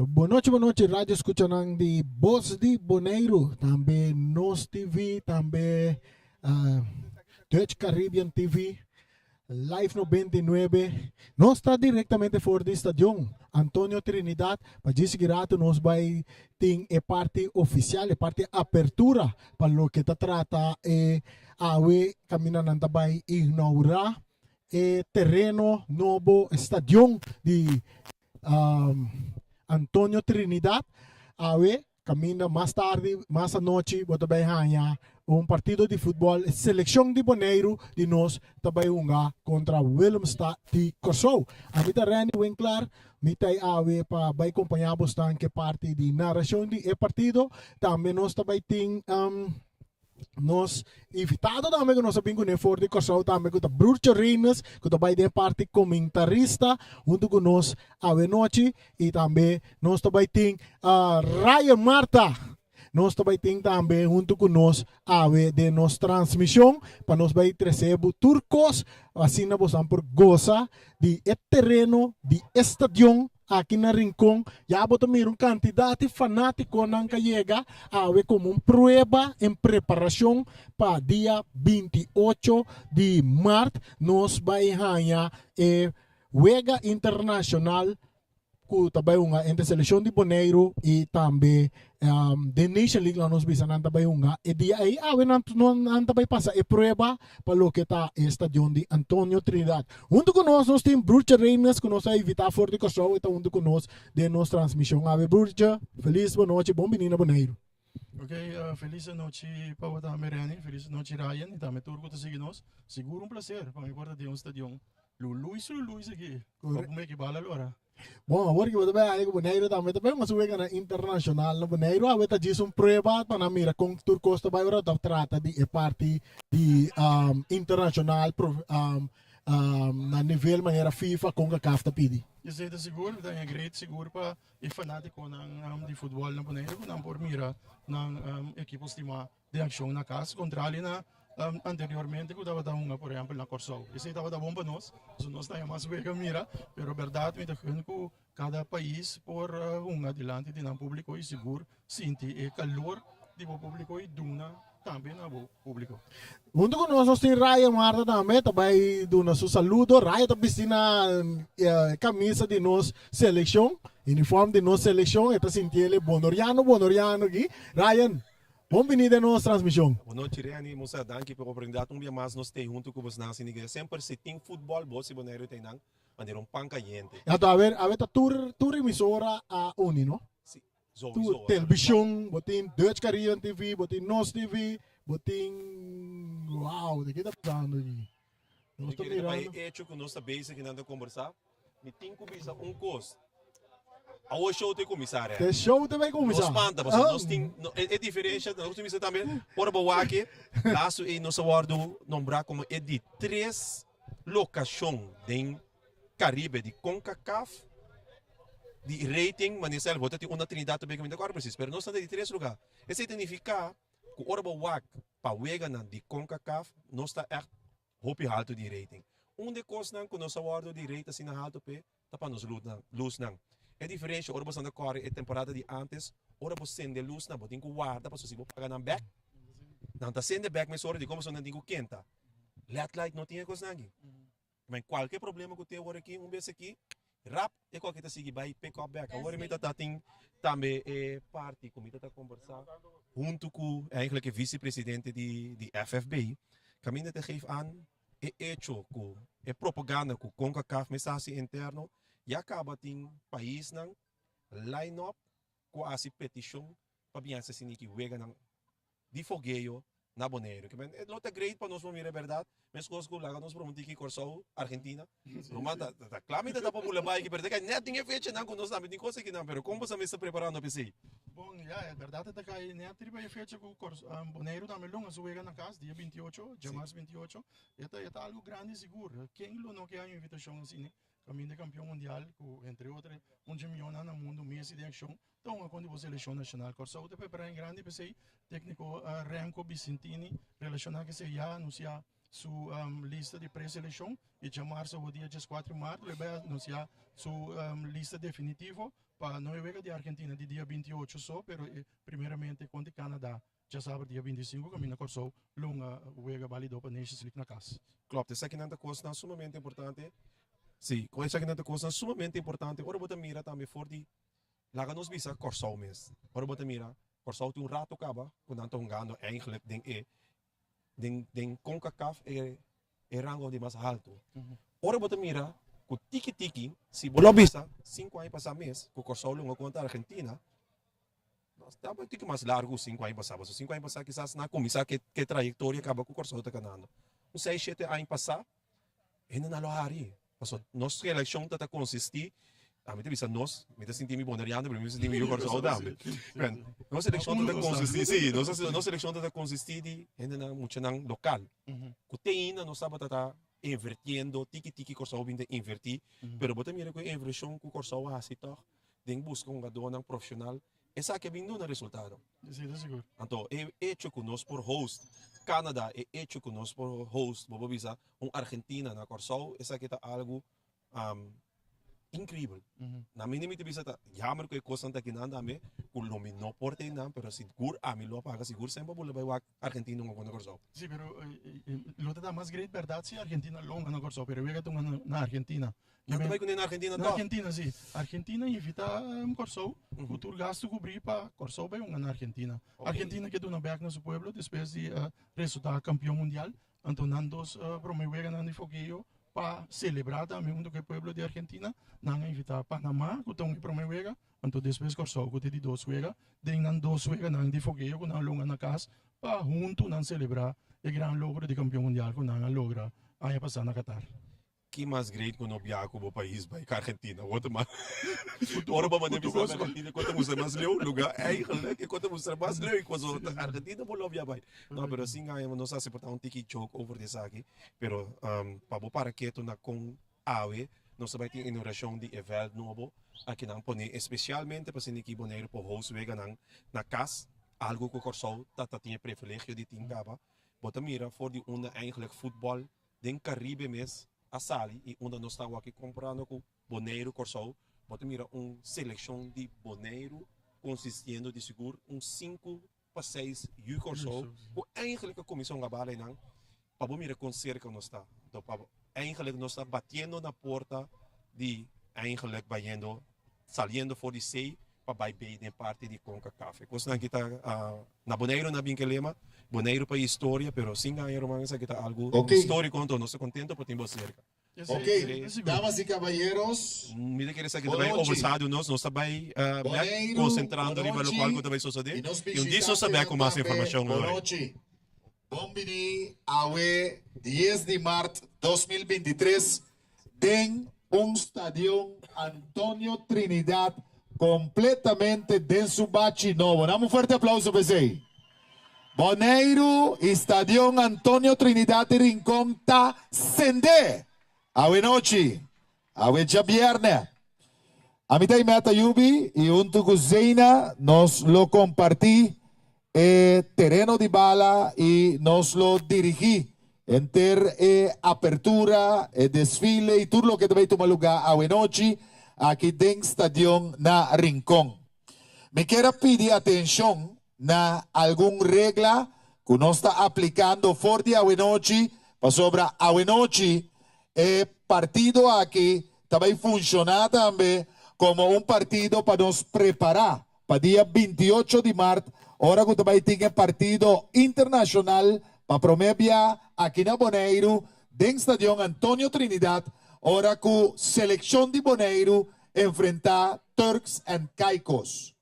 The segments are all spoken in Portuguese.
Boa noite, rádio escuchando de Voz de Boneiro, também Nos TV, também Dutch Caribbean TV, Live 99. Nós está diretamente fora do estádio Antônio Trinidad, para dizer que nós vai ter a parte oficial, a parte apertura, para o que trata awe caminhando também inaugurar terreno novo, estádio de um, Antonio Trinidad. Awe camina más tarde, más anoche, bota bay hanya un partido de fútbol, selección de Boneiro de nos tabay unga contra Willemstad de Kosovo. A mita Randy Winkler, mitay awe pa bay acompanhamos tan que parte de narração de partido, também nós tabay ting nos invitado também que nós sabemos que for de Kosovo também que o Bruce Reines que também de parte comentarista junto com nós a noite e também nós também tem Ryan Marta nós também tem também junto com nós a de nossa transmissão para nós vai receber turcos assim nós vamos por goza de terreno de estadio aqui na Rincón, já botamir candidato fanático não chega a ver como prueba em preparação para dia 28 de março, nós vai ganhar Wega Internacional que também uma entre seleção de Boneiro e também the Nation League lá nós bisa nan também uma e dia aí não também passa e prova para o que está estadio de Antonio Trinidad junto com nós temos Bruce Reines que nós vai invitar fora de Kosovo e está junto com nós de nossa transmissão ave Bruce feliz boa noite bom menino Boneiro. Ok, feliz noite para o Tamerani, feliz noite Ryan, e também tudo que está seguindo nós. Seguro prazer, para me guardar de estadio. Luis aqui, como é que bala agora? Bom, agora que você vai aí com o Boneiro também mas o na internacional no Boneiro a ver diz prova para na mira com turcos também agora trata de parte de internacional na nível maneira FIFA com a CAF pidi. Je zit er seguro, dat je great seguro para e fanático de futebol na Boneiro, não por mira na equipos de ação na casa, contrário na anteriormente que estava dando por exemplo na Kosovo. Isso estava da bom para nós, nós estamos mais bem que mira, pero verdade me que cada país por adelante de público e seguro sente o calor do público e duna também no público. Junto com nós tem Raya Marta também do nosso saludo. Raya está vestindo a camisa de nossa seleção, uniforme de nossa seleção, está sentindo bonoriano aqui. Ryan, bem-vindo à nossa transmissão. Boa noite, Reni. Musa, danke pela oportunidade. Um dia mais nós temos junto com vocês na Sinigre. Sempre se tem futebol, você Boneiro tem não, mas um pan caliente. Então, a ver, tour emissora a Uni, não? Sim. Tu televisão, botin Dutch Caribbean TV, botin Nos TV, botin uau, de que tá falando aqui? Nós estamos mirando. É que nós estamos aqui na conversar. Me tem que começar custo. A show tem começar. The show também começar. Nós espanta, nós tem é diferente, nós temos também. Por boa aqui, laço e nós aguardo nombrar como é de 3 locações de Caribe de CONCACAF. De rating, mas nessa época tem uma Trinidad também que me dá agora preciso, mas nós estamos de 3 lugares. Isso significa que o Orba WAC para o Wega de CONCACAF, nós está echt hopi alto de rating. De coisas que nós aguardo de rating assim na alto pe, tá para nos luz não. É diferente, Orba são da corre é temporada de antes, Orba sende luz na, botem que guarda para se você pagar na back. Não tá sende back, mas hora de como são não tem que quenta. Let light não tinha coisa aqui. Mas qualquer problema que tem agora aqui, vez aqui rap e qualquer coisa que vai pick up back. Agora me tá tem também parte como tá conversar junto com eigenlijk vice-presidente de FFB. Caminho te geef aan hecho com propaganda com CONCACAF mensagem interno e acaba tem país nang line up com a petição para bem assim que Wega nang de fogueio na Boneiro. Que é outra great para nós vamos ver a verdade. Mas coisas que lá nós prometemos que Kosovo, Argentina. Romanta, tá claro que tá para pular mais que perde que nem tem fecha não quando nós também tem coisa que não, pero como você está preparando para isso? Bom, é verdade que aí nem tripa e fecha com Boneiro também longa suega na casa dia 28, dia mais 28. É algo grande seguro. Quem não quer a invitação assim, né? Caminho de campeão mundial, entre outros, milhão no mundo, mês de ação. Então, quando você seleção nacional, Kosovo te prepara em grande para ser técnico Renko Vicentini, relacionado que se já anunciar sua lista de pré-seleção e chamar-se o dia 14 de março, vai anunciar sua lista definitiva para no juega de Argentina de dia 28 só, pero primeiramente contra Canadá, já sabe dia 25 camina Corsou, longa juega válido para Nations League na casa. Klopt, essa aqui é uma coisa sumamente importante. Sim, com essa aqui é uma coisa sumamente importante. Ora, bota mira também for de laga nos bisa Corsou mes. Ora, bota mira, Corsou tem rato acaba, quando estão ganhando eigenlijk den CONCACAF é rango de mais alto. Ora, bota mira, com tiki-tiki, se bola bisa 5 anos passar mês, com Corsou longa contra a Argentina, estava um pouco mais largo 5 anos passar. 5 anos passar, quizás na comissão que trajetória acaba com o Corsou tá ganhando. 6, 7 anos passar, ainda não hari. Paso, nossa seleção está a consistir, a mim bisa nós, me está sentindo bom, Ariano, mas me sentindo melhor Corsou também. Nossa seleção está a consistir, sim, nossa seleção está a consistir de ainda não muito não local. Que ainda não sabe tá invertindo, tiki-tiki Corsou vindo invertir, pero bota mira que a inversão que o Corsou faz, tem busca jogador profissional. Essa que vindo no resultado. Sim, seguro. Então, é hecho conosco por host. Canadá é hecho conosco por host. Vamos visar Argentina na Corsou. Essa que está algo incrível. Na minha mente bisa tá, jammer ko e coisa tá aqui nada me, o nome não porta não, pero seguro a mim lo paga seguro sempre vou levar Argentina no Corsou. Sim, pero lo te dá mais grande verdade se Argentina longa na Corsou, pero eu estou na Argentina. Não vai com na Argentina na Argentina, sim. Argentina invita Corsou, o tour gasto cobrir para Corsou vai na Argentina. Argentina que dona back no seu pueblo depois de resultar campeão mundial, Antonandos promoveu na fogueio para celebrar também do que o pueblo de Argentina, não invita Panamá, que estão promovendo, então depois Corsou, que tem 2 juega, tem 2 juega na de fogueio, que não longa na casa, para junto não celebrar o grande logro de campeão mundial que não logra aí passar na Qatar. Que mais great quando o biaco do país vai com a Argentina. Outro mais. Ora para mandar visar a Argentina quando mostra mais leu lugar. É que quando mostra mais leu quando a Argentina por lá vai. Não, pero assim ganha não se portar tiki choke over dessa aqui. Pero para que tu na com awe nós vai ter inauguração de evento novo aqui na Pone, especialmente para ser equipe boneiro por host vega na casa, algo que o Corsou tá tinha privilégio de tingaba. Bota mira for de eigenlijk futebol den Caribe mes a Sali e onde nós estamos aqui comprando com boneiro Corsou, bota mira seleção de boneiro consistindo de seguro 5 para 6 e Corsou, o eigenlijk a comissão gabala não, para mira com cerca nós está, então para eigenlijk nós está batendo na porta de eigenlijk saliendo for de sei para bem de parte de CONCACAF. Coisa que está na boneiro na binkelema, boneiro para história, pero sem ganhar uma que está algo histórico, então nós estamos contentos por ter cerca. Ok, damas e caballeros. Mira que essa aqui também conversado nós também concentrando em valor qual que também suceder. E disso saber com mais informação agora. Bombini awe 10 de março 2023 tem Estadio Trinidad completamente dentro do bate novo. Dá forte aplauso para você. Boneiro, Estadio Antônio Trinidad Rincón tá sende. Awe noite, awe jabierne. A mitad meta yubi e junto com Zeina nós lo comparti terreno de bala e nós lo dirigi entre apertura, desfile e tudo o que vai tomar lugar awe noite aqui dentro do Estadio na Rincón. Me quero pedir atenção na alguma regra que nós está aplicando fora de awe noite para sobre awe noite. Partido aqui também funciona também como partido para nos preparar para dia 28 de março, hora que também tem partido internacional para promover aqui na Boneiro, dentro do Estadio Antônio Trinidad, hora que seleção de Boneiro enfrentar Turks and Caicos.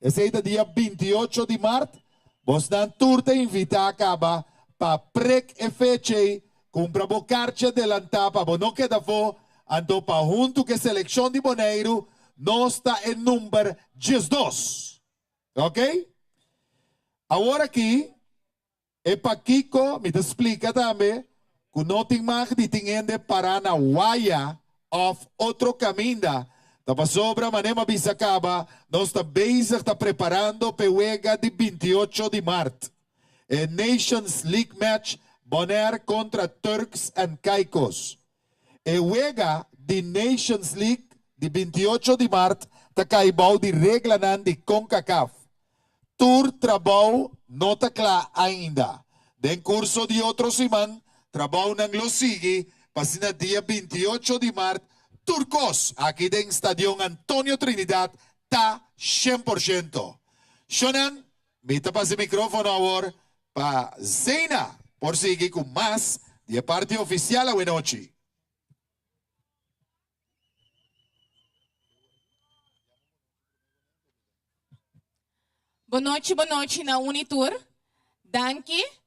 Esse é o dia 28 de março, você não te invitar a acabar para prek efeche compra bocarche adelantar para não queda fo ando para junto que seleção de Boneiro não está em número 12. Ok? Agora aqui é para Kiko me explica também que não tem mais de tinhende para na Waya of outro caminho. Tá para sobra manema bisacaba nós está bem está preparando para o de 28 de março. A Nations League match Bonaire contra Turks and Caicos. E juega de Nations League de 28 de março takaibaw di regla nan di CONCACAF. Tour trabaho nota kla ainda. Den curso di otro siman, trabaho ng Losigi, pasina dia 28 de Mart, Turcos, aqui den Stadion Antonio Trinidad, ta 100%. Shonan, mita pa si micrófono ahora pa Zena, por seguir con más de parte oficial a Wenochi. Boa noite na Unitur. Danke.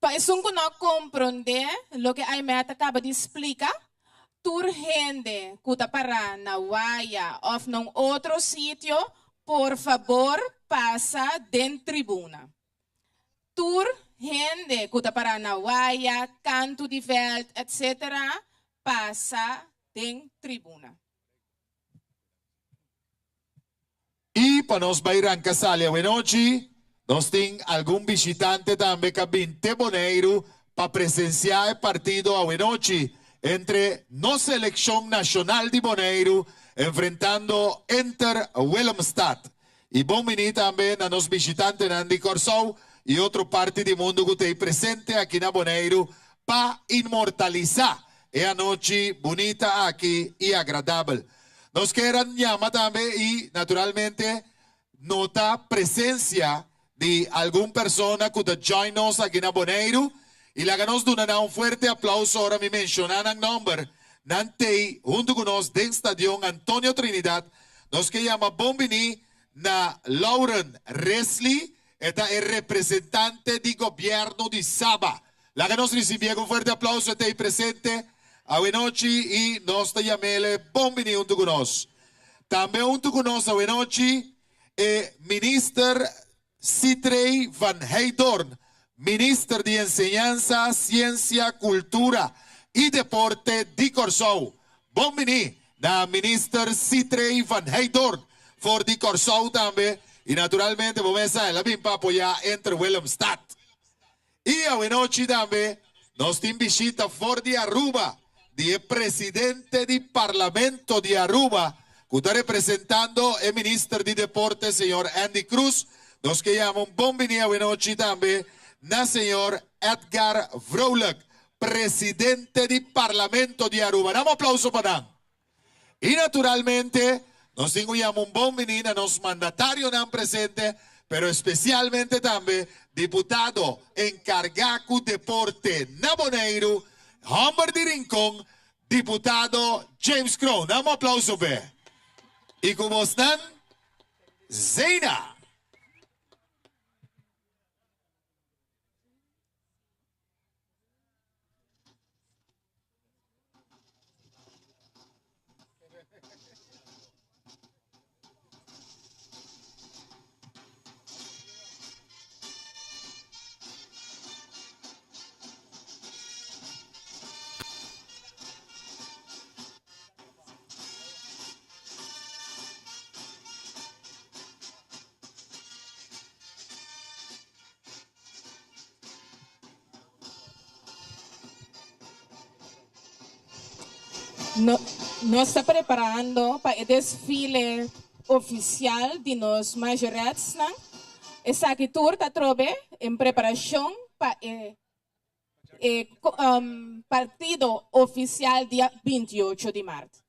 Para isso que não compreender o que a meta acaba de explicar, tur gente que está para na Waia ou num outro sítio, por favor, passa dentro tribuna. Tur gente que está para na Waia, canto de veld, etc., passa dentro tribuna. Y para nos bairan casale a Wenochi, nos tem algún visitante también que 20 Boneiro para presenciar el partido a Wenochi entre no selección nacional de Boneiro enfrentando Enter Willemstad. Y bom veni también a nos visitantes Nandi Corsou y otro parte del mundo que está presente aquí en Boneiro para inmortalizar esta noche bonita aquí y agradable. Nos quieran llamar también y naturalmente nota presencia de alguna persona que está join nos aquí en Boneiro y la que nos donará un fuerte aplauso ahora me mencionan el nombre Nante junto con nos del Estadio Antonio Trinidad nos que llama Bombini na Lauren Resley esta es representante de gobierno de Saba la que nos recibió un fuerte aplauso está ahí presente a Wenochi y nos te llamele Bombini junto con nos también junto con nos a Wenochi minister Citrey van Heydorn, minister de Enseñanza, Ciencia, Cultura y Deporte de Corsou. Bombini, na minister Citrey van Heydorn, for de Corsou también. Y naturalmente, vamos a la misma apoyar entre Willemstad. Y a Wenochi también, nos tiene visita for de Aruba, de presidente del Parlamento de Aruba, que está representando el ministro de Deporte, señor Andy Cruz. Nos que llaman Bombini a Wenochi también, na señor Edgar Vrolijk, presidente del Parlamento de Aruba. Damos aplauso para él. Y naturalmente, nos llaman Bombini, nos mandatarios nan presente, pero especialmente también diputado encargado deporte na Boneiro, hombre de Rincón, diputado James Crow. Damos aplauso pe. Y como están, Zena. Nos está preparando para el desfile oficial de los majorettes. Esa aquí tour está en preparación para el partido oficial día 28 de marzo.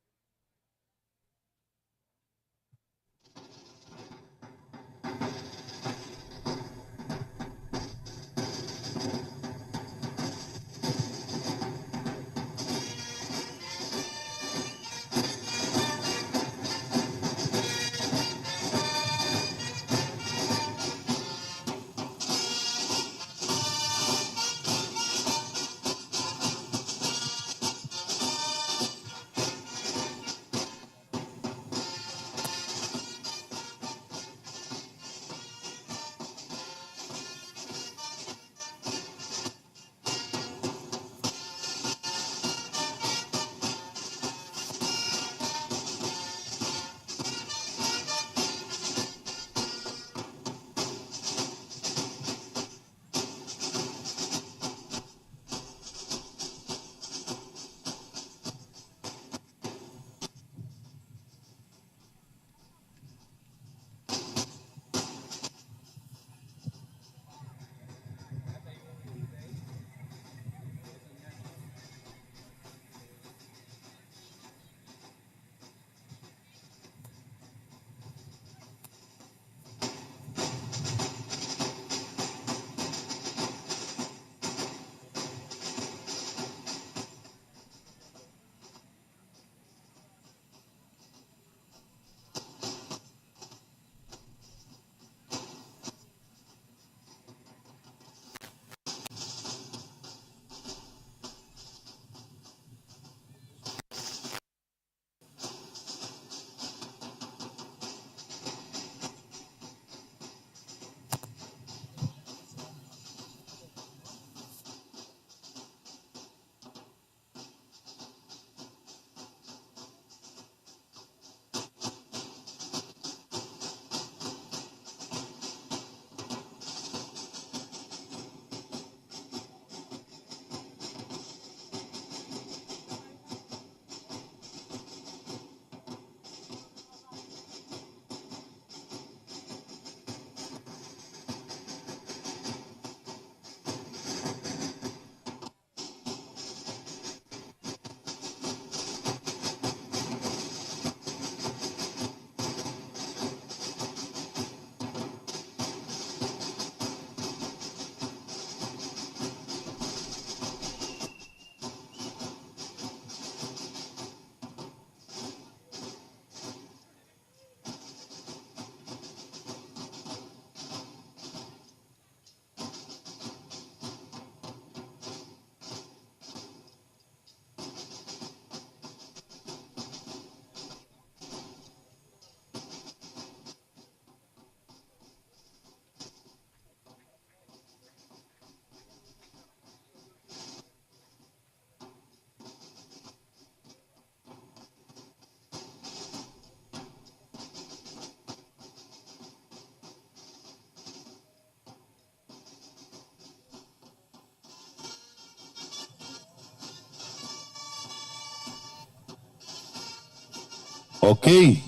Ok.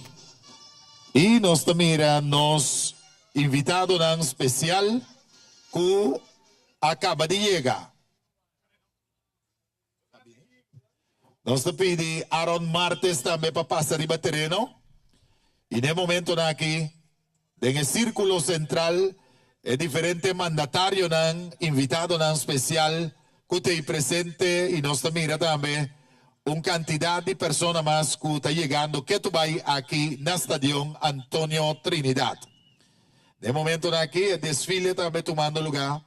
E nós também nos invitado ng especial que acaba de chegar. Nós te pedi Aaron Martes também para passar riba terreno. E no momento na aqui, en el círculo central, é diferente mandatário ng invitado ng especial que te presente e nós também também cantidad de personas más que está llegando que tu vai aquí na Estadio Antonio Trinidad. De momento aquí el desfile también tomando lugar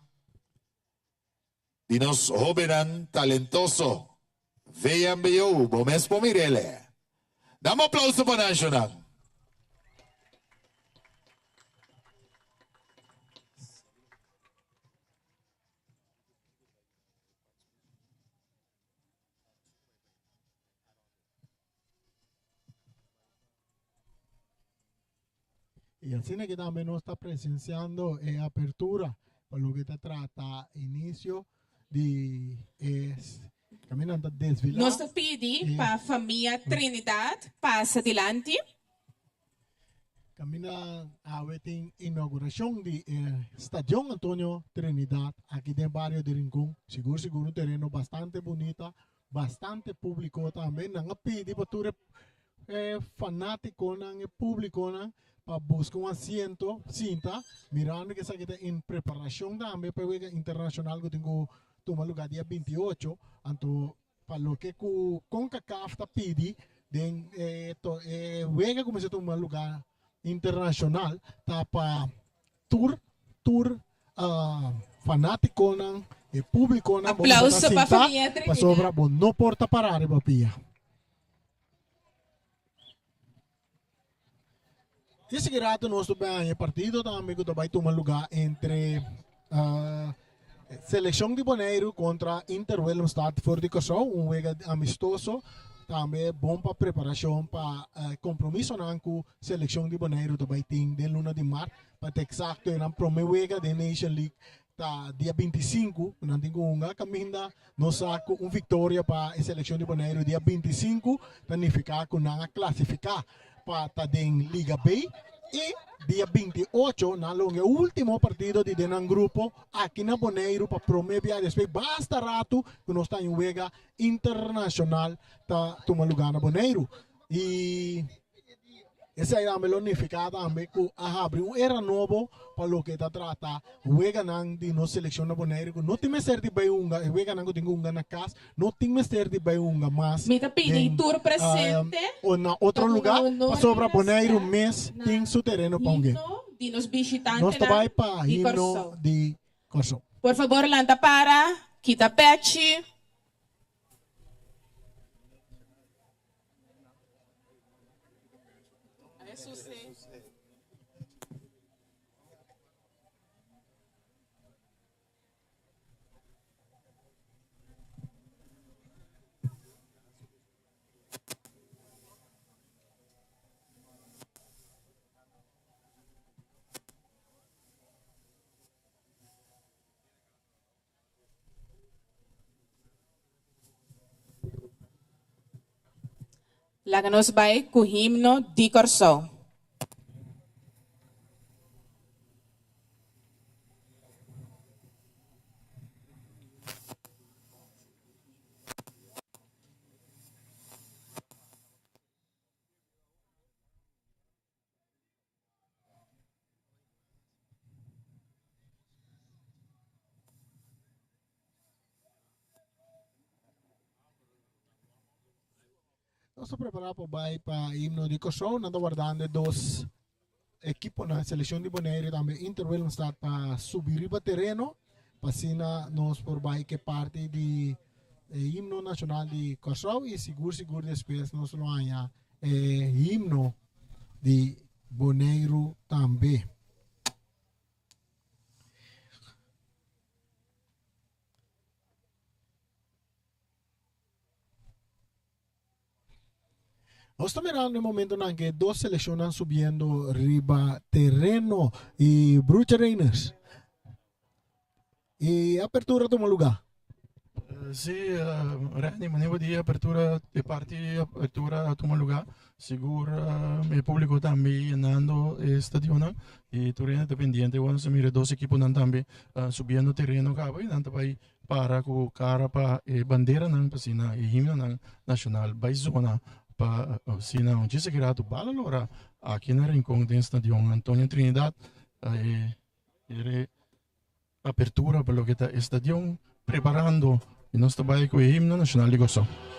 y nos jóvenes talentoso vean bello Gómez Pomirele. Damos aplauso para Nacional. Y así que también nos está presenciando apertura, por lo que te trata inicio de caminando desfilar. Nós te pedi para a família Trinidad, passa adelante. Camina a wetin inauguración de Estadio Antonio Trinidad, aquí en el barrio de Rincón. Seguro un terreno bastante bonito, bastante público también. Nang pidi para tu fanático, nang público, para buscar un asiento, cinta, mirando que está en preparación también para el internacional que tengo toma lugar día 28, anto para lo que CONCACAF está pidi, juega como se toma lugar internacional, está para tour fanático, público, Aplauso para a família para Trinidad. sobra, no porta parar, papia. E seguirá nosso bem partido também que vai tomar lugar entre Seleção de Bonaire contra Inter Willemstad for de Kosovo, jogo amistoso, também bom para preparação para compromisso com a Seleção de Bonaire do Baiting de luna de mar, para ter exato na primeira da Nation League tá dia 25, não tem uma caminha, nós saco vitória para a Seleção de Bonaire dia 25, planificar com a classificar para estar em Liga B e dia 28 na longa último partido de denan grupo aqui na Bonaire para promover depois basta rato que nós está em Vega internacional tá toma lugar na Bonaire e essa é a melonificada também que abre era novo para o que está trata Vega nang de nossa seleção na Bonaire não tem mais ser de baiunga Vega nang tem unga na casa não tem mais ser de baiunga mas Me pedi tour presente. ou na outro lugar para sobra Bonaire mês tem seu terreno para alguém Himno de nos visitantes nós vai para de himno Corso. de Corso. Por favor, lanta para, kita pechi. Laganos bay ku himno di Corso. Nós estamos preparados para himno de Kosovo, nós estamos guardando dois equipos na seleção de Bonaire e também Inter Willemstad para subir para o terreno, para assim nós por vai que parte de himno nacional de Kosovo e seguro depois nós vamos himno de Bonaire também. Nós estamos mirando no momento em que duas seleções estão subindo riba terreno e Bruce Reiners. E a apertura toma lugar. Sì, Rani, manevo di apertura di parti apertura a tuo lugar. Siguro il pubblico también andando stadione e Torino dependiente quando si mira dos equipos nan también subiendo terreno cabo e nanto poi para ku cara pa e bandera nan pasina e himno nan nacional by zona pa sina un ci segreto bala allora a chi na rincon den stadion Antonio Trinidad e apertura per lo che sta stadion preparando il nostro paese con l'imno nazionale di Kosovo.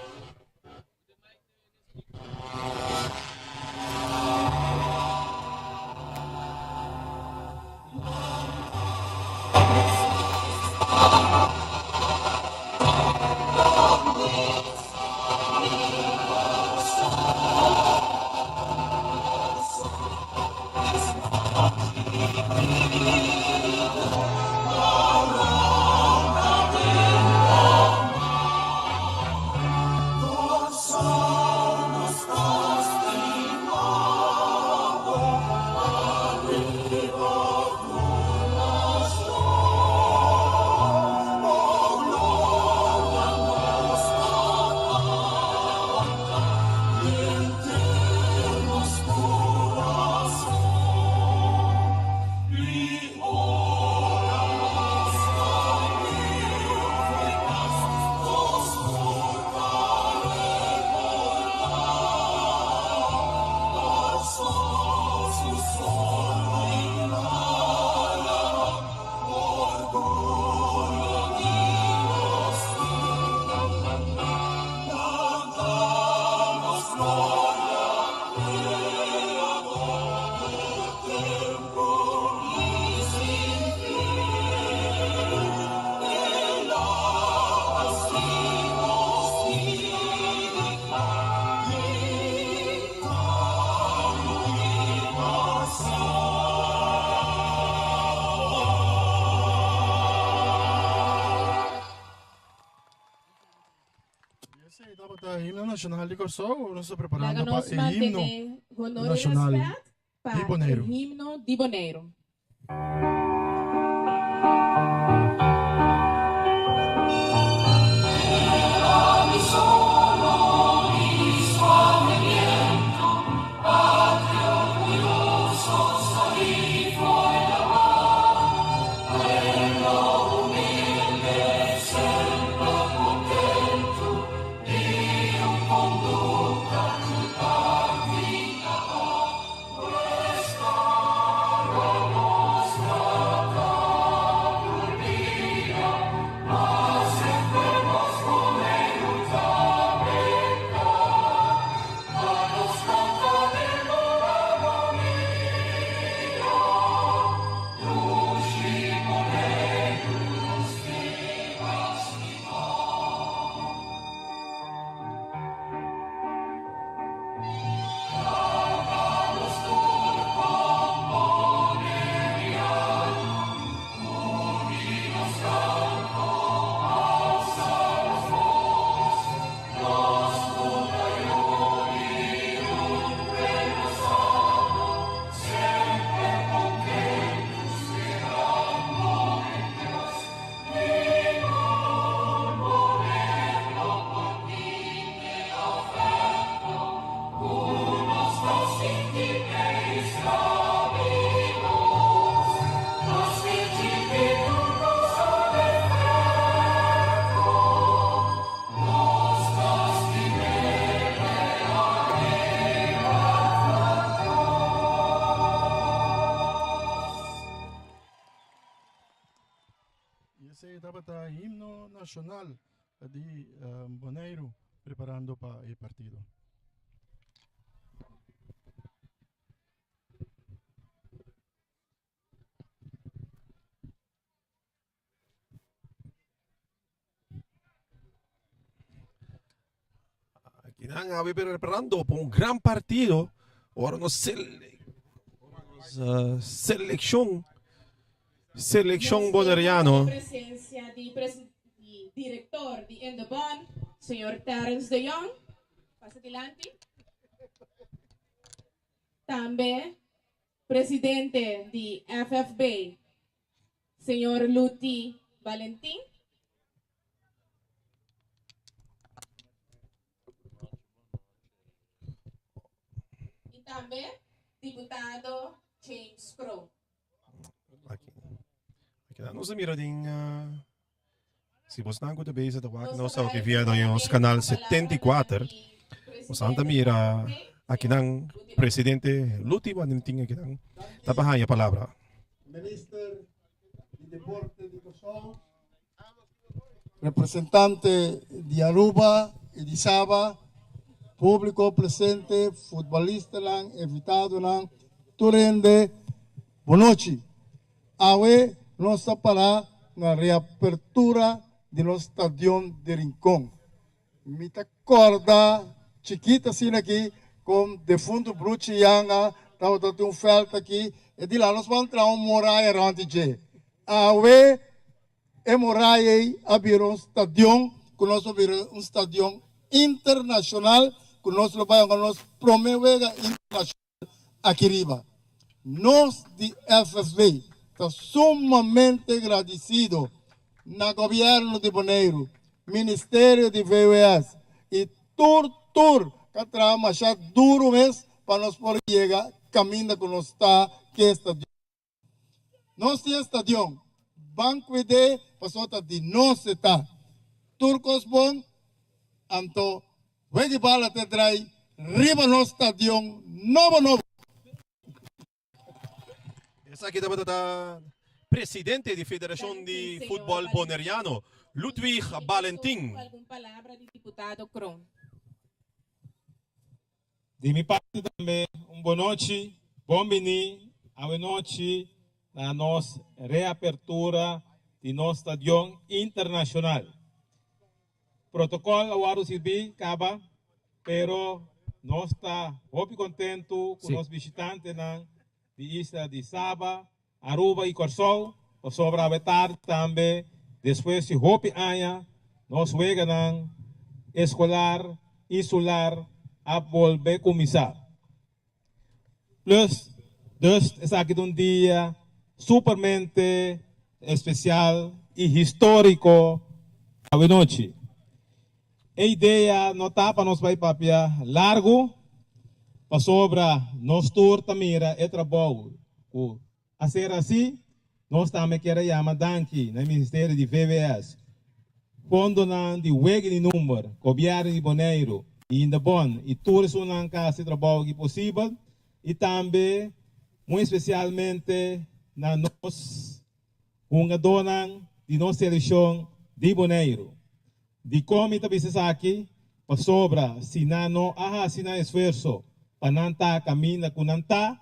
Sì, dopo l'imno nazionale di Kosovo, non sto preparando Laga per nos l'imno mantene honor e nacional respeto di para Bonaire. el himno di Bonaire. Esse dapat himno nacional di Bonaire preparando para el partido. Aquí están preparando para un gran partido. Ahora nos selección bonaireano. Presencia di director di Endobon, señor Terence de Jong. Pasa adelante. También presidente di FFB, señor Luti Valentín. e também deputado James Crow. Aqui. Aqui na nossa mira din se você não gosta bem da wak no sa que via no canal 74 o Santa Mira aqui nang presidente l'ultimo nin tinga aqui nang tapahan a palavra. Minister de Deporte de Kosovo, representante de Aruba e de Saba, público presente, futbolista lang, invitado lang, turende, bonochi. Awe, nossa para na reapertura de nosso estadião de Rincón. Me acorda, chiquita assim aqui, com defunto Bruce Yanga, estava dando um felt aqui, e de lá nós vamos entrar um moraia rante. Awe, e moraia abrir um estadião, que nós vamos abrir um estadião internacional, que nós vamos promover internacional aqui riba. Nós de FFV, está sumamente agradecido no governo de Bonaire, Ministério de VWS e tur, que trabalha já duro mesmo para nós poder chegar, caminho que nós está, que é estadião. Nós temos estadião, banco de passota de nós está. Turcos bom, anto, vem bala te trai, riba no estadião, novo. Essa aqui da presidente da Federação de Futebol Boneriano, Ludwig Valentin. Alguma palavra de deputado Crow? De minha parte também, boa noite, bom bem, boa noite na nossa reapertura de nosso estadião internacional. Protocolo agora se acaba, pero nós está muito contente com os visitantes de isla de Saba, Aruba e Corsol, o sobra vetar também, depois de hopi aña, nós vega ng escolar, insular, a volver começar. Plus, es aqui um dia supermente especial e histórico a noite. A ideia não está para nós vai papia largo, para sobra nós tour tamira e trabalho. A ser assim, nós também queremos chamar danki no Ministério de VWS. Fundo de weg de número, governo de Bonaire, e ainda bom, e todos os casa de trabalho que possível, e também, muito especialmente, na nós, uma dona de nossa seleção de Bonaire. De como está aqui, para sobra, se não há esforço, para não estar caminhando com não estar,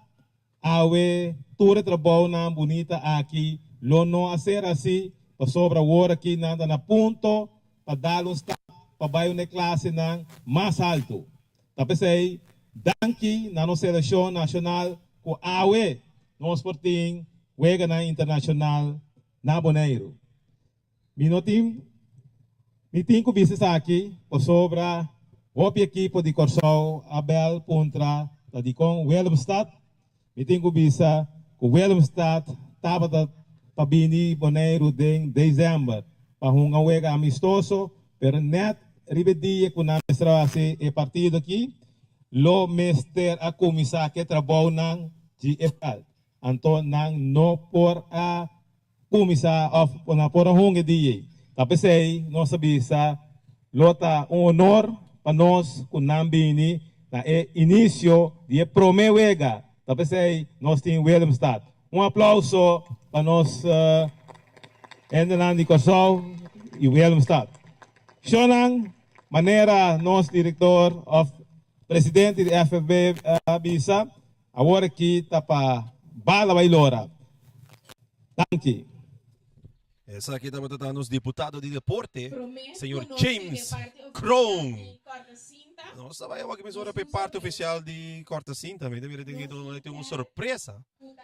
awe, tudo trabalho na bonita aqui, lo não a ser assim, para sobra hora aqui nada na ponto, para dar um start, para baixo na classe mais alto. Tapos aí, danke na nossa seleção nacional, com awe, nós porting, wega na internacional, na Bonaire. Mi tenho visto aqui, para sobra, o equipo de Corsol, Abel, Puntra, de com Willemstad. Mi tenho visto que Willemstad estava para vir Bonaire em dezembro, para um wega amistoso, pero net, ribedia com a mestra e partido aqui, lo mester a começar que trabalho ng GFL. Anto nang no por a começar of na por hong dia. Tapos ay no sabi sa lota honor para nós com nambini na início de promewega. Tapos ay nós tem Willemstad. Aplauso para nós Endeland de Kosovo e Willemstad. Shonang maneira nós diretor of presidente de FFB Bisa agora aqui tá para bala bailora. Thank you. Essa aqui também está nos deputado de deporte, Prometo senhor não James ser parte oficial Crow. de Corta-Cinta. Nossa, vai uma emissora para parte oficial de Corta Cinta, também deveria ter uma surpresa. Puta,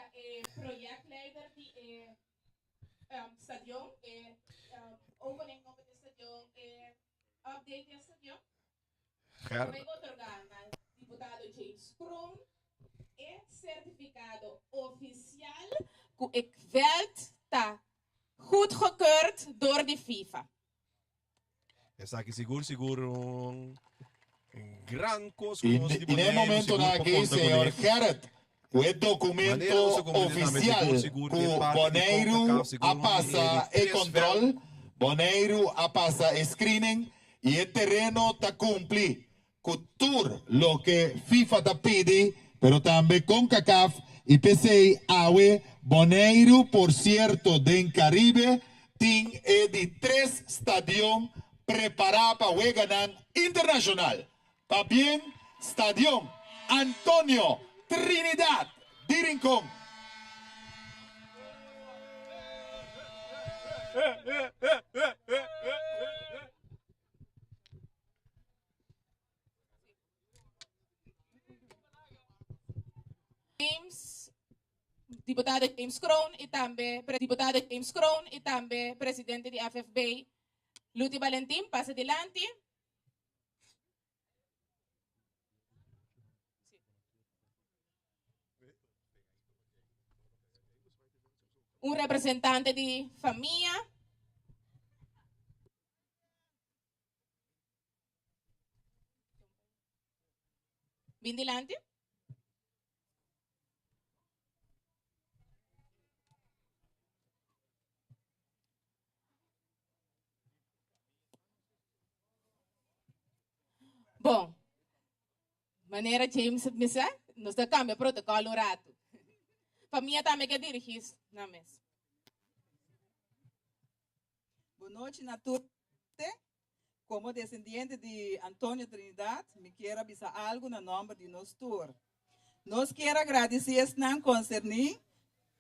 projectleider die stadion, opening op het stadion, update het stadion. Cara, Vai otorgar ao deputado James Crow certificado oficial que ik veld está goedgekeurd door de FIFA. essa aqui seguro gran cosa Y como en el momento na aquí, señor Gerrit, el documento oficial que Boneiro a pasa el control, Boneiro a pasa screening y el terreno está cumple con todo lo que FIFA te pide, pero también con CACAF y PCI AWE, Boneiro, por cierto, de Caribe, tiene de 3 estadios preparados para ganar internacional. También Estadio Antonio Trinidad de Rincón. Deputado James Crown e também deputado James Crown e também presidente de FFB Luti Valentim, passa adelante. Um representante de família. Vem adelante. Bom, maneira James misa, nos da cambia protocolo um rato. Família também que dirigir na mesa. Boa noite, Natur. Como descendente de Antônio Trinidad, me quero avisar algo no nome de nosso tour. Nós quero agradecer esse não concernir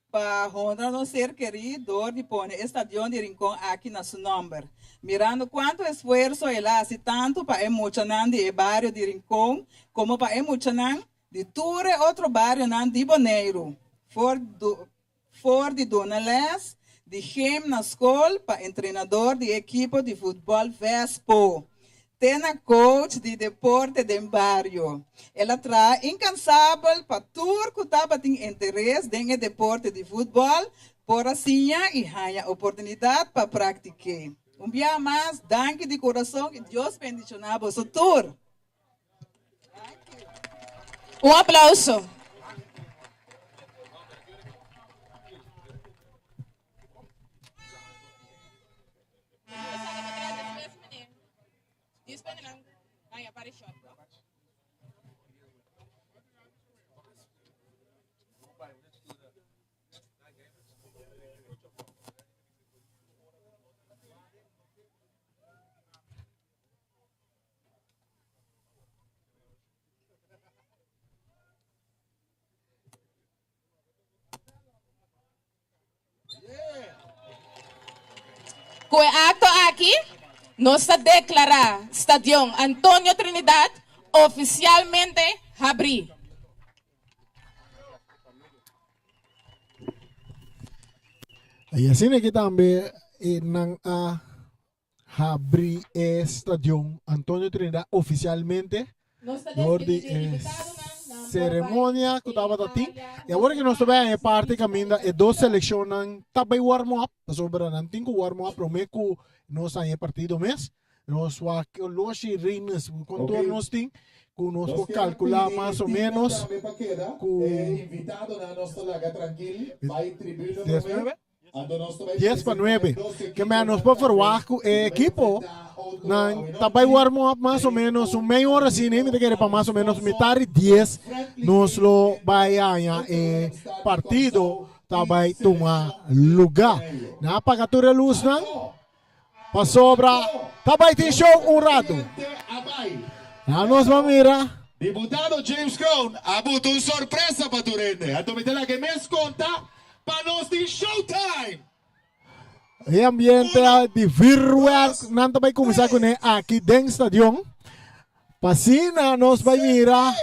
para honrar nosso ser querido de pôr estadio de Rincón aqui na seu nome. Mirando quanto esforço ele hace tanto para emocionar de bairro de Rincón, como para emocionar de todo outro bairro de Boneiro. For de Dona Les, de Gem na escola para treinador de equipe de futebol Vespo. Tena coach de deporte de barrio. Ela traz incansável para tudo que estava tem interesse no deporte de futebol, por assim e ganha oportunidade para praticar. Dia mais, danke de coração que Deus bendicionar a você tour. Aplauso. Com o acto aqui, nós declaramos Estadio Antônio Trinidad oficialmente abrido. E assim aqui também nang abri Estadio Antônio Trinidad oficialmente. Nordi cerimônia que estava dati. E agora que nós também é parte caminho e dois selecionam também warm up, sobre não tem warm up, prometo nós aí partido mês. Nós vai loshi reines com todos nós tem, com nós vou calcular mais ou menos com invitado na nossa laga tranquilo, vai tribuna 10 para 9, que menos para formar o equipo, também warm up mais ou menos meia hora assim, nem me quer para mais ou menos metade 10, nós lo vai a partido também tomar lugar. Na apagatura luz não, para sobra, também tem show rato. Nós vamos mirar. Deputado James Crown, abuto uma surpresa para Turende. A domitela que me conta para nós de showtime. E ambiente de virtual, não também começar com aqui dentro do estádio. Pasina, nós vai mirar.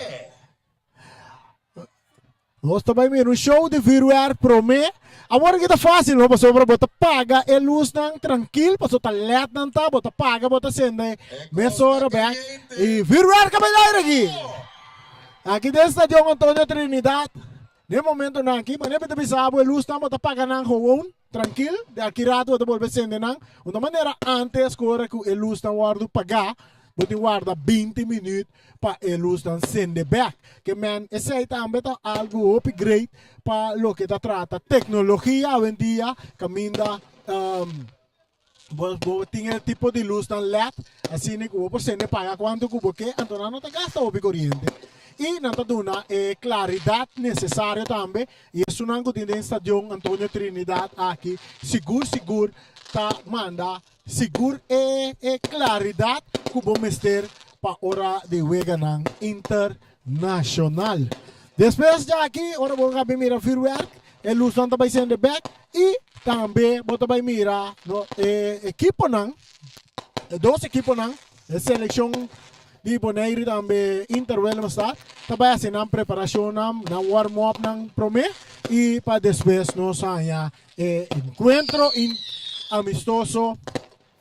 Nós também mirar show de virtual promê. Agora que tá fácil, não passou para botar paga e luz não tranquilo, passou tá let não tá, botar paga, botar sende, mesora back e virtual cabeleireiro aqui. Aqui dentro do estádio Antônio Trinidad. No momento na aqui, mas nem para pensar, a luz não botar paga não com tranquilo, de aqui rato botar volver sende não. Uma maneira antes corre que a luz não guardo pagar, Bote guarda 20 minutos para ellos dan sende back. Que man, ese aí também tá algo upgrade para lo que trata tecnologia hoy en día, caminda vos tiene el tipo de luz tan LED, así que vos por sende paga cuánto cubo que Antonio no te gasta o corriente. Y nata duna claridad necesaria también, y es un ángulo de estación Antonio Trinidad aquí, seguro ta manda seguro claridad cubo mester para hora de juega internacional. Después ya aquí, ahora vamos a mirar Firwerk, el luz tanto va a back, y también vamos a mirar equipo dos equipos la selección de Bonaire también intervalo está, también hacen preparación na warm up prome, y para después nos haya encuentro amistoso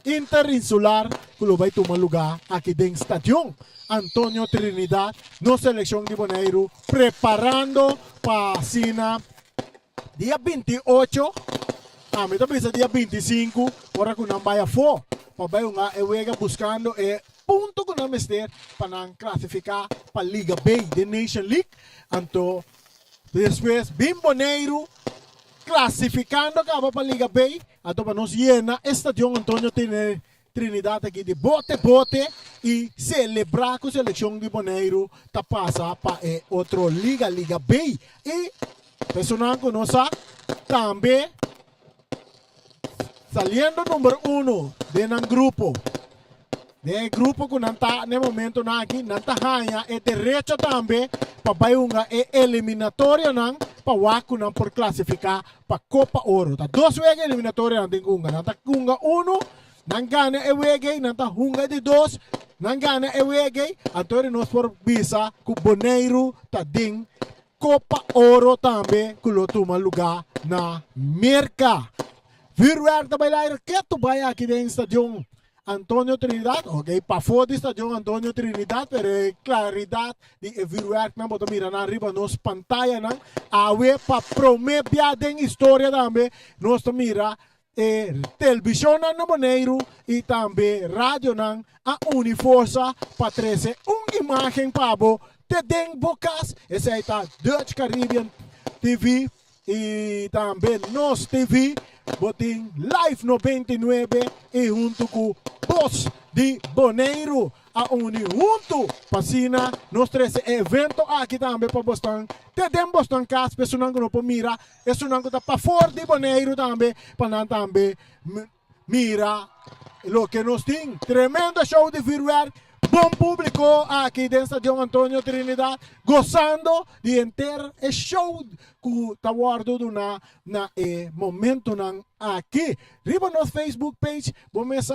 interinsular que lo va a tomar lugar aquí en Estación Antonio Trinidad, no selección de Bonaire, preparando para Sina día 28, a mí también día 25, ahora que no vaya fo, para ver buscando punto que no mester para clasificar para Liga B de Nation League, anto después Bim Bonaire clasificando acaba para Liga B, anto para nos llena Estación Antonio Trinidad aqui de bote e celebrar com a seleção de Bonaire tá passa para outra Liga B e pessoal que nós também saliendo número 1 de um grupo que não está no momento aqui não está ganha e direito também para vai uma eliminatória não para o não por classificar para Copa Ouro tá dois vezes eliminatória não tem não está um não ganha e wege, não está hunga de dois, não ganha e wege, então nós por visa que Bonaire tá ding Copa Ouro também que lo toma lugar na Merca. Virwer também lá que tu vai aqui dentro Estação Antonio Trinidad, ok, para fora do Estação Antonio Trinidad, pero claridade de Virwer não bota mira na riba nos pantalla não, awe para prometer den história também, nós mira televisão no Bonaire e também rádio não a Uniforça para trazer imagem para te den bocas esse aí tá Dutch Caribbean TV e também Nos TV botin Live 99 e junto com Voz de Bonaire a junto pasina nos três evento aqui também para Boston te den Boston cas pessoal que não pode mira é um que tá para fora de Bonaire também para também mira lo que nos tem tremendo show de Virwer bom público aqui dentro do Estação Antonio Trinidad gozando de inteiro show que está guardado na momento aqui riba no Facebook page vamos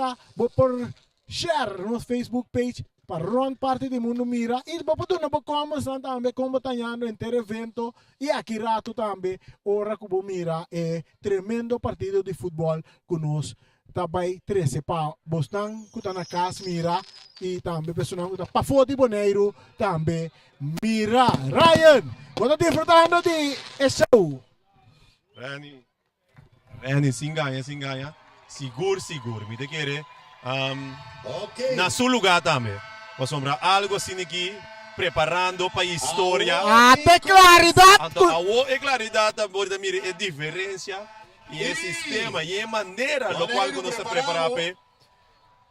por share no Facebook page para run parte do mundo mira e depois tu não como também como tanhando inteiro evento e aqui rato também ora que mira tremendo partido de futebol que nós também 13 para Boston que está na casa mira e também pessoal que está para fora de Bonaire também mira Ryan quando disfrutando de show Rani sin ganha seguro me te querer na seu lugar também vamos sombrar algo assim aqui preparando para a história até claridade então a claridade também mira a diferença e o sistema e a maneira no qual nós se preparamos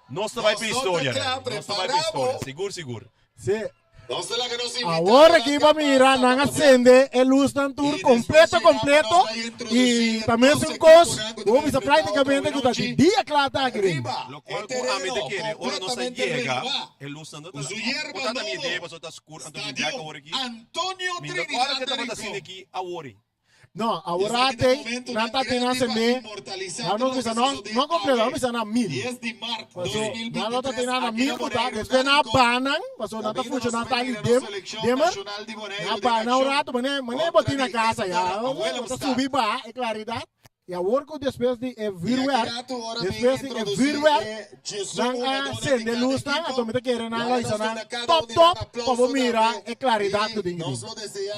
nós vai para a história seguro sim agora aqui para mirar não acende a luz do tour completo e também um costo vamos praticamente que está de dia claro tá aqui lo qual a mim te querer ora não se chega a luz do tour está na minha ideia para estar escuro então me dá agora aqui minha hora que estava assim aqui a worry não agora tem não está tendo acende não completo vamos na 1000 não está tendo na 1000 tá depois na banan passou não está funcionando tá ali demer na banan rato mané botar na casa já está subir ba é claridade e agora que depois de Virwer não acende luz tá então me querem na loja top para mirar é claridade do dinheiro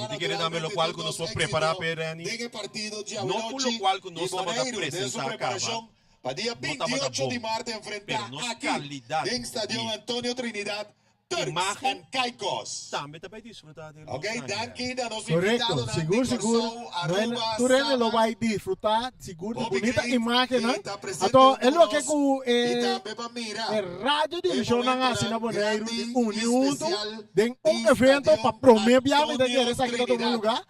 me querer também lo qual que nós vamos preparar para não por lo qual que nós vamos apresentar acaba Para día No estaba 28 de bom, marzo enfrentar pero no aquí calidad en Estadio y Antonio Trinidad, Turks imagen and Caicos. Também vai desfrutar dele. Ok, danke da nos Correcto, invitado seguro, seguro. Tu rende lo vai disfrutar, seguro, de bonita imagem, né? Então, é lo que o rádio divisão na Assina Boneiro unido em evento para promover a vida que eles aqui em todo lugar.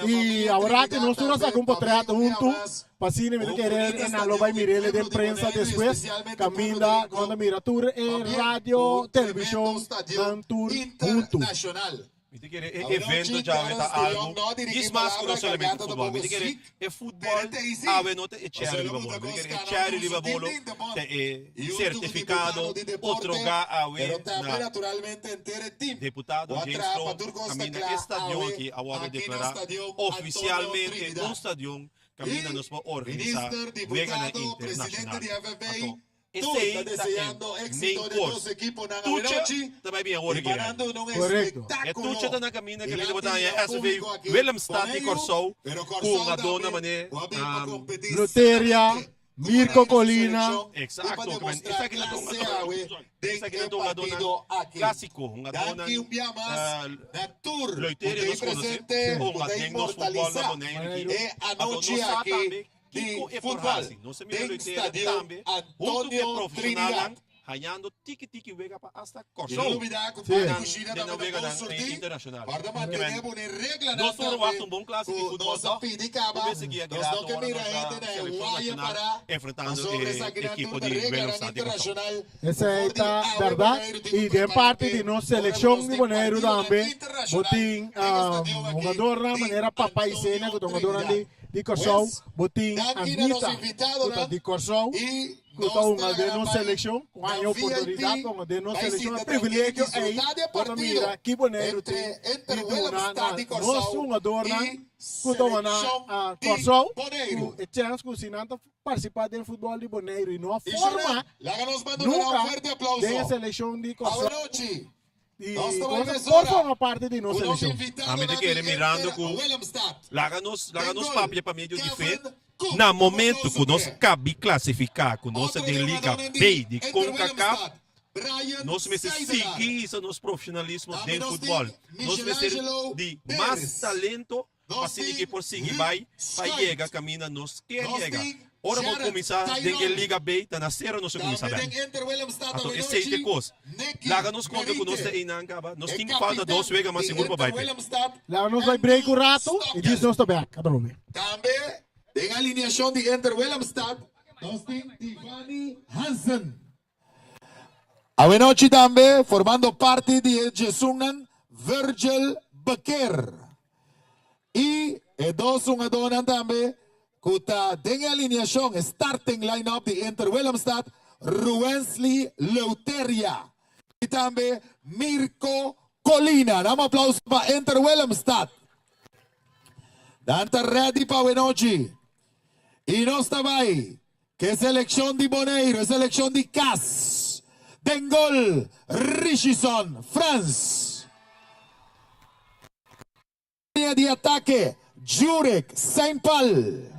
E agora que nós estamos a comportar juntos, para assim, me querer na loba e mirele de prensa depois, caminha quando mira tour rádio, televisão, tour juntos. Tem que evento já está algo desmasca não somente futebol. Tem que futebol, a nota é charity babolo. Tem que charity babolo, é certificado, outro lugar a deputado James Strong, caminha estadio aqui, agora declarar oficialmente no estadio, caminha nos para organizar vegana internacional. Esse deseando é éxito main de dos course. equipos na Tuche também bem agora que preparando um Correcto. é espectáculo. tudo na caminho que ele Delante botar em do SV público aqui, Willemstad e Boneiro, Corsou pero com Corsou a dona também, mané com a mesma competição. Loteria, Mirko Colina. exacto que está aqui na dona está aqui na dona clássico uma dona loiteira nos conhece uma tem nos futebol na Boneiro E a noite aqui de futebol não se me tem loiteira Estadio também junto de Antonio profissional Trinidad. ganhando tiki vega para hasta E não Corsou duvidar que o Sim. Padre de Cuxina não também vega vai na sortir. internacional Para manter uma regra nós vamos um bom clássico de futebol nossa pidicaba, Começa aqui a nós grado não que agora mira nossa gente na seleção Uruguai nacional para enfrentando sobre essa a equipe criatura de regra Willemstad de Corsou. internacional. Essa é a verdade. E de parte de nossa seleção de Boneiro também, botim jogador na maneira papaicena, que jogador de Corsou, botim Anitta, de Corsou, E que está uma de nossa seleção, com a oportunidade, uma de nossa seleção, é privilégio aí, quando mira que Boneiro tem, e dona nosso jogador que está na Corsou, e chance que o Sinanta participar do futebol de Boneiro e não forma Láganos manda um forte aplauso. nunca da seleção de Boa Corsou. noite. E Nós estamos por emissora. forma parte de nossa O nosso seleção. invitado A mim na que ele mirando Inter, com- Willemstad. Láganos Tem papia gol. para meio de Kevin fé. Cook. Na momento que Aplauso nós para ele. cabe classificar com nossa Outro de Liga jogador B de Inter CONCACAF, Willemstad. Brian nós me Seidelar. seguir isso nos profissionalismo Também dentro do nós futebol. tem Nós vamos Michelangelo ser de Pérez. mais talento Nós para seguir tem por seguir Rick vai para Scott. chegar caminha nós quer Nós chegar. tem Ora vamos Jared começar Tyrone. de Liga B, está na série nós começar Também bem. tem Inter Willemstad Então da esse é de coisa. Nicky Laga nos conta que nós Benítez. tem na acaba. Nós É tem que falta capitão dois vega mas de seguro para Inter vai. Willemstad. Lá nós vai break o rato e diz nós também. Cadê Também tem a alineação de Inter Willemstad. Nós temos Tivani Hansen. A noite também, formando parte de Jesungan, Virgil Becker. E dois jogadores também, que tem a alineação, starting lineup de Inter Willemstad, Ruensley Loteria. E também Mirko Colina. Dá um aplauso para Inter Willemstad. Danta ready para a noite. E nós também, que é seleção de Boneiro, seleção de Cas. Den gol, Richison, France. Linha de ataque, Jurek, Saint Paul.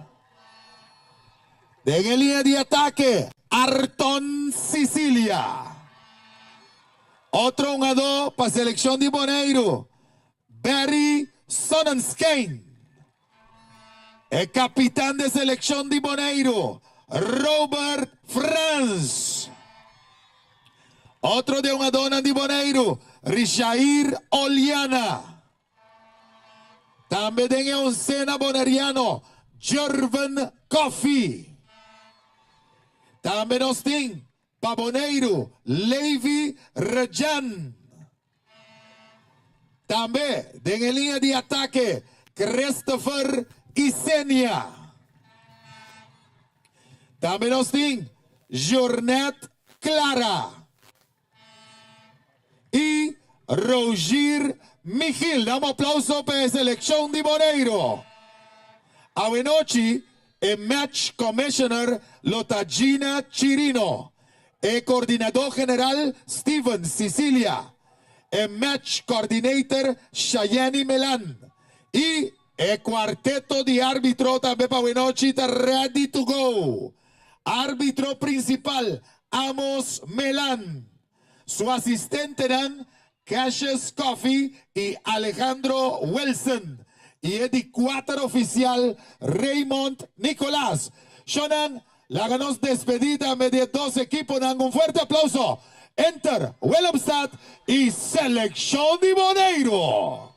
De linha de ataque, Arton Sicilia. Outro jogador para a seleção de Boneiro, Barry Sonnenschein. É capitão de seleção de Boneiro, Robert Franz. Outro de uma dona de Boneiro, Richair Oliana. Também tem um cena boneriano, Jervan Coffee. Também nós temos para Boneiro, Levi Rejan. Também tem em linha de ataque, Christopher Isenia. Também nós temos Jornet Clara. E Roger Miguel. Dá aplauso para a seleção de Boneiro. A noite, o match commissioner Lotagina Chirino. O coordenador general Steven Sicilia. O match coordinator Chayani Melan. E o quarteto de árbitro também para a noite está ready to go. Árbitro principal, Amos Melan. Su asistente eran Cassius Coffey y Alejandro Wilson. Y el cuarto oficial, Raymond Nicolás. Shonan, la ganos despedida media dos equipos. Dan un fuerte aplauso. Enter, Willemstad y Selección de Boneiro.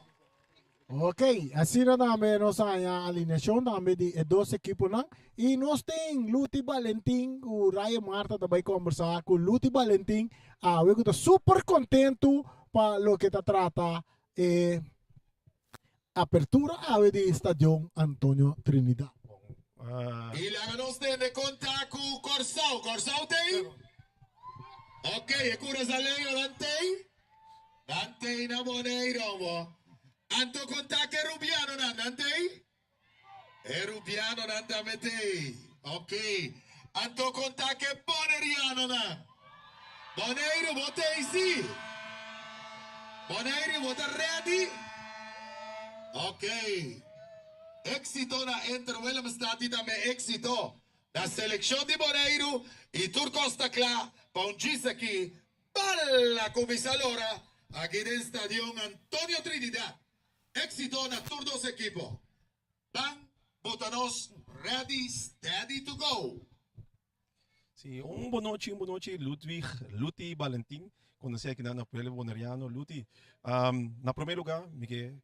Ok, assim na namin no sa alineasyon namin di 12 equipo na. E nós tem Luti Valentim, o Raya Marta também conversar com Luti Valentim. Eu estou super contento para lo que está trata apertura de Estadio Antonio Trinidad. Y la ganos de contar con Corsao. ¿Corsao tem? Ok, escuras a Leo, Dante. Dante na Boneiro, mo. Anto contact Rubiano na Dante. Rubiano na Dante. Ok. Anto contact Boneriano na. Boneiro, bote isi. Boneiro, bote ready. Ok. Éxito na Enter Willemstad y también éxito na selección de Boneiro y Turco está claro para un gis aquí para la comisalora aquí del Estadio Antonio Trinidad. Éxito na tour dos equipos. Van, botanos, ready, steady to go. Sí, boa noite, Luti Valentim, conheci aqui na Pueblo Boneriano, Luti. Na primeiro lugar, me que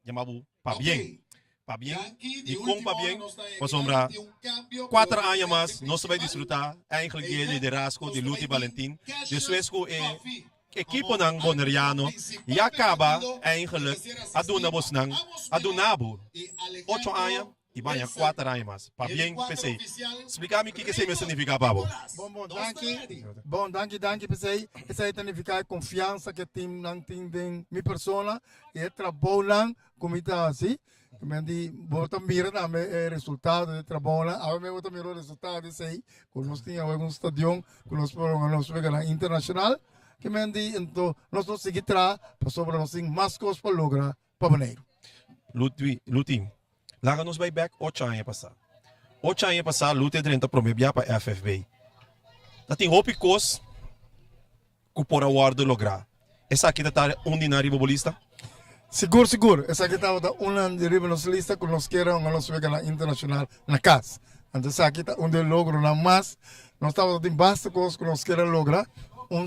chamava para bem. Para bem, e com para bem, para sombra, 4 anos mais, nós vamos desfrutar eigenlijk o liderazgo de Luti Valentim. Depois que equipo ng Boneriano, e acaba eigenlijk adunabo 8 anos e banha 4 anos mais. Para bem, pensei. Explicar-me o que isso significa, Pablo. Bom, danke, pensei. Isso aí significa confiança que tem na minha persona e trabalho lang kumita assim. Quindi, bota mira na resultado de trabalho. A mim bota mira o resultado disso aí. Quando nós tínhamos um estádio, quando nós fomos na internacional, que mendi então nós não seguir para sobre nós tem mais coisas para lograr para Boneiro. Luti, lá nos vai back 8 anos passar. 8 anos passar, Luti tenta promover para FFB. Tá tem hope coisa que por award lograr. Essa aqui tá ordinário bobolista. Seguro. Essa aqui estava uma de nossa lista que nós queremos nós ver na internacional na casa. Então essa aqui tá onde logro na mais. Nós estava tem bastante coisas que nós queremos lograr.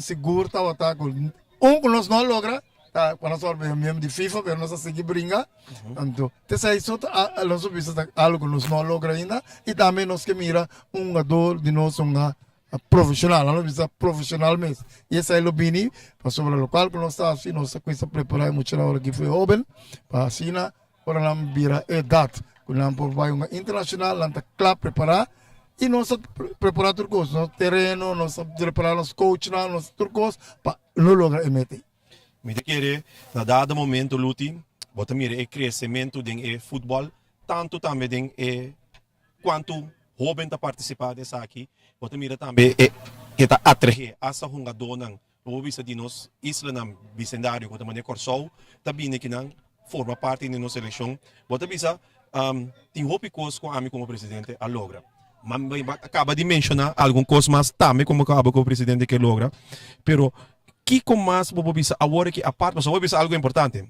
Seguro estava com que nós não logra tá para nós mesmo de FIFA para nós seguir brincar. Então essa isso nós visa algo que nós não logra ainda e também nós que mira jogador de nós profissional, nós visa profissional mesmo. E essa é o bini para sobre o local que nós está assim nós começa a preparar muito na hora que foi jovem para assim na hora não vira idade quando não por vai uma internacional lá tá claro preparar. E nós preparamos tudo coisa, nosso terreno, nós preparamos coach, nós tudo coisa para não lograr MT. Me querer, na dado momento, Luti, bota mira o crescimento do futebol, tanto também do quanto jovem está participar dessa aqui, bota mira também que está atrair essa jogador não, o visa de nós, isla na bicendário, que também é Corsol, também que não forma parte da nossa seleção, bota visa tem hope coisa com a mim como presidente a logra. Acaba de mencionar algumas coisas mais também como acaba com o presidente que logra, pero que com mais vou bisa agora que a parte, mas vou bisa algo importante.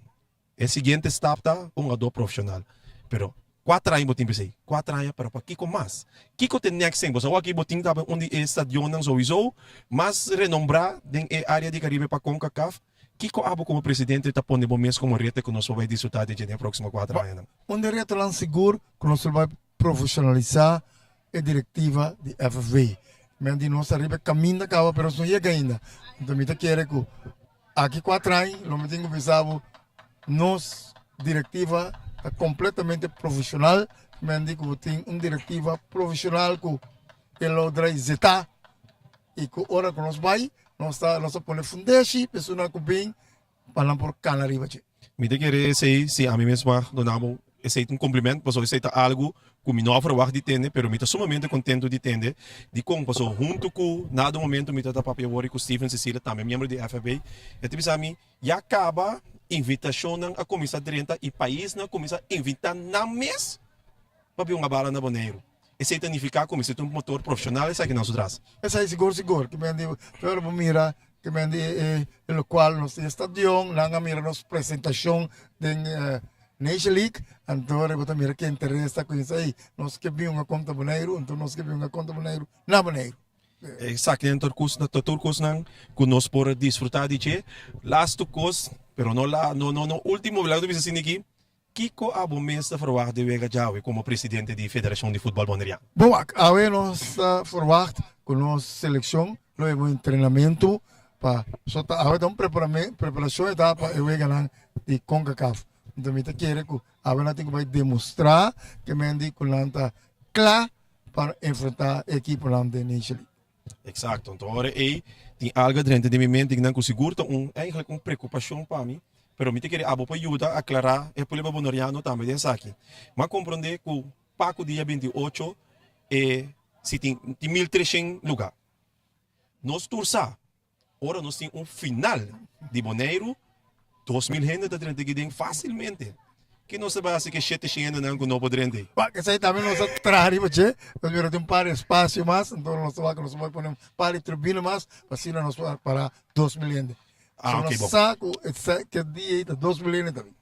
O seguinte step tá jogador profissional, pero 4 anos botin pensei, 4 anos para que com mais, que com tem next thing, você aqui botin tá onde é estadio não sowieso, mas renombrar den área de Caribe para CONCACAF. Que abo como presidente está pondo bom mês como reta que nós vamos disfrutar de nos próximos 4 anos. Onde reta lá seguro que nós vai profissionalizar a diretiva de FFB. Mas nós arriba caminho da cava, mas não chega ainda. Então, me quer que aqui 4 anos, nós temos pensado, nós, diretiva, é completamente profissional. Mas digo, tem uma diretiva profissional que ela traz zeta e que hora que nós vai, nós põe fundação, pessoa que vem, para por cana arriba. Me quer se a mim mesmo donamos esse um cumprimento, pois esse é algo que me não afro de tende, pero me está sumamente contento de tende, de como passou junto com nada momento me está papel worry com Steven Cecília também membro de FFB, e tipo assim, já acaba invitação a comissão 30 e país na comissão invitar na mês para ver uma bala na Boneiro. esse significa como se um motor profissional sai que não sudras. Essa é seguro, que mendi, pero mira, que mendi, no qual nos estadion, nanga mira nos apresentação de Nation League, então rebota mira que interessa com isso aí, nós que uma conta Boneiro, então nós que uma conta Boneiro, na Boneiro. Exacto, en turcos nan kunos por disfrutar de che. Last cos, pero no último velado bisa siniki. Kiko abo mesta verwacht de Wega Jawe como presidente da Federação de Futebol Bonaireano. Bom, agora nós verwacht com nossa seleção, nós temos um treinamento para só tá agora preparação etapa eu vou ganhar de CONCACAF. Então me quer que agora nós temos que demonstrar que mendi com lanta claro para enfrentar a equipe lá da Nation League. Exacto, então agora tem algo dentro de minha mente que não seguro eigenlijk preocupação para mim. Pero me te queria abo para ajudar a aclarar o problema bonaireano também dessa aqui. Mas compreender que o Paco dia 28 se tem 1.300 lugar. Nós torçamos. Ora nós temos final de Boneiro 2.000 gente da trente que facilmente. Que não se vai assim que 700 não não podrem. Mas aí também nós trabalhamos, che, nós vamos ter espaço mais, então nós vamos pôr para tribuna mais, assim nós vamos para 2.000 gente. Ok, bom. Saco, que dia está 2.000 gente também.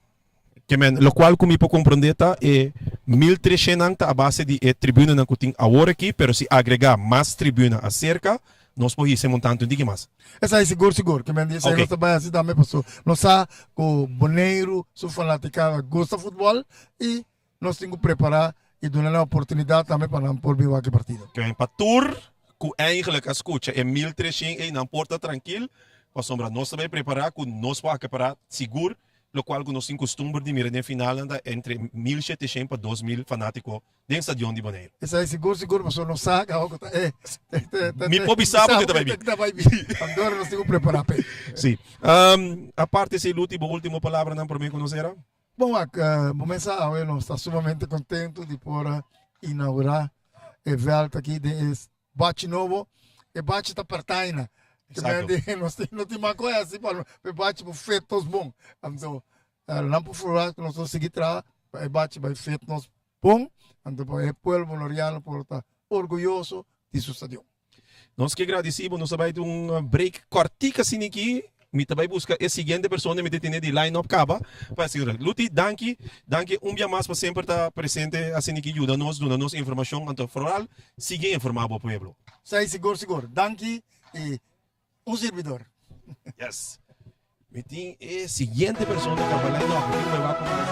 Que men, lo qual como para compreender tá 1.300 a base de tribuna não que tem agora aqui, pero se agregar mais tribuna acerca, nós podemos ser montando um pouco mais. Essa é seguro, que me diz, Ok. nós também assim também passou. Nós sabe que o Boneiro, sua fanaticada, gosta de futebol e nós temos que preparar e dar uma oportunidade também para não pôr aqui partida. Que men, para tour, que eigenlijk escuta, 1.300 e não porta tranquilo, para sombra nós também preparar, que nós vamos preparar seguro, lo qual que nós temos costume de mirar na final anda entre 1.700 para 2.000 fanáticos dentro do estadião de Boneiro. Essa é seguro, mas nós sabe que Me pode saber que vai vir. Agora nós temos que preparar. Sim. A parte desse última palavra não para mim conhecer? Bom, começar a nós está sumamente contente de poder inaugurar o evento aqui de Bate Novo. E Bate está pertaina. Que nós temos uma coisa assim para o Bate feito bom. Então, não por favor que nós seguir tra, o Bate vai feito nós bom. Então, o povo bonaireano por estar orgulhoso de seu estadião. Nós que agradecemos, nós vamos dar break cortica assim aqui. Me também busca a seguinte pessoa me tem de line-up caba. Para seguir. Luti, danke dia mais para sempre estar presente assim aqui ajuda nós, dando nos informação anto floral, siga informado para o pueblo. Sai seguro. Danke e servidor. Yes. Me tem a seguinte pessoa que vai lá no vai para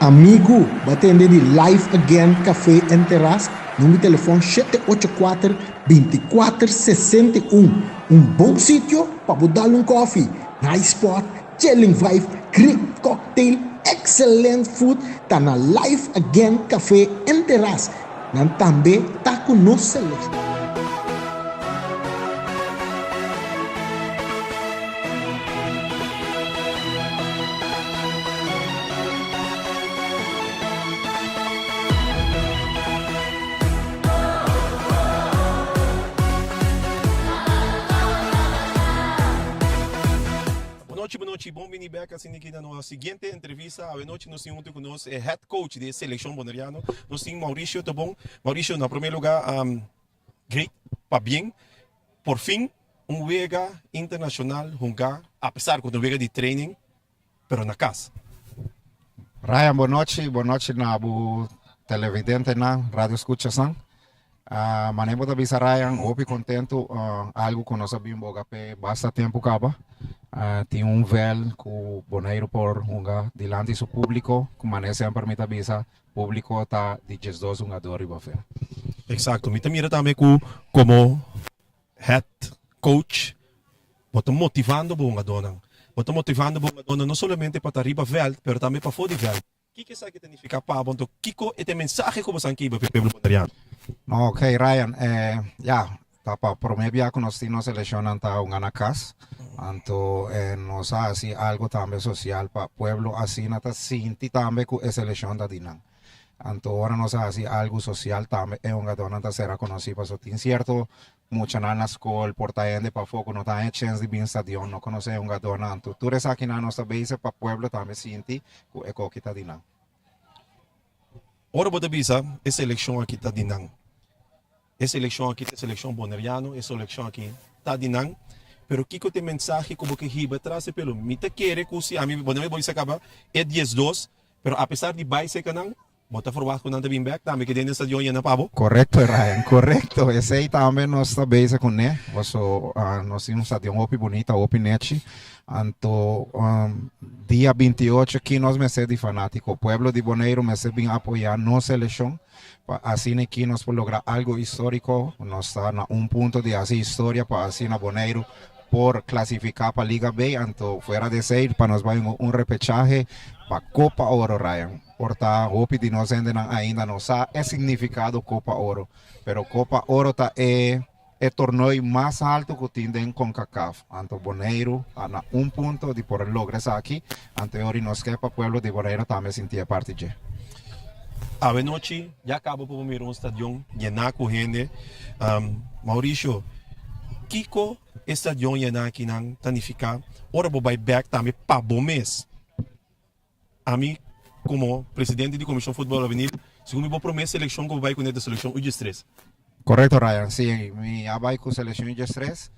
Amigo, batende de Life Again Café en Terrace, número de telefone 784-2461. Bom sítio para dar coffee, nice spot, chilling vibe, great cocktail, excellent food. Tá na Life Again Café en Terrace. Nan também tá com nossa seleção. Boa noite, bom mini back assim aqui na nossa seguinte entrevista. A noite nós temos conosco é head coach da seleção bonaireano. Nós temos Maurício, tá bom? Maurício, na primeiro lugar, great, para bem. Por fim, Wega internacional, apesar de Wega de training, pero na casa. Ryan, boa noite na televidente na rádio escuchação. Manemo da bisa Ryan, opi contento, algo que nós sabíamos que basta tempo acaba. Tinha véu que o Boneiro por delante do público, que maneira sempre permite bisa público está de Jesus ador e bafé. Exato, me mira também como head coach, boto motivando a dona. Boto motivando a dona não somente para arriba véu, mas também para fora véu. O que isso significa para bom? Kiko, este mensagem como você aqui para o povo bonaireano. Ok, Ryan, tapa promebia con nos tino selección anta un anakas. Anto nos hace algo también social para pueblo así nata sinti también con selección da dinan. Anto ahora nos hace algo social también es un gadón anta será conocido para tin cierto mucha na la escuela portaende para foco no ta chance de bien stadion no conoce un gadón anto tú eres aquí na nos base para pueblo también sinti con eco kita dinan. Ora bota bisa, essa eleição aqui tá dinang. Essa eleição aqui é seleção boneriano, essa eleição aqui tá dinang. Pero kiko tem mensagem como que riba atrás pelo mita querer que se a mim boname boy se acaba é 10-2, pero apesar de baixo canang, bota forward com nada bem back, também que dentro do estadion na pabo. Correcto, Ryan, correcto. Esse aí também nós está base com né. Nós temos um estadião opi bonita, opi neti. Anto dia 28 aqui nós me de fanático. O pueblo de Bonaire me bem apoiar nossa seleção. Assim aqui nós podemos lograr algo histórico. Nós está na ponto de fazer história para assim na Bonaire por classificar para a Liga B. Anto fora de ser para nós vai repechaje para Copa Oro, Ryan. Porta hopi de nós ainda não sabe é significado Copa Oro, pero Copa Oro tá é torneio mais alto que tem com CONCACAF. Anto Bonaire na ponto de por lograr aqui, anterior nós que para pueblo de Bonaire também sentia parte de. A noite já acabou por ver um estadião llenar com gente. Mauricio, Kiko estadião llenar aqui não tanificar. Ora vou back também para bom mês. A mim como presidente da Comissão de Futebol Avenida, segundo a promessa, a seleção que vai com a seleção U13. Correto, Ryan. Sim, eu vai com a seleção U13.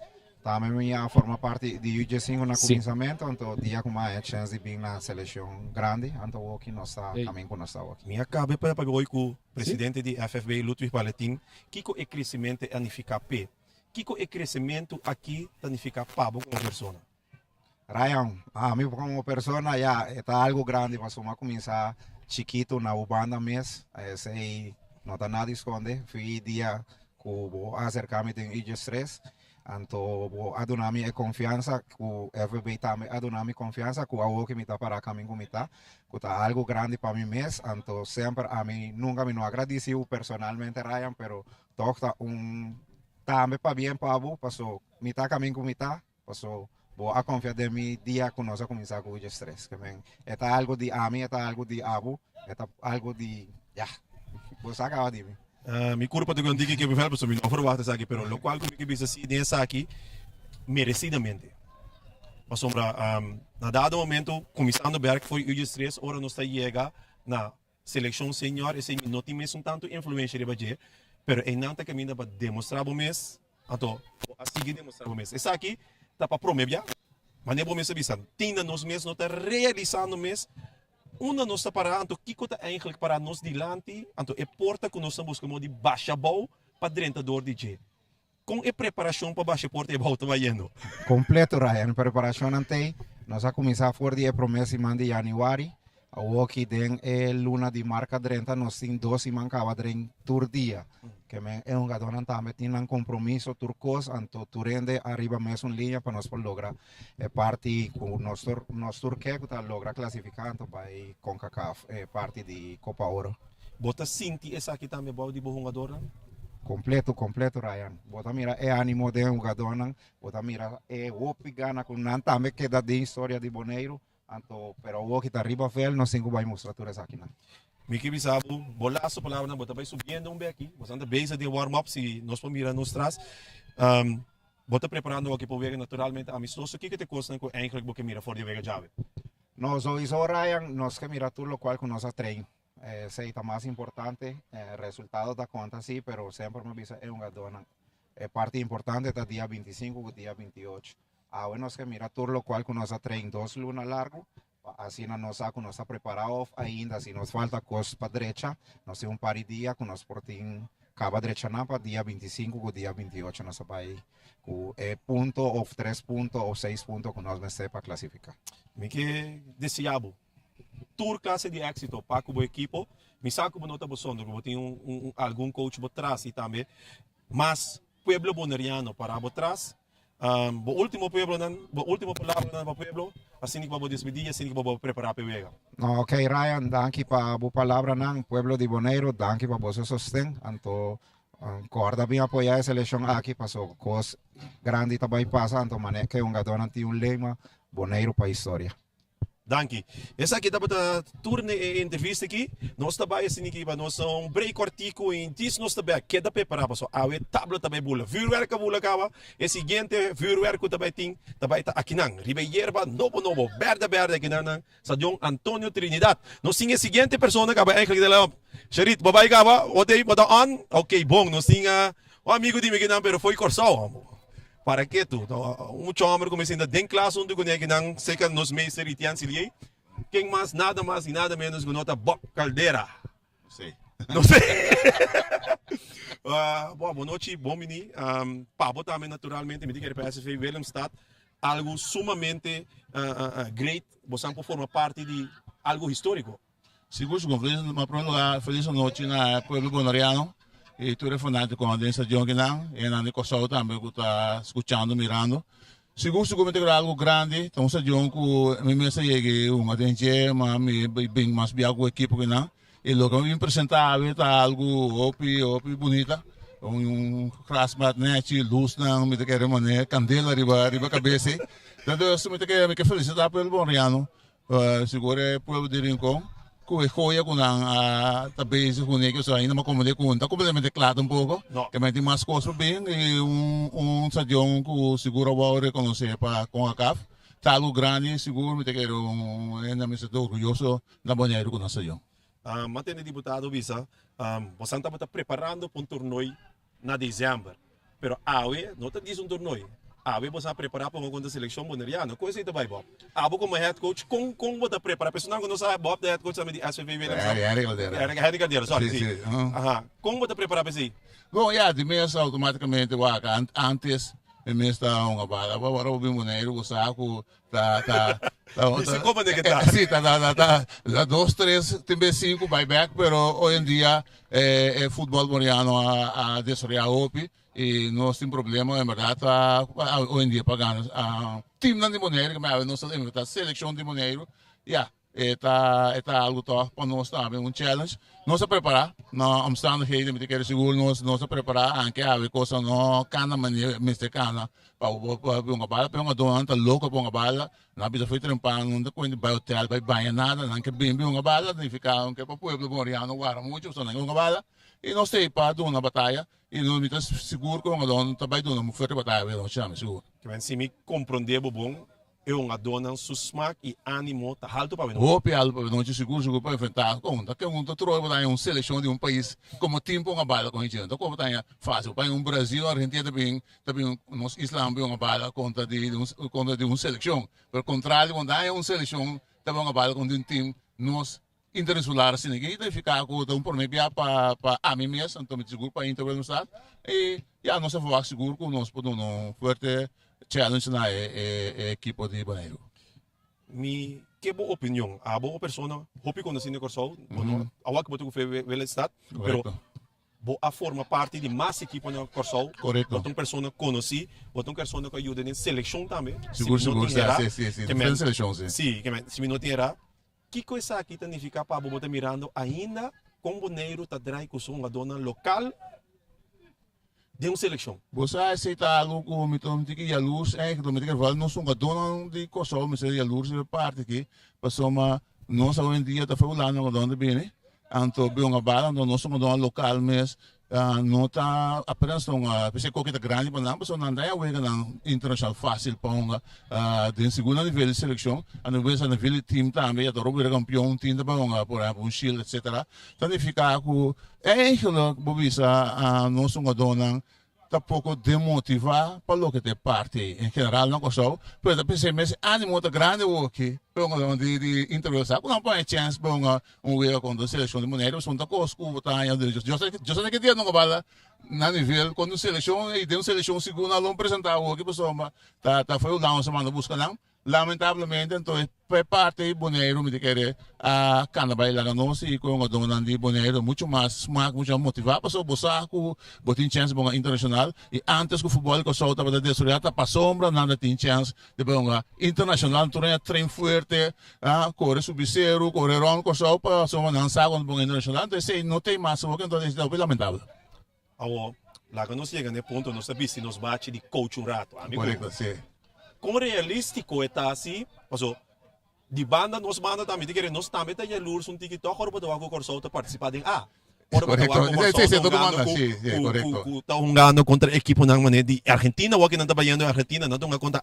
Também eu forma parte de U15 no começamento, então dia como a chance de vir na seleção grande, então aqui nós está também com nós aqui. Me acaba para hoje com o presidente da FFB, Ludwig Paletin, que o crescimento é anificar P. Que o crescimento aqui anificar Pabo como pessoa. Ryan, a mim como pessoa já está algo grande, mas uma começar chiquito na banda mês, sei não está nada esconde, fui dia que vou acercar-me de U13, então vou adonar-me a confiança, que o FB também adonar-me confiança, que o que me está para caminho me está, que está algo grande para mim mês, então sempre a mim nunca me não agradeceu personalmente Ryan, pero toca também para bem para o, passou me está caminho me está, passou vou a confiar de mim dia que nós começar com o U13, que vem é algo de a mim, é algo de abu, é algo de você acaba de mim. Mi culpa de quando digo que me falo sobre não forward essa aqui, pero lo qual que bisa assim nessa aqui merecidamente. Mas sombra na dado momento começando a ver que foi U13, ora nós está chega na seleção senior, esse não tem mesmo tanto influência de bater, pero é nanta que ainda para demonstrar o mês, então a seguir demonstrar o mês. Essa aqui tá para prometer, mas nem bom mês avisando. Tinha nos mês não está realizando o mês. Una nós está para anto kiko está eigenlijk para nós dilante, anto é porta que nós estamos buscando de baixa bau para drentador de G. Com a preparação para baixa porta é bau tá indo. Completo, Ryan, preparação ante nós a começar for dia promessa de januário, o aqui den luna de marca drenta nós tem 12 mancava dren tur dia, que é um gadon também tem um compromisso turcos, anto turende arriba mesmo linha para nós por lograr parte com nós turque que tá logra classificar então vai CONCACAF parte de Copa Oro. Bota sinti essa aqui também bau de jogador. Completo, Ryan. Bota mira ânimo de um gadon, bota mira opi gana com nan também que da de história de Bonaire. Anto, pero o que está arriba fel, no tengo vai mostrar tudo isso aqui, né? Miki Bisabo, bolaço palavra, bota vai subindo um aqui, bastante base de warm up, se nós vamos mirar nos traz, bota preparando aqui para o ver naturalmente amistoso, o que te custa com eigenlijk porque mira fora de vega jave? Nós hoje Ryan, nós que mira tudo o qual que nós treino, sei tá mais importante, resultado da conta sim, pero sempre me visa é gadona, parte importante da dia 25 e dia 28. Ahora nos que mira todo lo cual que nos ha traído 2 lunas largo, así nos ha preparado ainda, si nos falta cosas para derecha, nos hay un par de días que nos portin caba derecha para día 25 o día 28 nos vai con punto o 3 puntos o 6 puntos que nos me para clasificar. Me que deseabo, tour classe de éxito para o equipo, me saco uma nota boa, eu tenho algum coach por trás e também, mas pueblo boneriano para por trás. O último pueblo o último palavra para pueblo, assim que vamos despedir, assim que vamos preparar para vega. Ok, Ryan, danke para a palavra ng pueblo de Bonaire, danke para você sostén, anto Corda bem apoiar a seleção aqui, passou coisa grande também passando, mas é que um gadona tem um lema, Boneiro para a história. Dank. Essa aqui tá para turne entrevista aqui. Nós também assim aqui para nós um break artigo em dis nós também queda preparado só a tablet também bula. Vuurwerk bula kawa. E seguinte vuurwerk também tem também tá aqui nang. Ribeirba novo verde aqui nang sa John Antonio Trinidad. Nós tinha seguinte pessoa que vai eigenlijk dela. Sharit babay kawa. Odei pada on. Okay, bom. Nós tinha o amigo de Miguel pero foi Corsao. Para que tu? Homem comecei a den classe onde conhece que não sei que nos meses ritian silhei. Quem mais e nada menos que nota Bob Caldeira. Não sei. Boa noite, bom menino. Pabo também naturalmente me diga que PSV Willemstad algo sumamente great. Você não forma parte de algo histórico. Seguro que feliz, mas primeiro lugar feliz noite na pueblo bonariano. E tu é fanático com a dança de Onguinang, e na Nicossau também que está escutando, mirando. Seguramente é algo grande, então se eu me mesa cheguei uma dança, mas me bem mais bem alguma equipe que não. E logo me apresentar tá algo opi bonita, crasmat né, luz não, me quer mané, candela riba cabeça. Então eu me quer felicitar pelo Bonriano, seguro é pelo de Rincón. Kuya ko nang tabi sa kunin ko sa ina makomode kun ta completamente claro un poco que me más cosas bien y un stadion que seguro va a reconocer para con CAF algo grande seguro me te quero ainda me sinto orgulhoso da Boneiro com nossa stadion. Mantendo deputado Visa, você está preparando para torneio na dezembro, pero awe não te diz torneio. Awe você preparar para uma seleção boneriana, coisa aí vai Bob. Abo como head coach, como você prepara? Pessoal que não sabe Bob, head coach também de SVV Henry Caldeira, sorry. Como você prepara para isso? Bom, de mês automaticamente antes me está uma bala, agora o Boneiro o saco Isso como é que tá? Sim, tá 2, 3, também 5 buyback, pero hoje em dia é futebol boneriano a desarrollar OPI. E nós temos problema, em verdade, hoje em dia pagando a time de Boneiro, que nós temos a seleção de Boneiro, está algo para nós também um challenge. Nós a preparar, na omstandigheden, me quero seguro, nós a preparar, anche a coisa não cana maneira, Mr. Cana, para uma bala, para uma dona, tá louca para uma bala, na vida foi trampando, não quando vai hotel, vai banhar nada, não que bem uma bala, nem ficar, que para o povo boneriano, guarda muito, só não uma bala, e nós temos para dar uma batalha. E não me seguro que uma dona também dona uma forte batalha, não chama seguro. Que vem se me compreender bom, é uma dona susmak e ânimo tá alto para nós. Ope alto para nós seguro para enfrentar conta que um trouxe para uma seleção de um país como tempo uma bala com a gente, então como tá fácil para um Brasil, Argentina também nós Islã uma bala contra de uma seleção, pelo contrário quando é uma seleção também uma bala contra um time nós internacional assim ninguém vai ficar com um problema para a mim mesmo então me seguro para internacional e já nós vamos seguro que nós podemos um forte challenge na equipe de Boneiro. Mi que boa opinião a boa pessoa hope quando assim Corsau awak botou que foi estado pero boa forma parte de mais equipe na Corsau correto uma pessoa conheci uma pessoa que ajuda na seleção também seguro sim seleção sim que se me não tinha que coisa aqui significa para você estar mirando ainda com Boneiro está drai com uma dona local de uma seleção. Você aceita algo como me tomo que a luz é que me diga não sou uma dona de Kosovo, mas a luz é parte aqui, passou uma nós hoje em dia está falando uma dona bem, anto bem uma bala, nós somos uma dona local, mas não está apenas uma pessoa que é grande para não, pessoa não dá a ver não internacional fácil para uma de segundo nível de seleção, a nível de time também, a torre de campeão, time para uma por exemplo um shield etc. Significa que é que nós somos uma dona tá pouco demotivar para o que te parte em geral não gostou, mas pensei mas ânimo tá grande o que para de interessa não põe chance para um ver com a seleção de Boneiro são da coisa que tá aí eu sei que dia não bala na nível quando seleção e de uma seleção segunda não apresentar o que pessoa tá foi o down semana busca não lamentavelmente então é parte de Boneiro me querer a cana bailar nós e com a dona de Boneiro muito mais muito motivar para buscar com botin chance para internacional e antes que o futebol que só estava de solidariedade para sombra nada tinha chance de para internacional torneio treino forte corre subicero corre ron com só para só não sabe quando internacional então sei não tem mais o que então é lamentável. Awo, lá que nós chegamos no ponto, nós sabemos se nos bate de coach rato. Amigo, Correcto, sí. como realístico está assim, passou. De banda, nós banda também, nós também temos lures um TikTok, ora para o corso participar de Correcto. Sí, todo manda, sí, correcto. Está jugando contra equipo na maneira de Argentina, o que não está vendo Argentina, não está contra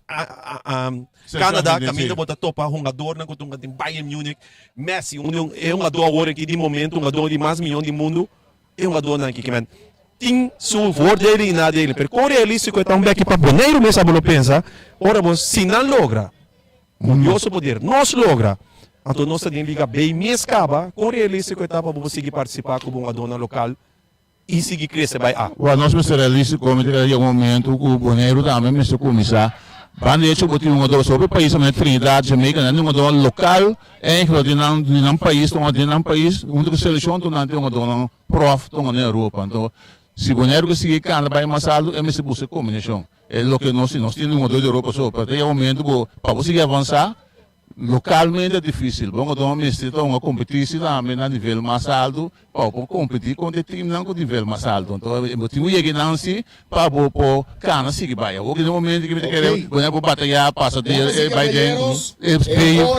Canadá, caminho bota topa jogador na contra Bayern Munich, Messi, é um jogador agora aqui de momento, um jogador de mais milhão do mundo, é um jogador aqui que man tem seu favor dele e nada dele, porque o realístico é também aqui para Boneiro mesmo, você pensa, ora você se não logra, curioso poder, nós logra. Então, nós temos liga bem, me escapa, com realístico etapa para conseguir participar como uma dona local e seguir crescer vai a. Well, nós precisamos realístico, como eu momento, o Boneiro também, mas se começar, quando eu botar um jogador sobre o país, como Trinidad, Jamaica, um jogador local, é que de um país, onde a seleção não tem um jogador prof, na Europa. Então, se o Boneiro conseguir cantar bem mais alto, é mais busca combinação. É o que nós temos um jogador de Europa só, para ter um momento para conseguir avançar. Localmente é difícil, vamos dar uma competição também a nível mais alto, para competir com o time não com nível mais alto. Então, o time chega não se para o cana seguir vai. O que no momento que quer vou batalhar passa de vai de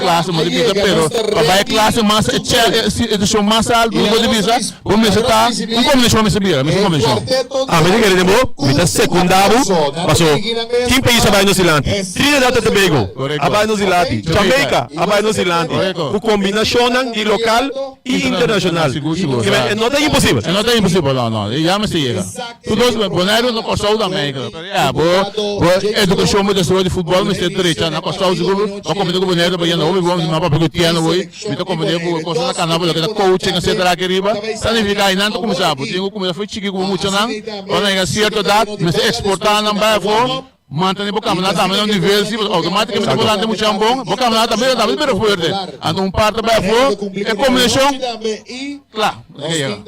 classe mais de pero vai classe mais edição mais alto, não pode dizer, vamos estar um combinação me sabia, me combinação. Me diga demo, mita secundário, passou. Quem país vai no Zilante? Trinidad e Tobago, vai no Zilante. Jamaica, vai no Zilante. O combinação de local e internacional. Não é impossível. Não é impossível, não. Já me chega. Tudo Boneiro no Costa da América. Educação de futebol, mas é direita na Costa do Sul. A comida do Boneiro para não vamos na para Tiana hoje. Me tô comendo com coisa na canal, da coaching etc. aqui riba. Significa aí não começar, porque o comida foi chique como muito não. Quando é certo dado, mas exportar não vai for. Mantém o campeonato também no nível, automaticamente o volante muito bom, o campeonato também é bem forte. Então parte bem forte, é combinação, claro.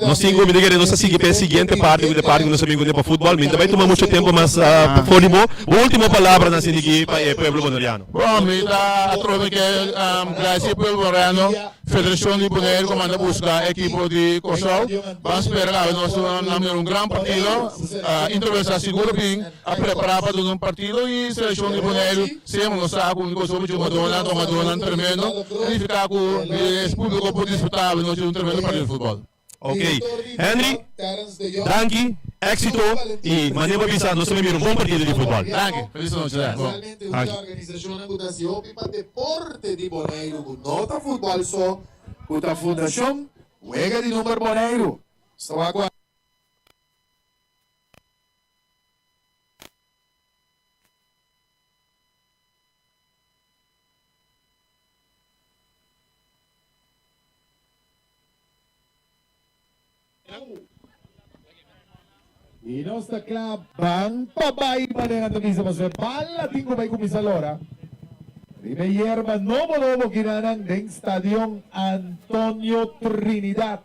Nós temos que dizer, nós seguimos para a seguinte parte, que nós sabemos para futebol, mas também toma muito tempo, mas Fólimo, a última palavra na Sindiki para o povo bonoriano. Bom, me dá a trova que graças ao povo bonoriano, Federação de Boneiro comanda buscar a equipe de Corsol, vamos esperar que nós temos grande partido, intervenção segura bem, a preparar para um partido e seleção de Boneiro, sempre nós sabemos que somos uma dona tremendo, e ficar com o público por disputar, nós temos um tremendo partido de futebol. Ok, Henry, danke, éxito e maneira para pensar, nós também um bom partido de futebol. Danke, feliz noite. Realmente uma organização para deporte de Boneiro, nota futebol só, a fundação, juega de número Boneiro. Estou aguardando. E nostra club bang pabay pa rin ang tumisa maswep. Palating ko ba'y kumisa lora? Ribeyerma novo kinanang deng Stadion Antonio Trinidad.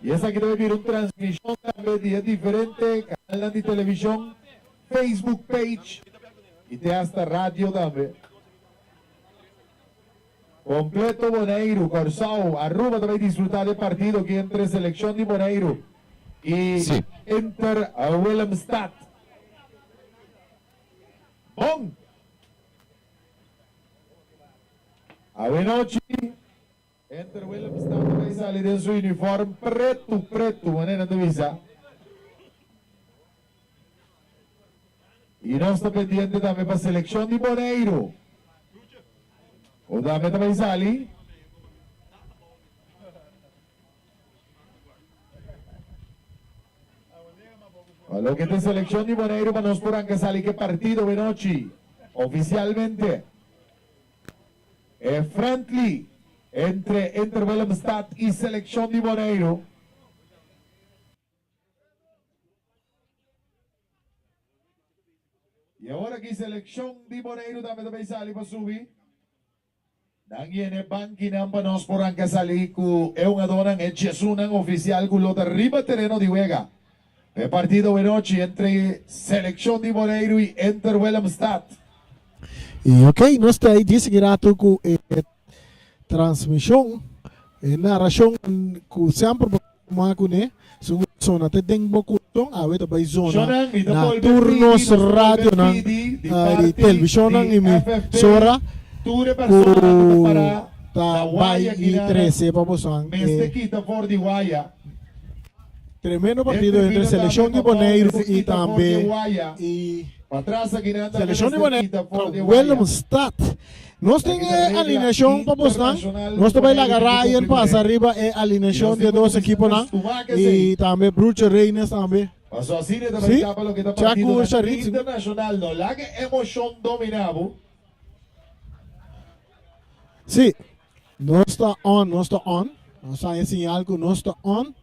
Y esa que debe ver un transmisión también de diferente canal de televisión, Facebook page y de hasta radio también. Completo Boneiro, Corsao, Aruba também disfrutar do partido aqui entre Seleção de Boneiro e Inter Willemstad. Bom! A noite, Inter Willemstad também sai de seu uniforme preto, maneira de visa. E nós estamos pendentes também para a Seleção de Boneiro. O dami também sali. Lo que te selección de Boneiro para nos por que sali que partido de noche oficialmente es friendly entre Inter Willemstad y selección de Boneiro. Y ahora aquí selección de Boneiro também sali para subir. Dangyan e banki ng panos por ang kasali ku e un adonang e chesunang oficial ku lota riba terreno di Huega. E partido de noche entre Selección de Boneiro e Inter Willemstad. E ok, nós está aí seguirato com transmissão, narração com sempre uma com né, zona te ding bokutong awe to bay zona Shonan, ito na po, turnos Belpidi, radio ng Belpidi, di television ng di imi FFP, sora Ture persona ku para ta Waya bay i Ginana, 13 pa po sang Meste Kita for the Waya. tremendo partido entre selección de Bonaire y también y Patras sa ginanda selección de Meste Bonaire Kita for the Willemstad. Nós tem alineação para postar. Nós também agarrar e passa arriba é alineação de dois equipos lá e também Bruce Reines também. Pasó así de Sí, etapa lo que está Chaco partido Charit. internacional no la que emoción dominado. Sim, nós está on. Nós está em sinal que nós está on.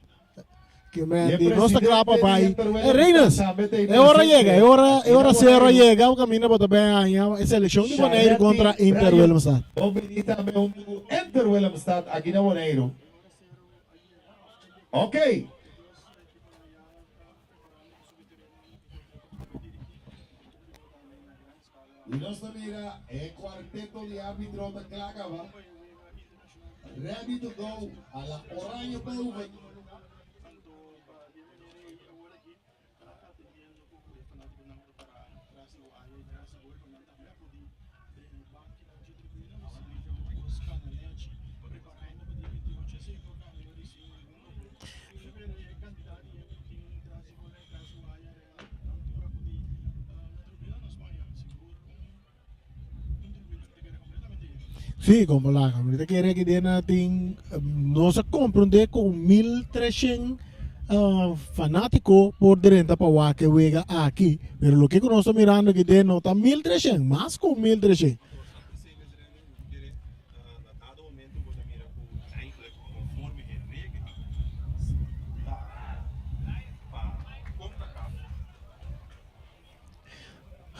Que man, di nós está grapa vai. Reines, é hora chega, o caminho para também a seleção de Bonaire contra Inter Willemstad. Vamos também Inter Willemstad aqui na Bonaire. Ok. Y nos mira el cuarteto de árbitros de Clacaba. Ready to go a la Orange Building. Sim, como lá, ahorita quiere que den natin no se comprende com 1.300 fanáticos por dentro para que juega aqui, pero lo que nós estamos mirando que den no está 1.300, mais com 1.300.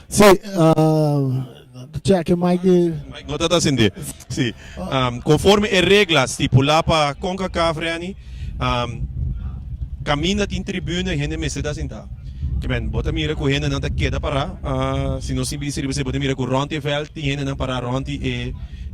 Sim, já que Mike No está así. Sí. Conforme a reglas estipuladas para CONCACAF, camina em tribuna e gente me está sentado. Que bem, bota mira com gente não tá queda para, se não se bisir você bota mira com Ronti Veld, tem gente não para Ronti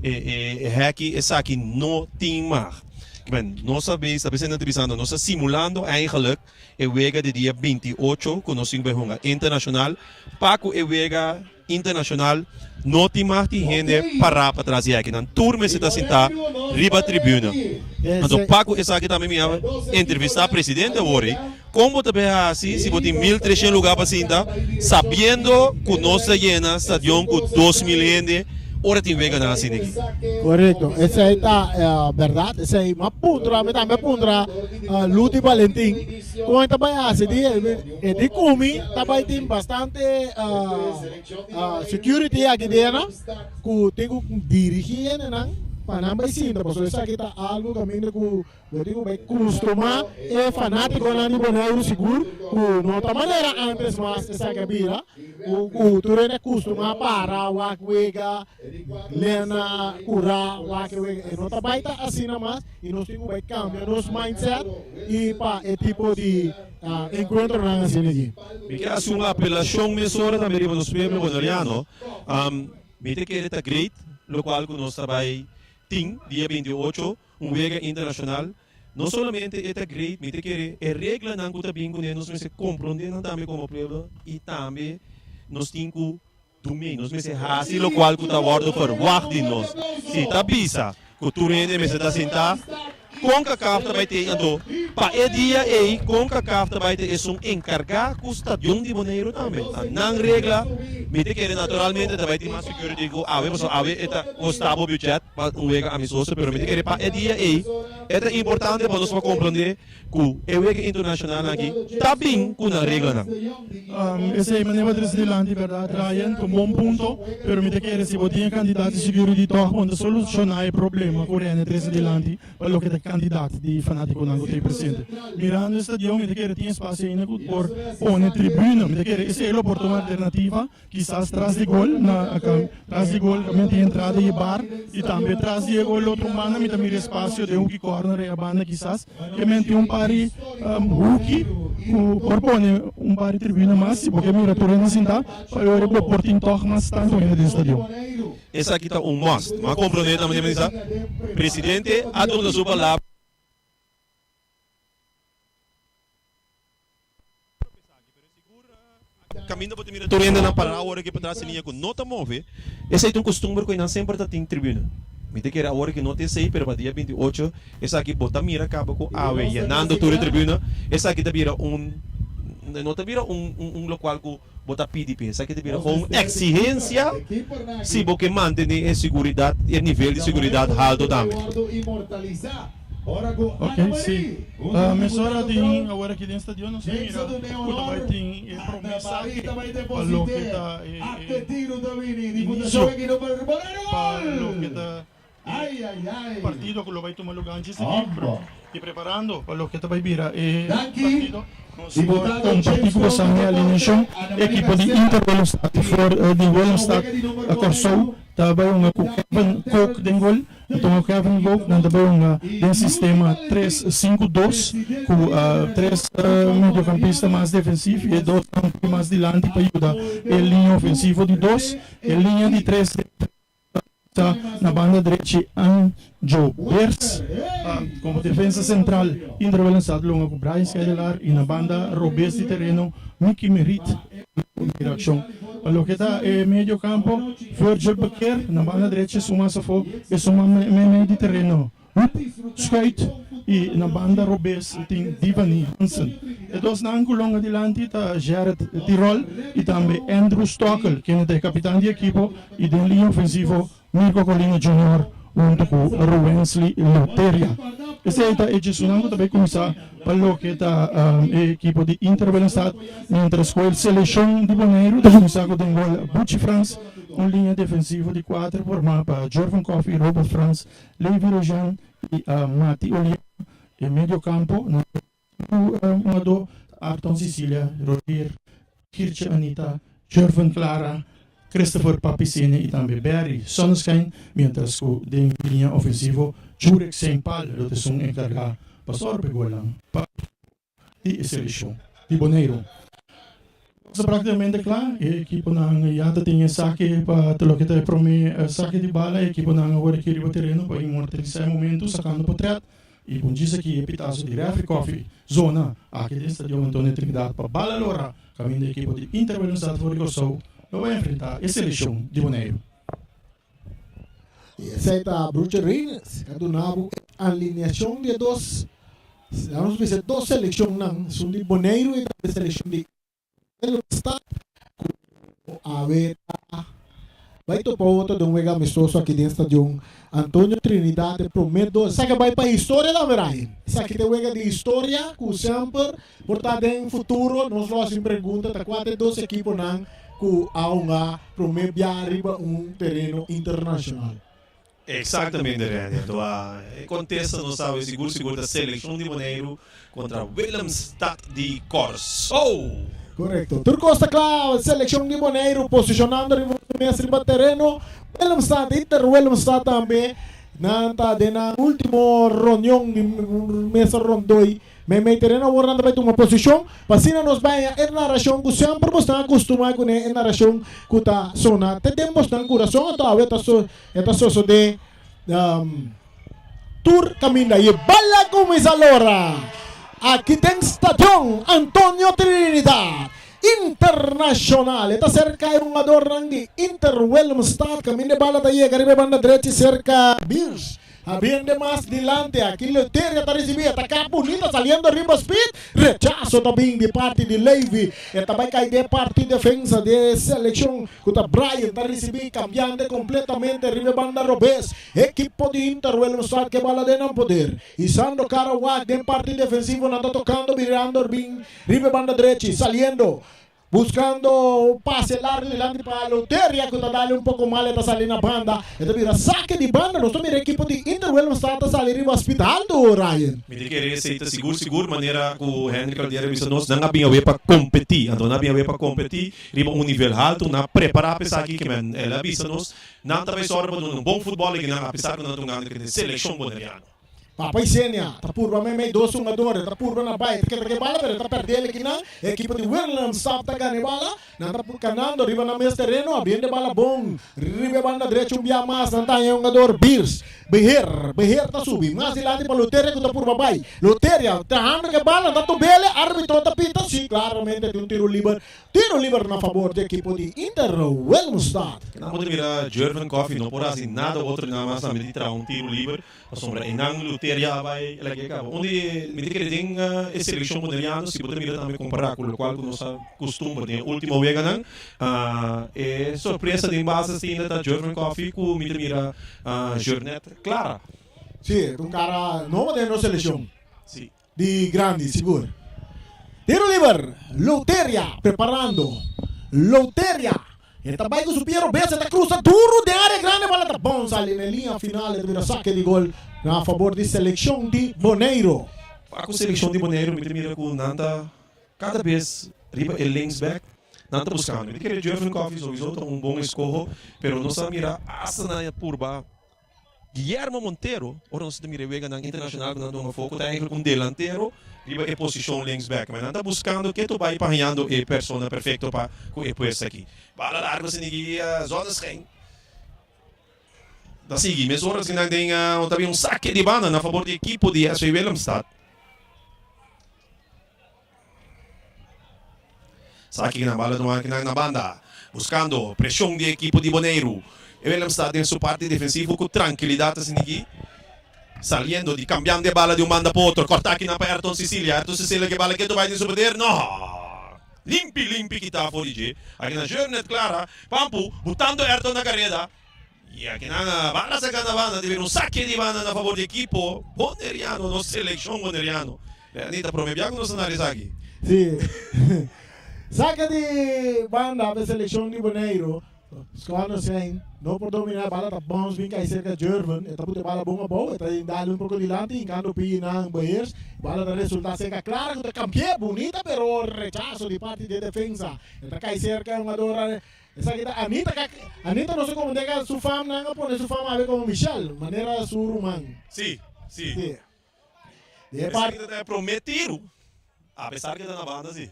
e Haki, essa aqui não tem mais. Que bem, nós sabemos, está pensando entrevistando, nós simulando eigenlijk a wega de dia 28, que nós temos internacional, para que a wega internacional não tem mais gente para trás aqui, não turma se está sentado riba tribuna. Então, Paco, essa aqui também me entrevistar presidente hoje. Como também assim, se você tem 1.300 lugares para sentar, sabendo que nós llena estadião com 2.000 gente, ora tem vega na assim aqui. Correto, essa aí tá verdade, essa aí uma puntra, me também puntra Ludi Valentim. Como está bem assim, de comi, também tem bastante security aqui dentro, que tem que dirigir, né? Panamba sinta, por isso aqui está algo caminho que eu digo bem costuma é fanático lá de Bonaire seguro, que não outra maneira antes mas essa cabira, o turno é costuma para o aguega, lena cura o aguega, e não tá baita assim mais e nós temos que cambiar nosso mindset e para é tipo de encontro na assim aqui. Me quer assumir uma apelação mesora também para os membros bonaireanos, me tem que ele tá great, lo qual que nós trabalhamos dia 28, wega internacional. Não somente é great, mas que é regra não que também nós se compreendemos também como povo e também nós temos que também nós se fazer o qual que está guardado para de nós. Se está bisa, que tu rende me está sentado, CONCACAF também tem então para é dia aí CONCACAF também tem é encargar com o estadião de Bonaire também. Não regra, me tem que naturalmente também tem mais security que o estado budget para wega amistoso, pero me tem que para é dia aí é importante para nós compreender que é wega internacional aqui está bem com a regra. Esse é maneira de delante, verdade, Ryan, com bom ponto, pero me tem que se botar candidato de security toch, quando solucionar o problema com o de delante, para o que candidato de fanático não tem presente. Mirando o estadião, me tem que ter espaço ainda por pôr tribuna, me tem que essa é a oportunidade alternativa, quizás traz de gol, traz de gol, também tem entrada e bar, e também traz de gol outro banda, me também espaço de hockey corner e a banda quizás, que me tem pari hockey, por pôr pari tribuna mais, porque mira, tu renda sentar, para eu por tem toch mais tanto ainda do estadião. Esse aqui está must, mas compreender também, presidente, a toda a sua palavra. caminho para mira torrendo na para a hora que para trás linha com nota move. Esse é um costume que não sempre tá em tribuna. Me te que a hora que não te sei, pero para dia 28, essa aqui bota mira acaba com a ave llenando toda a tribuna. Essa aqui te vira não te vira local que bota PDP, essa aqui te vira uma exigência se você mantém a segurança e nível de segurança alto também. Ok, sim. Mas hora tem agora aqui dentro do estádio não se mira. O vai ter promessa pelo que tá início pelo que tá partido que lo vai tomar lugar antes e preparando para lo que tá vai virar partido competitivo sa minha alineação equipo de Inter de Willemstad a Corsou também um Kevin Cook de gol então o Kevin Cook também um sistema 3-5-2 com 3 mediocampistas mais defensivos e 2 mais delante para ajudar a linha ofensiva de 2 e linha de 3 na banda direita Anjo Bers como defesa central Inter Willemstad longa com Brian Skedelar e na banda Robes de terreno Mickey Merit direção o que está meio campo Virgil Becker na banda direita Suma Safo e Suma meio de terreno Skate e na banda Robes tem Divani Hansen e dois na longa delante está Jared Tirol e também Andrew Stockel que é capitão de equipo e de linha ofensiva Mirko Colina Jr. junto com Ruensley Loteria. Esse é o Edson também começar pelo que está a equipe de Inter Willemstad, mientras que a seleção de Boneiro está começar com o gol Bucci France, uma linha defensiva de 4 formada por Jorvan Coffey, Robert France, Levi Rojan e Mati Oliveira. E meio campo, do Arton Sicilia, Roger, Kirche Anita, Jorvan Clara, Christopher Papicini e também Barry Sonneschijn, mientras que de linha ofensiva Jurek Sempal, do te são encarregado para sorbe golang para a seleção de Boneiro. Praticamente claro, a equipe já tem saque para o que está prometendo saque de bala, a equipe agora que riba terreno para imortalizar o momento, sacando para trás. E com isso aqui, epitaço de Rafi Coffee, zona, aqui dentro do estádio Antônio Trinidad para bala lora, caminho da equipe de Inter Willemstad for Corsou, vai enfrentar a seleção de Boneiro. Essa é a Brucherines, a do Nabo, a alineação de vamos dizer, 2 seleções, são de Boneiro e a seleção de Willemstad. A ver, vai topar outra de um mega amistoso aqui dentro do estádio Antônio Trinidad, prometo, sabe que vai para a história da Verai, sabe que tem uma de história, que sempre, portanto, em futuro, nós vamos perguntar, tá 4-2 equipes não, que há uma promete arriba terreno internacional. Exatamente, René. Então, acontece, não sabe, seguro da seleção de Boneiro contra Willemstad de Corsou. Correto. Turcosta claro, seleção de Boneiro, posicionando riba terreno. Willemstad, Inter Willemstad também. Nanta na última reunião de mesa rondoi. Me terreno agora vai ter uma posição. Pasina nos vai a narração que sempre você está acostumado com a narração que está zona. Temos na coração então esta só de tour caminha e bala começa agora. Aqui tem Estádio Antônio Trinidad Internacional. Está cerca de um adorno de Inter Willemstad. Caminha bala daí, arriba banda direita cerca Birs. Habiendo más delante, aquí Loteria está recibiendo, ataca bonita, saliendo arriba Speed, rechazo también de parte de Levi, también cae de parte de defensa de selección, contra Brian está recibiendo, cambiando completamente, arriba banda Robes, equipo de Inter Willemstad que bala de no poder, y Sandro Carawak de parte defensivo, no está tocando, mirando, arriba banda derecha, saliendo, buscando pase largo delante para Loteria que está dando un poco mal esta salida banda. Entonces mira, saque de banda, nosotros mira equipo de Inter Willemstad está salindo hospital do Ryan. Me de querer aceita seguro maneira que o Henry Caldeira disse nós não havia ver para competir, então não havia ver para competir, riba um nível alto, na preparar pensar aqui que ela disse nós, não também só para um bom futebol que não apesar que não tungando que seleção boneriana. Papai Senia, tá purba me dois jogadores, tá purba na baita, que bala, tá perdendo aqui na equipe de Willemstad tá ganhando bala, nanda canando, riba na mes terreno, abriendo bala bom, riba banda derecho um mais, nanda yung jogador Beers, Beher tá subi, mas ilante para Luteria que tá por babai, Luteria, tahando que bala, nanda bele, árbitro tá pita, sim, claramente tem tiro livre na favor da equipe de Inter Willemstad. Na moda mira Jervin Coffee não pode assim nada outro na massa me tira tiro livre, a sombra enang Luteria vai like acaba. Onde me que tem a seleção moderna, se pode mira também comparar com o qual nós costuma de última vez não, é surpresa de base assim da Jervin Coffee com me mira Jornet Clara. Sim, cara novo de nossa seleção. Sim. De grande, seguro. Tiro livre, Luteria preparando. Luteria. Ele tá com o Piero Bessa, tá cruza duro de área grande, bola tá bom, sale na linha final, de saque de gol a favor de seleção de Boneiro. A seleção de Boneiro, me mira com Nanta, cada vez riba el links back, Nanta buscando. Me queria Jervin Coffee, sowieso bom escorro, pero não sabe mirar asa na purba. Guillermo Monteiro, ora nós estamos mirando na internacional dando um foco, tá com delantero, riba é posição links back, mas nanta buscando que tu vai parreando a persona perfeito para com o puesto aqui. Bala larga se ninguém zonas quem. Da sigue, mas horas que não tem também saque de banda na favor da equipe de SV Willemstad. Saque na bala na banda, buscando pressão da equipe de Boneiro. Willemstad en su parte defensivo con tranquilidad assim, saliendo de cambiando de bala de un banda para otro, corta aqui na Ayrton Sicilia que bala que tu vai de su poder, no! Limpi que tá fora de aqui na Jornet Clara, Pampu, botando Ayrton na carreira, e aqui na bala sacando a banda, deve um saque de banda na favor do equipo boneriano, no seleção boneriano. Anitta, promebiamo nos analisar aqui. Sim. Saca de banda da seleção de Boneiro. Quando sem, não por dominar a bala, tá bom, vem cá cerca de Jervin, tá puta bala boa, tá dando um pouco de lante, enquanto pina Beers, bala da resultado seca clara, que tá campeã bonita, pero rechazo de parte de defensa. Tá cá cerca uma dora, essa aqui tá Anita não sei como dega su fama, não pode su fama a ver como Michel, maneira surumang. Sim. De parte é prometido, apesar que tá na banda sim.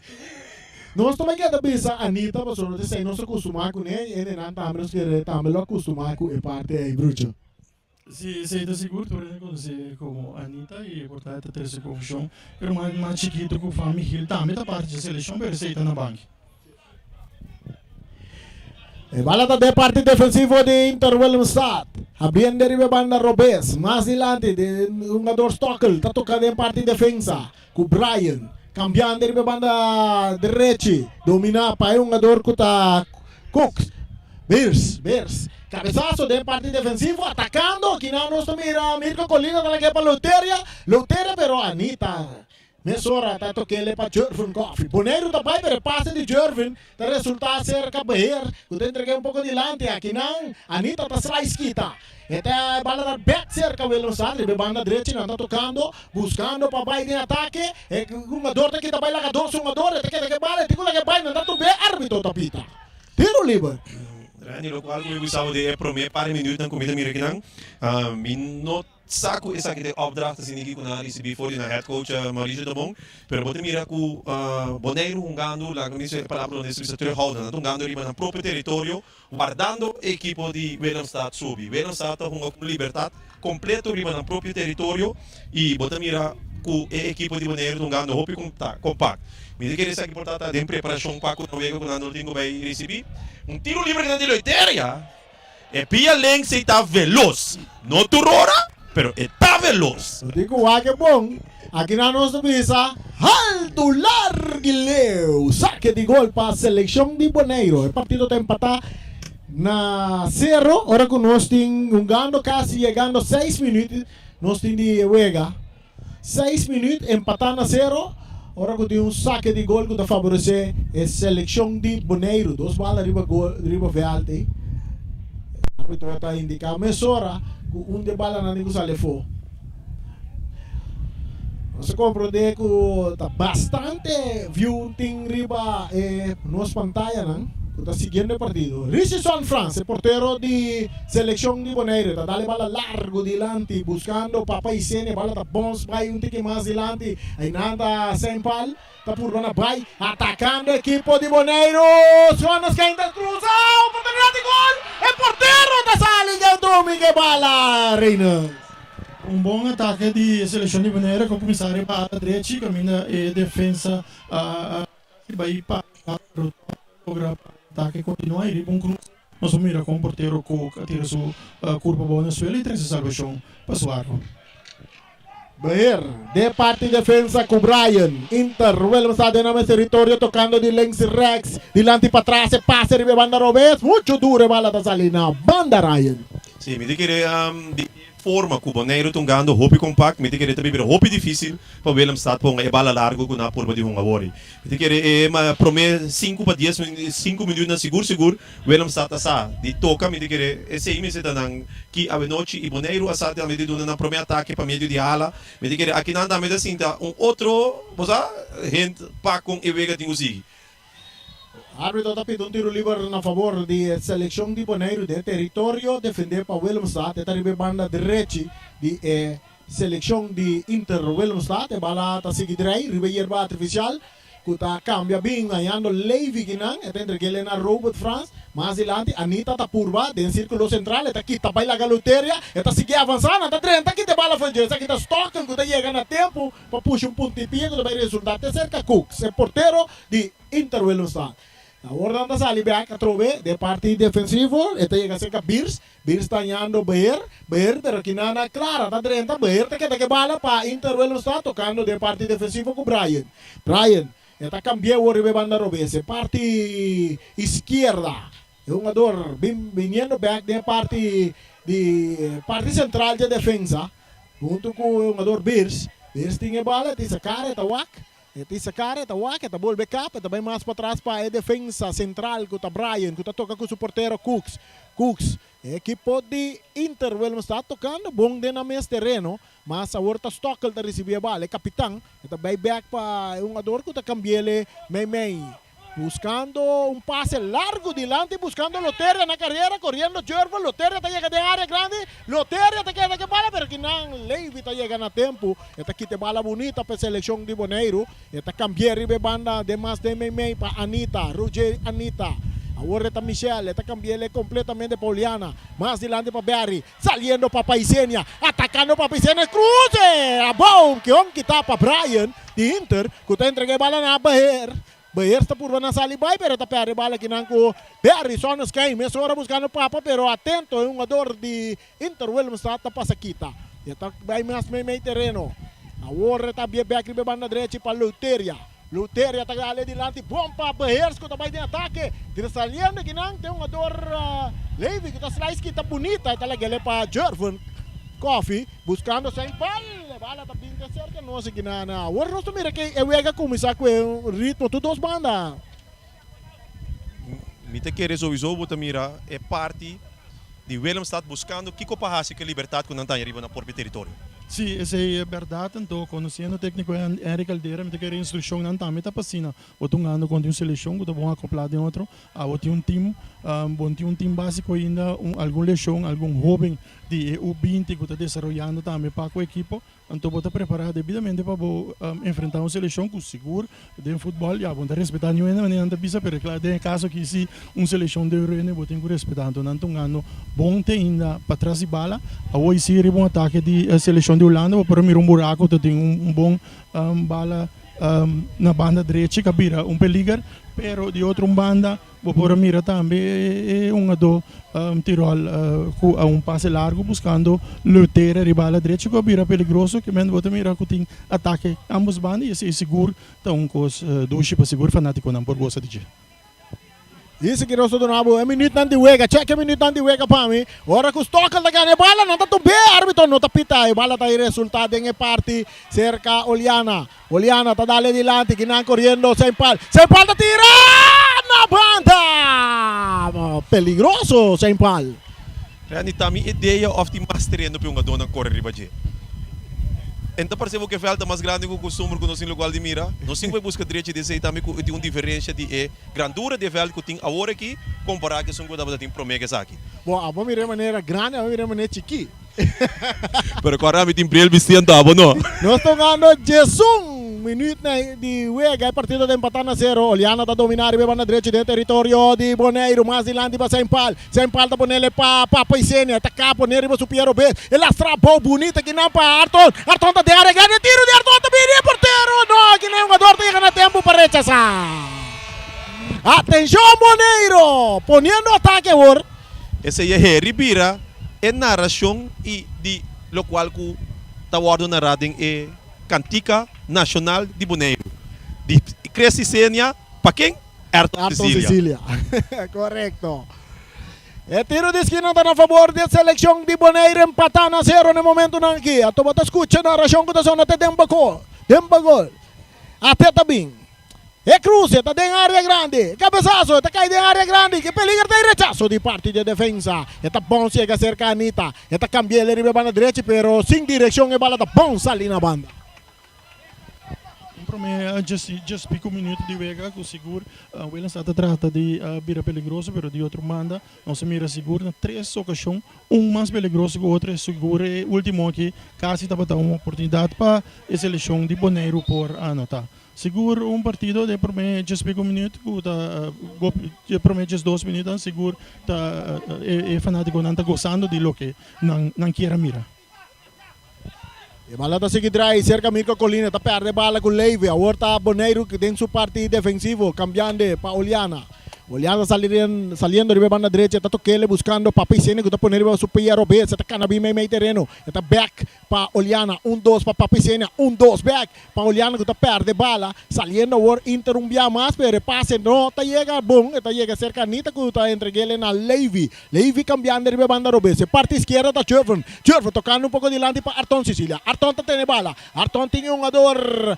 Nós também queremos pensar Anita, mas nós sei não se acostumar com ele, e não estamos querendo também acostumar com a parte de bruxa. Sim, sei da seguro, por exemplo, como Anita e portanto terceira confusão, era mais chiquito com o família também da parte da seleção, mas sei na banca. Bala da parte defensiva de Inter Willemstad. Abriendo de banda Robes, mais adiante de um jogador Stockel, está tocando em parte de defensa com Brian. Cambiando de banda derecha, domina para um jogador que está Cook, Beers, cabeçazo de parte defensiva, atacando, que não nos mira Mirko Colina da que para Luteria, pero Anita, mesora está tocando para Jervin Coffee, Boneiro também, pero passe de Jervin, está resultado cerca Beher, que te entreguei pouco dilante, aqui não, Anita está slice-quita. Esta bala da back cerca Willemstad, de banda direita não está tocando, buscando para baixo de ataque, um jogador que está baixo lagador, um jogador que bala, tem que baixo, não está tudo bem, árbitro tapita. Tiro livre. Nilo qual eu gostava de prometer para minutos na comida mira aqui não, minot saco essa aqui de opdracht assim aqui quando recebi fora na head coach Maurício Domon, pero bote mira com Boneiro jogando lá como disse a palavra onde se terhouden, jogando ali no próprio território, guardando a equipe de Willemstad subi. Willemstad tá com liberdade completo ali no próprio território e bote mira com a equipe de Boneiro jogando roupa compacto. Me diga que essa aqui portanto de preparação para quando vego quando tenho vai receber tiro livre que de Luteria. E pia leng se está veloz, não turora, pero está veloz. Digo que é bom. Aqui na nossa mesa, Aldo Larguileu, saque de gol para a seleção de Boneiro. O partido está empatado na 0. Agora que nós estamos jogando quase chegando 6 minutos, nós temos de jugar 6 minutos empatado na 0. Agora que tem saque de gol que favorece a seleção de Boneiro. 2 balas riba vealte. O árbitro está indicando. Mas agora, de bala não digo sale fo. Você compreende que tá bastante view ting riba nos pantalla, não? Está siguiendo el partido. Richardson France, portero de selección de Bonaire, dale bala largo delante, buscando Papa Isene, bala da Bons, vai un tique más delante, aí nada Sempal, tá por Rona vai, atacando o equipo de Bonaire, Jonas que ainda cruza, oportunidade de gol, é portero da sala, dentro, Miguel Bala, Reina. Bom ataque de seleção de Bonaire com o comissário para a direita, caminha e defesa vai para o ataque continua e bom cruz. Mas o mira com o porteiro que tira sua curva boa na suela e traz a salvação para o arco. Ver, de parte de defensa com Brian, Inter, Ruel está dentro do território, tocando de Lenx Rex, delante para trás, se passa e banda Robes, muito dura bala da Salina, banda Ryan. Sim, me diga de forma que o Bonaire tungando hopi compact, me diga também pero hopi difícil para o Willemstad pong e bala largo com na porba de um agora. Me diga promete 5 para 5 minutos na seguro Willemstad asa de toca me diga esse aí me se tanang que a noite e Bonaire asa de me diga na promete ataque para meio de ala, me diga aqui nada me dá cinta outro, bosa gente pa com e vega de usig. Árbitro está pedindo tiro livre na favor de seleção de Bonaire de território, defender para Willemstad, está ribe banda direita de seleção de Inter Willemstad, bala está seguindo aí, ribe yerba artificial, que está cambia bem, ganhando Levi Guinan, está entre Gelena Robert France, mais adiante, Anita está curva, dentro do círculo central, está aqui, está para a galuteria, está seguindo avançando, está treinando, aqui tem bala frente, aqui está stocking, que está chegando a tempo, para puxar pontipinho, que vai resultar, está cerca Cooks, é porteiro de Inter Willemstad. Agora anda sali back a trove de parte defensivo, esta llega cerca Birs está ganhando Beer, pero que nada clara, está drenta, Beer te queda que bala para Inter está tocando de parte defensivo com Brian, está cambiando o banda Robese, parte izquierda, é um jogador viniendo back de parte central de defensa, junto com o jogador Birs tem a bala, tem essa cara, está wak. Essa cara, essa waka, essa bola backup, também mais para trás para a defesa central, que está Brian, que está tocando com o porteiro Cooks. A equipe de Inter está tocando, bom dentro do terreno, mas a horta Stockel está recebendo a bola, é capitão, está bem back para um jogador que está cambiando meio. Buscando un pase largo delante, buscando Loteria en la carrera, corriendo Jervo, Loteria está llegando en área grande, Loteria te queda que bala, pero que no, Levi está llegando a tiempo, esta aquí te bala bonita para selección de Bonaire, esta cambiar ribe banda de más de meio para Anita, Roger Anita. Ahora está Michelle, está cambiando completamente para Oliana, más delante para Barry, saliendo para Paisenia, atacando para Paisenia, cruce, a bom, que está para Brian de Inter, que está entregando bala na Beer está por na sala e vai, pero está perto bala que não com Barry só nos quem, mesmo hora buscando papa, pero atento, é um jogador de Inter Willemstad está para Saquita, e está bem mais meio terreno, agora está bem back de banda direita para Luteria está ali adiante, bom para Beer, que está bem de ataque, tira saliendo que não tem um jogador Levi, que está slice que está bonita, está lá para Jervin Coffee, buscando sem pal, bala tá bem de cerca, não sei que nada. Agora nós mira que eu ia começar com o ritmo, tudo as bandas. Me te queres ouvir o mira é parte de Willemstad buscando que compahasi que liberdade quando está arriba na próprio território. Sim, essa é verdade, então, conhecendo o técnico Henrique Caldeira, me tem instrução não também está passando. O ano com uma seleção, que está bom acoplado em outro, tem um time, tem um time básico ainda, algum leção, algum jovem de U20 que está desenvolvendo também para a equipe, então vou estar preparado devidamente para enfrentar uma seleção com seguro de futebol, já vou respeitar nenhuma maneira de bisa, pero claro, tem caso que se uma seleção de Urene vou ter que respeitar, então não ano bom ter ainda para trás de bala, hoje se é um ataque de seleção de Holanda, vou para um buraco, tem bom bala na banda direita, que vira perigo, pero de outra banda vou para mira também do Tirol com passe largo buscando Luteira de bala direita, que vira perigoso, que men vou mira que tem ataque ambos bandas e é seguro, então com dois para seguro fanático não por gosta de Isso que nós donamos é minuto não de wega, check é minuto não de wega para mim. Ora que os toca da ganha bala não tá tão bem, árbitro não tá pita, e bala tá aí resultado em parte cerca Oliana tá dali adiante, que não correndo sem pal tá tirando na banda, peligroso sem pal. Rani, tá minha ideia of the master no pinga dona corre riba je. Então percebo que falta mais grande que o costume que nós em lugar de mira. Nós sempre busca direito de dizer também que tem uma diferença de grandura de velho que tem agora aqui comparado com o que tem promegas aqui. Bom, a bom de maneira grande, a bom de maneira chiqui. Pero agora me tem brilho vestindo tabo, não? Nós estamos ganhando 11 minutos de Wega, partido de empatar na 0. Oliana está dominando, vai na direita do território de Boneiro, mais adiante para Sempal. Sempal está ponendo para Paisenia, está cá, ponendo para o Piero B. Ele astrapou bonita que não para Arton. Arton está de área, ganha tiro de Arton, também é porteiro. Não, que nem um jogador tem ganhar tempo para rechazar. Atenção, Boneiro, ponendo ataque agora. Esse aí é Ribeira, é narração e de lo qual que está guardando narrado é Cantica Nacional de Boneiro. De Crescicênia, para quem? Ayrton Sicília. Correto. E tiro de esquina está a favor da seleção de Boneiro, empatando a 0 no momento aqui. A tomata escuta a narração que está sendo até Dembagol. Até também. E cruce, está em área grande. Cabeçazo, está caindo em área grande. Que peligro tem rechazo de parte de defesa. Está bom, chega cerca a Anita. Está cambiando ele para a direita, pero sem direção e bala está bom salir na banda. Para mim, just pico minuto de Vega, que o seguro, o William está trata de vira peligroso, pero de outro manda, não se mira seguro, na 3 ocasiões, mais peligroso que o outro é seguro, e o último aqui, quase estava dando uma oportunidade para a seleção de Boneiro por anotar. Seguro partido de por mim, just pico minuto, por mim, just 2 minutos, seguro, é fanático, não está gostando de lo que não quer mira. E bala está seguindo atrás, cerca Mirko Colina, está perde bala com Leive, agora está Boneiro que tem sua parte defensivo, cambiando para Oliana. Oliana saliendo de banda direita, está toquele buscando para Paisenia, que está ponendo su Piero B, está canabim meio terreno, está back para Oliana, 1-2 para Paisenia, 1-2 back para Oliana que está perde bala, saliendo agora Inter mais, pero pase não, está chega bom, está chega cerca Anita que está entregue na Leive, Leive cambiando de banda Robese, parte esquerda está Churvan tocando pouco dilante para Arton Sicília, Arton está tendo bala, Arton tem um jogador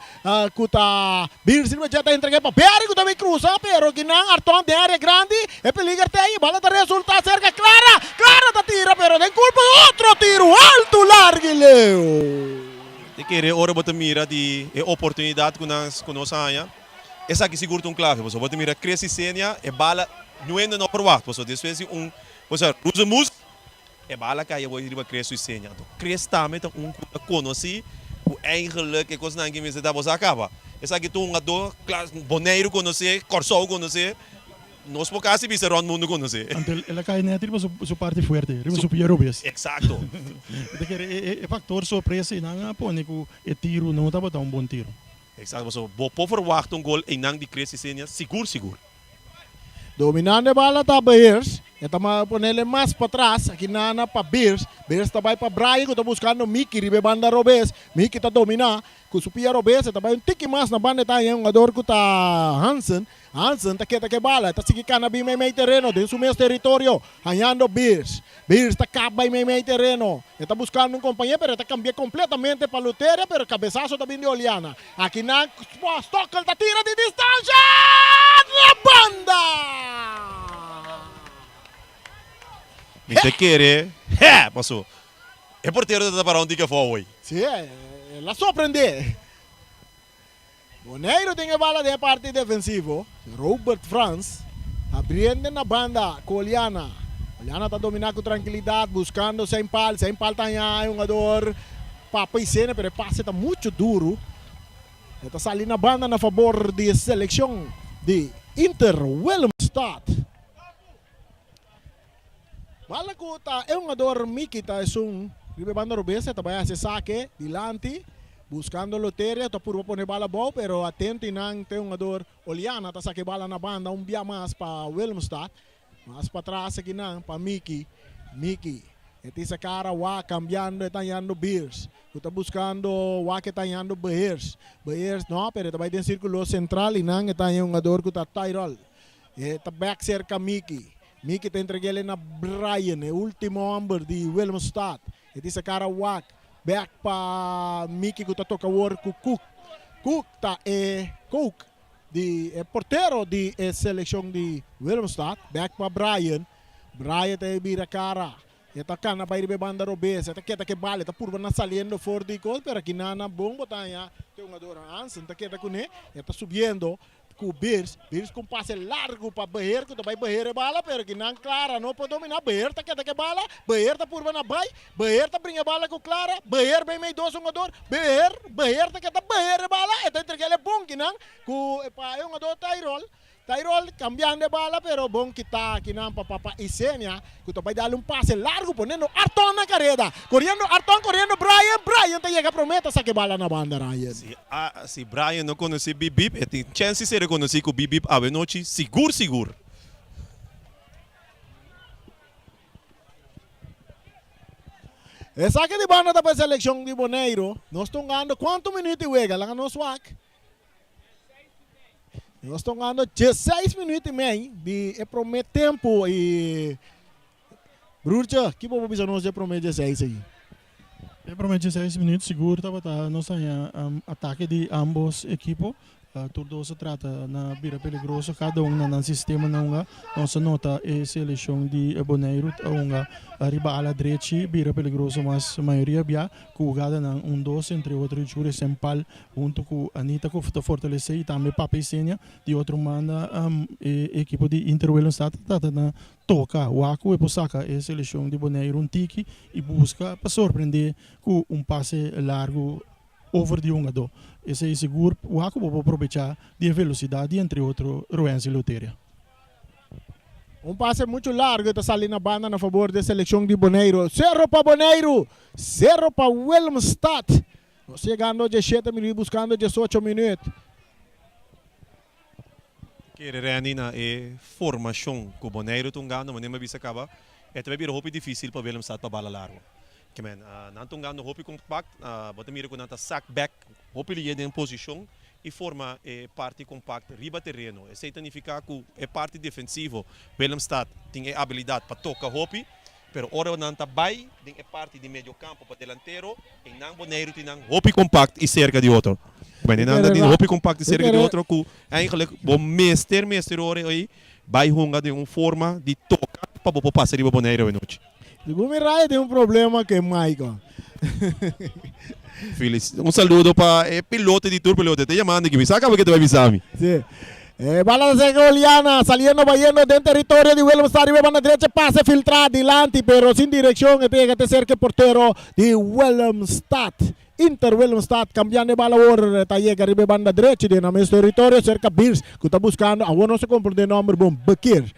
que está Birsi, já está entregue para Perry que também cruza, pero que não, Arton de área grande, e peligro tem, bala está resulta cerca, Clara está tira, pero tem culpa outro tiro, alto, largo, Leo. De querer ora bota mira de oportunidade que nós conhecemos. Essa aqui segura clave, você bota mira Crescicênia e bala não ainda não provado, você desfez você usa mus e bala cai eu vou ir para Crescicênia. Cres também tá conheci o eigenlijk que coisa ninguém me dá você acaba. Essa aqui tu dor, Boneiro conhecer, Corsol conhecer. Nós por causa de o mundo conhecer. Ela cai neto para sua parte forte, para sua Piero B. Exato. É factor surpresa e não põe que o tiro não estava tão bom tiro. Exato, você pode verwachten gol e não de Crescicênia, seguro. Dominando a bola está Beers, estamos ponendo mais para trás, aqui na para Beers está vai para Brian, que está buscando Mickey, ribe banda Robes, Mickey está dominando, com o Pia Robes, está vai um tique mais na banda, está um jogador que está Hansen está que bala, está seguindo bem meio terreno, dentro do mesmo território, ganhando Beers está acaba em meio terreno, está buscando um companheiro, pero está cambiando completamente para Luteria, pero cabeçazo também de Oliana, aqui na Stockholm está tira de distância, na banda! Você querer, passou. É porteiro da para onde que foi hoje. Sim, ela surpreende. Boneiro tem a bala de parte defensivo. Robert Franz abrindo na banda com Oliana. Oliana está dominando com tranquilidade, buscando Sempal está um jogador para Paisenia, pero o passe está muito duro. Está saindo na banda a favor de seleção de Inter Willemstad. Bala ko é um jogador Mickey, é ribe banda Robesa, vai a saque dilante, buscando Loteria, está por poner bala boa, pero atento não tem um jogador Oliana, está saque bala na banda, bia mais para Willemstad, mais para trás aqui não, para Mickey, essa cara wa cambiando, está indo Beers, está buscando wa que está indo Beers, não, pero está vai em círculo central e não, está um jogador que está Tyrol, está back cerca Mickey está entregue na Brian, o último homem de Willemstad. Esse cara wak, back para Mickey que está toca work com Cook. Cook é porteiro de seleção de Willemstad, back para Brian. Brian tem vira cara. Esta cana para ir bebanda robes, esta quieta que vale, esta purva na saliendo for de gol, pero aqui na bom botanya, tem uma dora antes, esta quieta com né, esta subindo com Beers com passe largo para Beer, que vai Beer bala, pero aqui não Clara não pode dominar Beer, tá quieta que bala, Beer tá purva na bai, Beer tá brinca bala com Clara, Beer bem meio dois jogador, Beer tá quieta Beer bala, esta entre aquele bom que não, com pa um jogador Tyrol cambiando de bala, pero bom que está aqui na papá Isenia, que tu vai dar passe largo, ponendo Arton na carrera, Arton correndo, Brian te chega promete essa que bala na banda, Ryan. Se Brian não conhece Bip, tem chance de ser reconhecido com Bip a noite, seguro. Essa que de banda da seleção de Boneiro, nós estamos ganhando quantos minutos juega lá no SWAC? Nós estamos ganhando 16 minutos e meio de promete tempo e Brurcha, que bom bisa nós promete 16 aí. Promete 16 minutos seguro, nós temos ataque de ambos equipos. Tudo se trata na bira peligroso, cada no sistema nossa nota é seleção de Boneiro, arriba à direita, bira peligroso, mas a maioria bia, jogada na 1-2 entre outros júri Sempal, junto com Anita, que fortalecer e também Papi Senia, de outro manda equipe de Interwell Stad, na toca o Aku e Posaka, é seleção de Boneiro, tiki e busca para surpreender com passe largo over de jogador. Esse é seguro, o Aku pode aproveitar de velocidade, entre outros, Ruense e Luteria. Passe muito largo, está saindo na banda a favor da seleção de Boneiro. Cerro para Boneiro, cerro para Willemstad. Chegando a 17 minutos, buscando 18 minutos. Querendo na formação que o Boneiro tungando, mas nem me bisa acaba, é também bira roupa difícil para Willemstad para bala largo. Que men, não tungando roupa compact, bota mira com nanta sack back, roupa ele em posição e forma parte compacta riba terreno. Isso significa que é parte defensivo. Willemstad tem a habilidade para tocar roupa, pero ora nanta vai é parte de meio campo para delantero, e não Boneiro tem roupa compact e cerca de outro. Mas não tem roupa compact e cerca de outro, que eigenlijk bom meester ora aí vai runga de uma forma de tocar para passar riba Boneiro noite. O Mirai tem problema que é Michael. Feliz. Saludo para o piloto de tour, piloto. Te chamando aqui, me saca porque tu vai avisar. Sim. Bala da Segoliana, saliendo, vayendo dentro territorio de Willemstad, arriba na derecha, pase filtrado, adelante, pero sin dirección, y pega cerca el portero de Willemstad. Inter Willemstad, cambiando de bala ahora, está llega arriba banda derecha, de nuestro territorio, cerca Beers, que está buscando, ahora no se compra de nombre, bom, Bekir,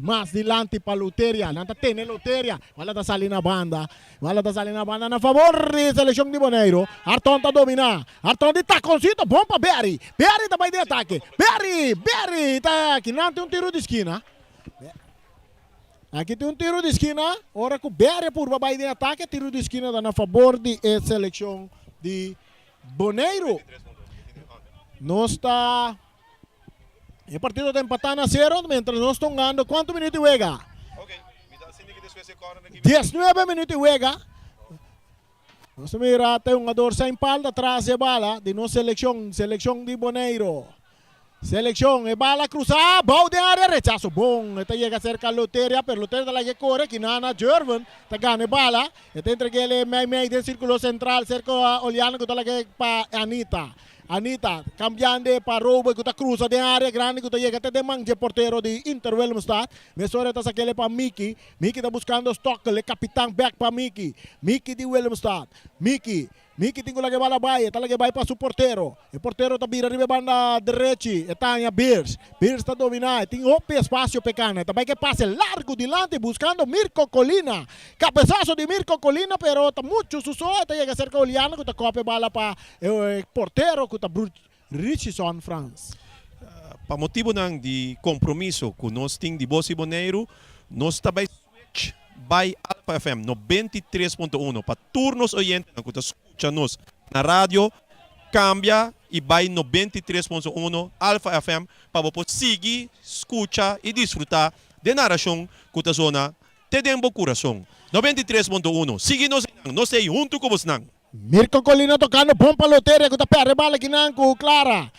más adelante para Luteria, nanta tiene Luteria, bala está saliendo a banda, a favor de selección de Boneiro, Arton está dominando, Arton de taconcito, bom para Berry está para de ataque, Berry, está aqui, não tem tiro de esquina. Aqui tem tiro de esquina, ora que o Berry por babai de ataque, tiro de esquina dá a favor de seleção de Boneiro. Nós está... O partido está empatando a 0, mientras nós estamos ganhando. Quanto minutos juega? 19 minutos juega. Nós mira, tem um jogador sem palda atrás de bala de nossa seleção de Boneiro. Selección, bala cruzada, bau de área, rechazo, bom, esta llega cerca a Luteria, pero Luteria de la que corre, Kinana, Jervin, te gana bala, esta entrega el medio del círculo central, cerca a Oliana, que está la que para Anita, cambiando para Robo, que está cruza de área grande, que está llega até de manje portero de Inter Willemstad, Mesora está sacando para Miki está buscando stock, el capitán back para Miki de Willemstad, Miki tem que bala vai, está que vai para o porteiro. O porteiro está vira arriba banda direita, está em Beers está dominando, tem outro espaço pequeno, também que passe largo delante buscando Mirko Colina. Cabeçazo de Mirko Colina, pero está muito susó, está chega cerca Oliano, que está copia bala para o porteiro, que está Richison France. Para motivo de compromisso que nós temos de Bosi Boneiro, nós também switch by Alpha FM 93.1 para turnos oyentes que escucha-nos na rádio, cambia e vai 93.1 Alpha FM para você seguir, escutar e desfrutar de narração que está zona te dembo coração. 93.1, siga-nos, nós sei junto com você. Mirko Colina tocando bom para Luteria, que está perto bala aqui com Clara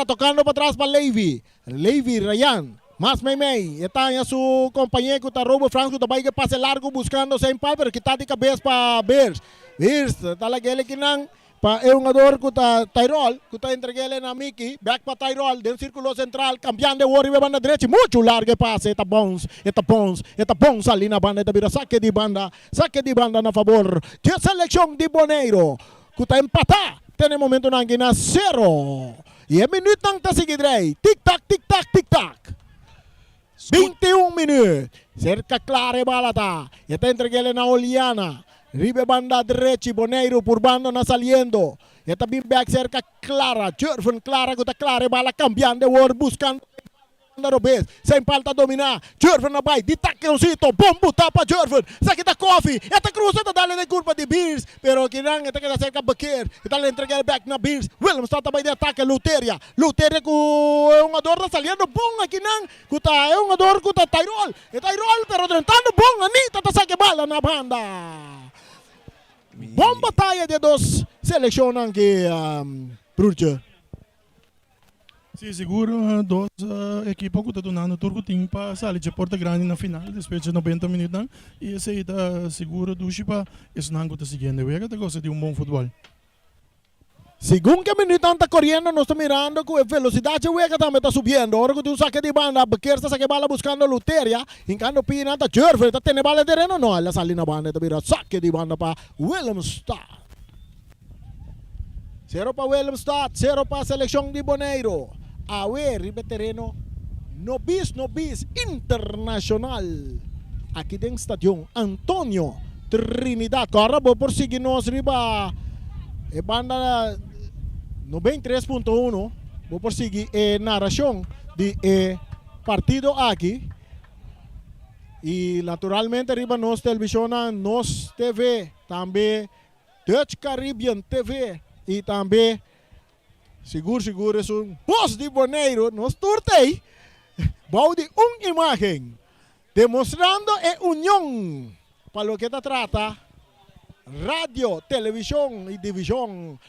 tocando para trás para Levi Ryan Mas Meimei, está em seu companheiro que está Robo Franco, que vai passe largo buscando sem pal, pero que está de cabeça para Bears. Bears, está lá que não, para um jogador que está Tyrol, que está entregando na Mickey, back para Tyrol, dentro do círculo central, cambiando de Warrior banda direita, muito largo passe, está bons ali na banda, está saque de banda na favor de seleção de Boneiro, que está empatar, tem momento na 0. E é minuto não está seguindo, tic-tac, tic-tac, tic-tac. 21 minutos, cerca clara e balata, e está entregando na Oliana, ribe banda direita, Boneiro por banda na saliendo, e está bem back cerca clara, Jervin clara, que está clara e bala, cambiando de war, buscando Robes, sem falta dominar, Jervin na vai, de taqueãozito, bombo tapa Jervin, saque da Coffee, esta cruza está dando de curva de Beers, pero que não, está que cerca Baquer, está entregando back na Beers, Williams está também de ataque, Luteria com é um jogador está saliendo bom aqui não, que tá é um jogador que está Tyrol, pero tentando bom, Anita está saque bala na banda. Bom batalha de dos selecionam que Bruce. Sim, seguro, dois equipes que estão donando turco tem para sair de Porta Grande na final, depois de 90 minutos, e esse aí está seguro do Chipa, esse não está seguindo, eu gosto de bom futebol. Según que minuto está corriendo, no está mirando que velocidad que también está subiendo. Ahora que tú saque de banda, Bequer está saque bala buscando Luteria. En cambio, Pina está Jervin, está teniendo bala de terreno. No, la sale na banda, está mira, saque de banda para Willemstad. 0 para Willemstad, 0 para Selección de Boneiro. A ver, ribe terreno, no bis internacional. Aquí en estadio Antonio Trinidad. Ahora vou por seguirnos riba. E banda 93.1, vou por seguir a narração de partido aqui. E naturalmente arriba nos televisão, nos TV, também Dutch Caribbean TV e também seguro é um Voz de Boneiro, nos turtei, bau de imagem, demonstrando a união para o que se trata. Radio, televisión y división.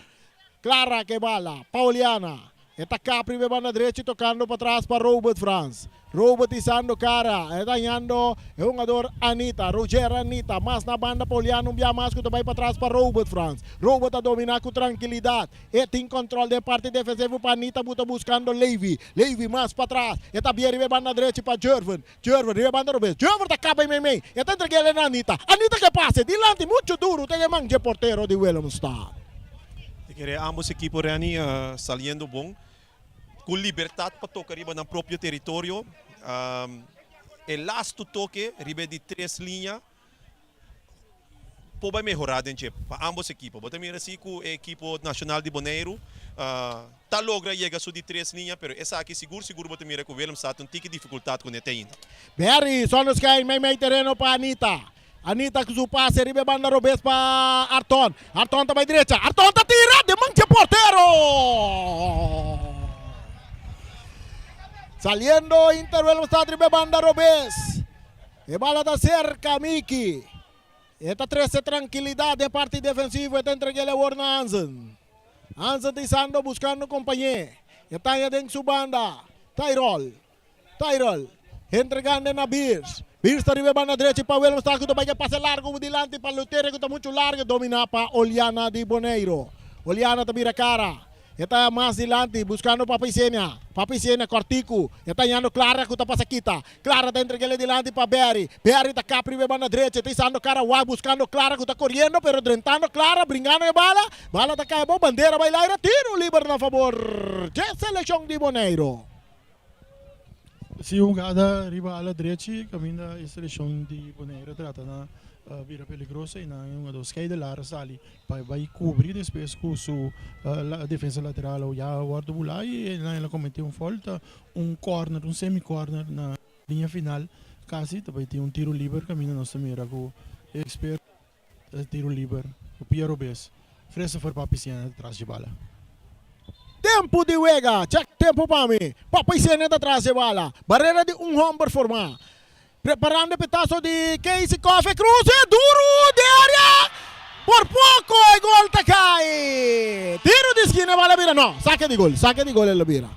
Clara que bala, Pauliana. Está Capri de banda derecha tocando para atrás para Robert France. Robert izando cara, está dañando el jugador Anita, Roger Anita, más na banda Pauliana, un día más que vai para atrás para Robert France. Robert a dominar com tranquilidade, tem controle de parte defensiva para Anita, buscando Levy mais para trás, está bien de banda derecha para Jervin de banda Robert, Jervin está capa em meio, está entregando na Anita que passa, dilante, muito duro, tem manje portero de Willemstad. Ambos equipos Rani saliendo bom, com liberdade para tocar riba no próprio território. O last toque, riba de 3 linhas, pode melhorar para ambos equipos. Você mira assim que o equipo nacional de Boneiro tá logra chegar de 3 linhas, mas essa aqui seguro você mira que o Willemstad tem dificuldade com ele ainda. Berry, só nos cai meio terreno para Anita com o passe, riba banda Robes para Arton também direita, Arton tá tirado, de mancha portero. Saliendo Inter está triple banda Robes. E bala da cerca Miki. Esta 13 tranquilidade de parte defensiva. Está entregue a Warner Hansen. Hansen disando buscando companheiro. Está em sua banda. Tyrol. Entregando na Beers. Beers está triple banda direita para Williams. Está que vai passar largo dilante para Luteria que está muito largo. Domina para Oliana de Boneiro. Oliana também a cara. Está mais dilante, buscando Papicena, Cortico, está indo Clara, que está para Saquita, Clara está entregando dilante para Berry está cá, primeiro na direita, está indo cara, buscando Clara, que está correndo, pero drentando Clara, brincando a bala está cá, bandeira, vai lá, tiro livre na favor de Seleção de Boneiro. Se jogada riba à direita, caminha a Seleção de Boneiro, trata na vira peligrosa e não dos que de lá sali vai cobrir depois com a defesa lateral ou já guarda bola e ela cometeu falta corner, semi-corner na linha final, quase também tem tiro livre, caminha nossa mira com expert tiro livre, o Piero Bes, fresa for Papicena atrás de bala. Tempo de Wega, check tempo para mim, Papicena atrás de bala, barreira de homem formar. Preparando o pedaço de Casey Coffee Cruz, duro de área, por pouco o gol te cai. Tiro de esquina, vale vira, não, saque de gol, ele vira.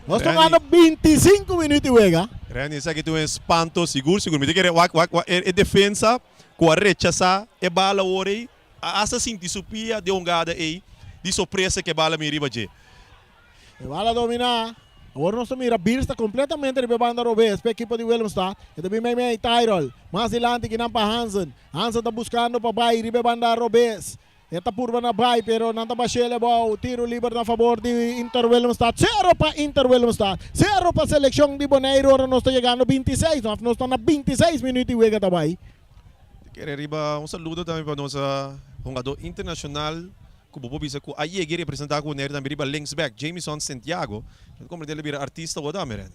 Nós estamos ganhando 25 minutos, Wega. Rani, sabe que tu é espanto, seguro. Me quer é defesa, com a rechazar, é bala ore, a essa sentir supia de ongada aí, de surpresa que bala me riba de. E bala dominar. Agora nós estamos a Beer está completamente de banda Robes, para a equipe de Willemstad. E também meio Tyrol. Mais adiante que não para Hansen. Hansen está buscando para baixo, de banda Robes. Está por na baixo, pero não está baixando o tiro livre na favor de Inter Willemstad. 0 para Inter Willemstad. 0 para a seleção de Bonaire. Agora nós estamos chegando a 26. Nós estamos a 26 minutos e wega também. Quero riba saludo também para nosso jogador internacional. Como bisa ko aí que representar com o Nerd também riba links back Jameson Santiago. Como ele vira artista o da meren.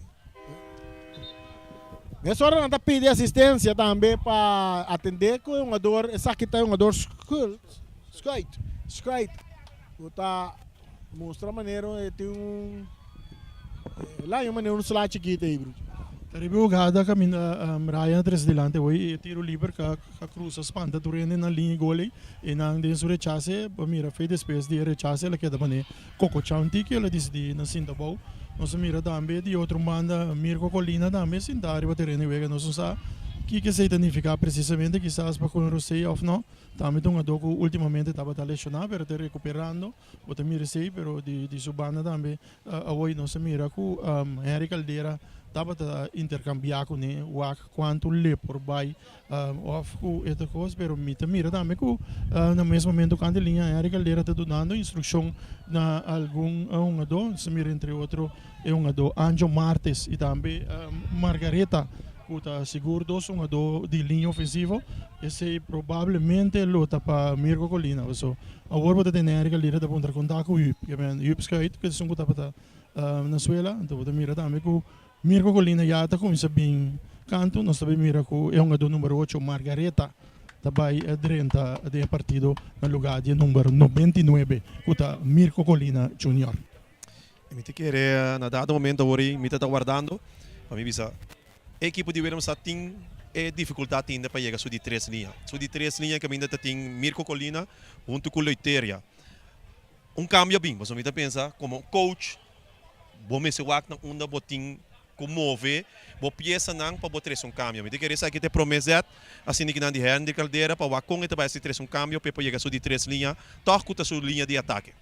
Nessa hora nós pedir assistência também para atender com o jogador. Essa aqui está um jogador skate. Tá mostra a maneira tem lá é uma maneira slide aqui aí, bro. Ribe jogada caminha Ryan atrás delante hoje tiro livre que cruza espanta durante na linha gole e na dentro rechace mira fez depois de rechace ela queda bane Coco Chanti que ela decidi na cinta bom nós mira também de outro banda Mirko Colina também cinta arriba terreno vega nós sabe que se significa precisamente quizás para conhecer ou não também um jogador ultimamente estava lesionado pero está recuperando o também sei pero de sua banda também hoje nós mira com Henry Caldeira estava a intercambiar com ele quanto lhe por vai of com esta coisa pero mira também com no mesmo momento quando linha Henry Caldeira está dando instrução na algum jogador se mira entre outro é jogador Anjo Martes e também Margareta Puta seguro dos jogador de linha ofensiva esse provavelmente luta para Mirko Colina so agora pode ter Henry Caldeira da ponta contato com o Yup skate que são puta para na suela então pode mira também com Mirko Colina já está começando bem canto nós também mira com é um jogador número 8 Margareta também adrenta de partido no lugar de número 99 puta Mirko Colina Junior. Me te querer na dado momento agora me está guardando para mim bisa a equipe de Willemstad tem dificuldade ainda para chegar a de 3 linhas. De 3 linhas que ainda tem Mirko Colina junto com Leiteria. Cambio bem, mas eu pensa como coach, vou me ser na onda botin comove, vou peça não para botar cambio. Me querer saber que te promete assim que não de Henry Caldeira para com ele vai ser cambio para chegar a de 3 linhas, toca a sua linha de ataque.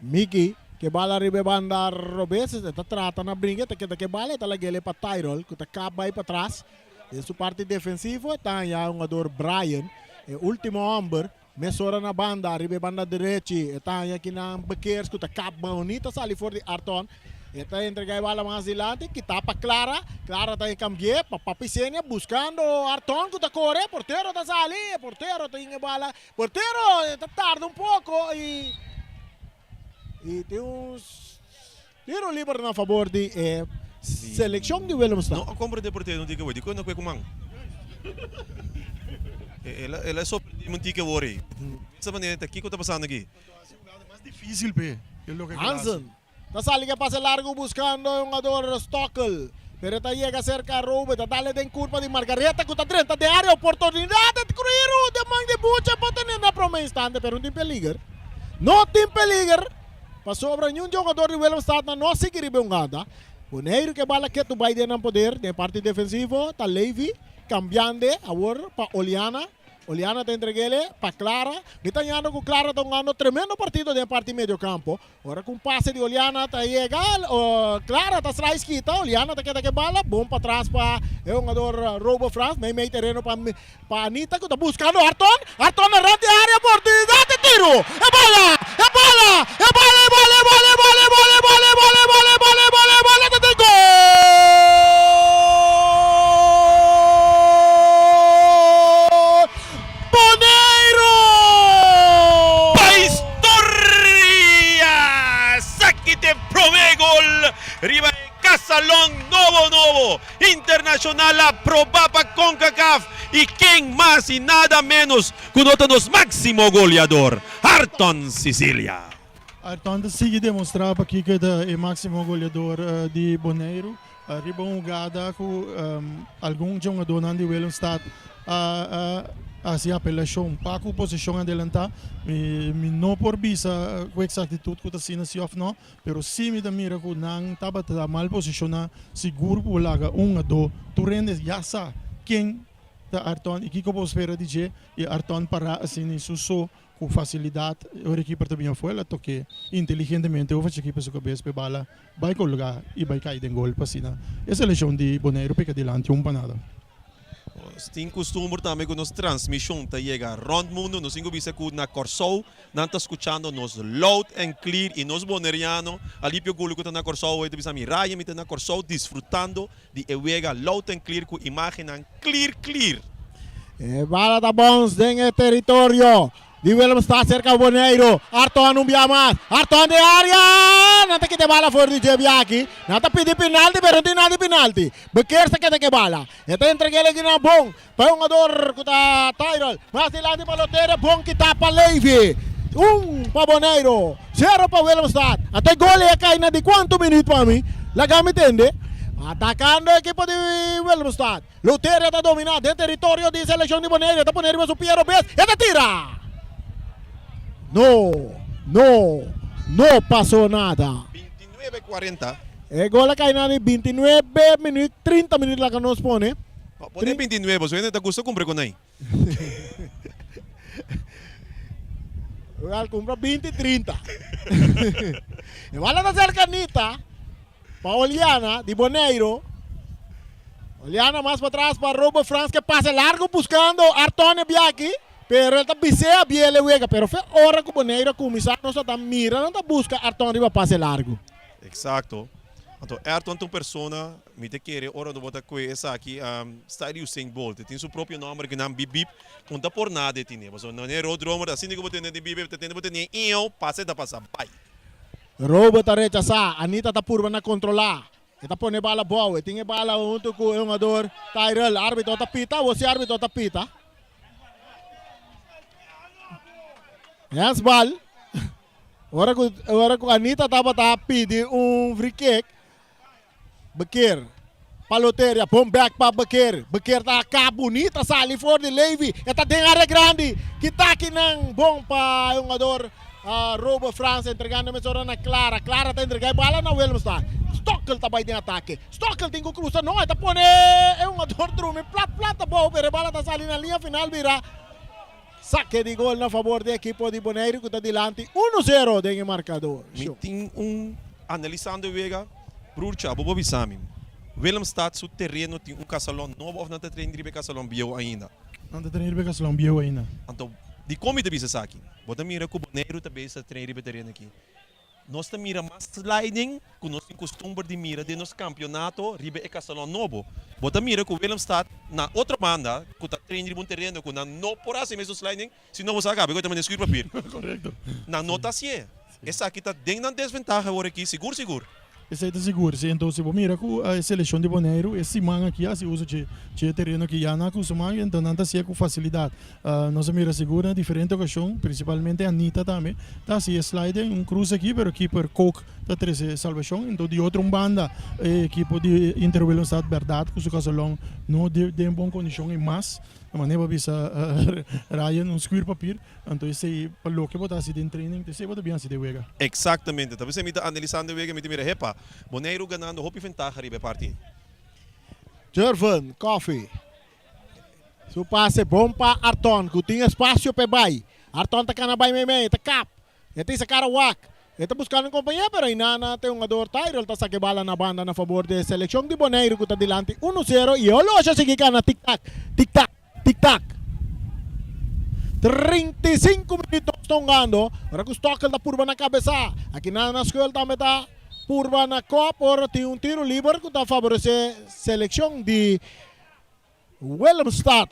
Miki que bala ribe banda Robes está trata na brinca que bala está lagele para Tyrol que está acaba aí para trás e sua parte defensiva está já um jogador Brian e último homem mesora na banda ribe banda direita está já aqui na Bequers que está acaba bonita sali for de Arton está entrega a bala mais adiante que está para Clara está em cambiar para Papicenia buscando Arton que está corre porteiro está sali porteiro tem a bala porteiro está tarde pouco e tem uns tiro livre na favor de seleção de Willemstad. Não, a compra de porteiro não diga hoje, quando é com man. Ela é só um tique worry. Essa maneira aqui que está passando aqui. É mais difícil pe. Hansen, está saliendo pase largo buscando un jugador Stockel. Pero está llega cerca a Rube, está dale de curva de Margareta que está 30 de área, oportunidade de cruir de man de bucha para tener na promessa instante, pero não tem peligro. Não tem peligro. Passou para nenhum jogador de Willemstad na nossa equipe bongada. Bonaire que bala que tu vai de não poder, de parte defensiva, tá Levi, cambiando agora para Oliana. Oliana te entreguele para Clara. Mitanyano com Clara está ganhando tremendo partido de parte meio campo. Agora com passe de Oliana está chegando. Clara está atrás esquita. Oliana está que bala. Bom para trás para o jogador Robo France. Meio terreno para Anita que está buscando Arton. Arton na rente área. Oportunidade de tiro. É bola! É bola! É bola! É bola! É bola! É bola! É bola! É bola! É bola! É bola! É bola! É bola! É bola! Tem gol! Riba Casalón Novo Internacional aprobada CONCACAF e quem mais e nada menos que o nosso máximo goleador Arton Sicilia. Arton sigue demonstrar para que é o máximo goleador de Bonaire. Riba jogada com algum jogador de Willemstad assim apelação para a posição adelantar me não por bisa com exactitud que assim assim of não pero se me da mira que não estava mal posicionado seguro por laga a do tu rendes já sa quem da Arton e que eu espero dizer e Arton para assim isso com facilidade o equipe também foi lá toque inteligentemente o faz equipe sua cabeça para bala vai colocar e vai cair em gol para cima essa lesão de Boneiro para adelante panada. Tem costume também que nos transmissão tá chega rond mundo, nos ingo bisa ku na Corsou, não tá escutando nos loud and clear e nos boneriano, ali pio gulo que tá na Corsou, e bisa mi raia mi tá na Corsou disfrutando de ewega loud and clear ku imaginan clear. Bala da bons em território. Di Willem está cerca o Boneiro. Arton não via mais. Arton de área. Não tem que ter bala fora de Jebiaki. Não tem pedir penalti, pero não tem nada de penalti. Bequer se quer que bala. Então entregue ele aqui na bom. Para um jogador que está Tyrell. Mas de lá de Balotelli, bom que está para Levy. Para Boneiro. 0 para Willem está. Até gol é cair de quanto minuto para mim? Lá me entende? Atacando a equipo de Willemstad. Luteria está dominando em território de seleção de Boneiro. Está Boneiro su Piero Bez. Esta tira. No passou nada. 29-40. E gol cai na 29 minutos, 30 minutos lá que nos põe. Pode 29, você ainda gusta cumprir com aí. Real compra 20 e 30. E vale da cercanita. Para Oliana de Boneiro. Oliana mais para trás para Robo France que passa largo buscando Artone Biaki. Pero ele está bisea bien le juega, pero foi hora que o Boneiro começar não está mira, não está busca Artone para passe largo. Exacto. Então, Ayrton é uma pessoa, me te quer, ora não vou com essa aqui, está Usain Bolt, tem seu próprio nome que não bip, não dá por nada, tem, mas não é rodromo, assim que eu vou ter de bip, vou ter eu passe da passar, vai. Robo está rechazar, Anita está por na controlar. Está põe bala boa, tem bala junto com o jogador Tyrell, árbitro está pita, você árbitro está pita. Yes, bal. Ora que a Anita estava pedindo free kick. Bequer. Paloteria, bom back para Bequer. Bequer está cá bonita, sali fora de Levy. Está tem área grande. Que está aqui não bom para o jogador Robo France entregando a mesura na Clara. Clara está entregando bala na Willemstad. Stockel está bem em ataque. Stockel tem que cruzar. Não, está pondo um jogador drume. Plata bom, pero a bala está salindo na linha final, vira. Saque de gol na favor da equipe de Boneiro que está adiante 1-0 em marcador. Tem analisando o Vega, Brurcha, Bobo Bisami. Willemstad, seu terreno tem casalão novo ou não está treinando de casalão bio ainda? Não está treinando de casalão bio ainda. Então, de como está bisa aqui? Bota mira que o Boneiro também está treinando de terreno aqui. Nós estamos mira mais sliding, que nós temos costume de mira de nosso campeonato, ribe e casalão novo. Bota mira que o Willemstad na outra banda, que está treinando de um terreno, que não por assim mesmo sliding, se não você acaba, eu também escrevo papel. Correto. Na nota assim. Essa aqui está dentro da desvantagem agora aqui, seguro. Esse é seguro, então se você mira com a seleção de Boneiro, esse man aqui se usa de terreno que já não acostuma, então não está com facilidade. Nós mira segura, diferente ocasião, principalmente a Anita também, está assim sliding, cruze aqui, pero aqui por Coke está 13 salvação, então de outra banda, equipe de Interwilliam está verdade, que o casalão não de boa condição e mais, a maneira bisa Ryan square papir, então esse palo que botar assim de training, esse botar bem assim de wega. Exatamente. Talvez você me está analisando o Vega, me mira, repa, Boneiro ganhando, hope vantagem ribe parte. Jervan, coffee. Su passe bom para Arton, que tinha espaço para Bay. Arton está cá na Bay meio, está cap. Ele tem esse cara wak. Ele está buscando companhia, pero ainda tem um jogador Tyrell, está saque bala na banda na favor da seleção de Boneiro, que está dilante 1-0. E olha, já seguir cá na tic-tac. 35 minutos estão ganhando. Agora que o Stockel está purba na cabeça. Aqui na escola também está purba na copa. Agora tem um tiro livre que está favorecer a seleção de Willemstad.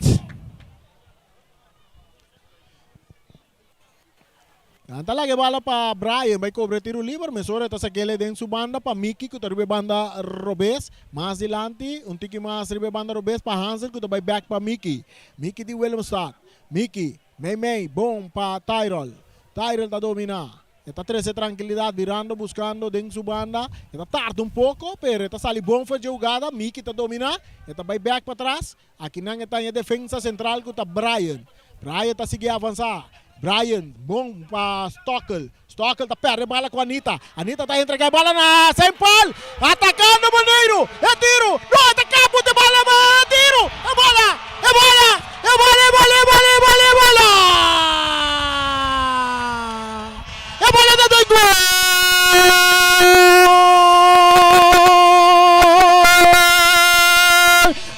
Canta lagi bala para Brian, vai cobrar tiro livre, mas agora está saquele dentro sua banda para Mickey, que está ribe banda Robes. Mais adiante, tiki mais ribe banda Robes para Hansel, que está vai back para Mickey. Mickey de Willemstad. Mickey, Mei, bom para Tyrell. Tyrell está dominar. Está 13 tranquilidade, virando, buscando dentro sua banda. Está tarde pouco, pero está sali bom para jogada. Mickey está dominar. Está vai back para trás. Aqui não está em defesa central, que está Brian. Brian tá seguir avançar. Brian, bom para Stockel. Stockel tá perde a bola com a Anita. Anita tá entregar a bola na Saint Paul. Atacando o Boneiro. É tiro. Não atacar, puta bola, é tiro. É bola. É bola. É bola, é bola, é bola, é bola, é bola. É bola da dois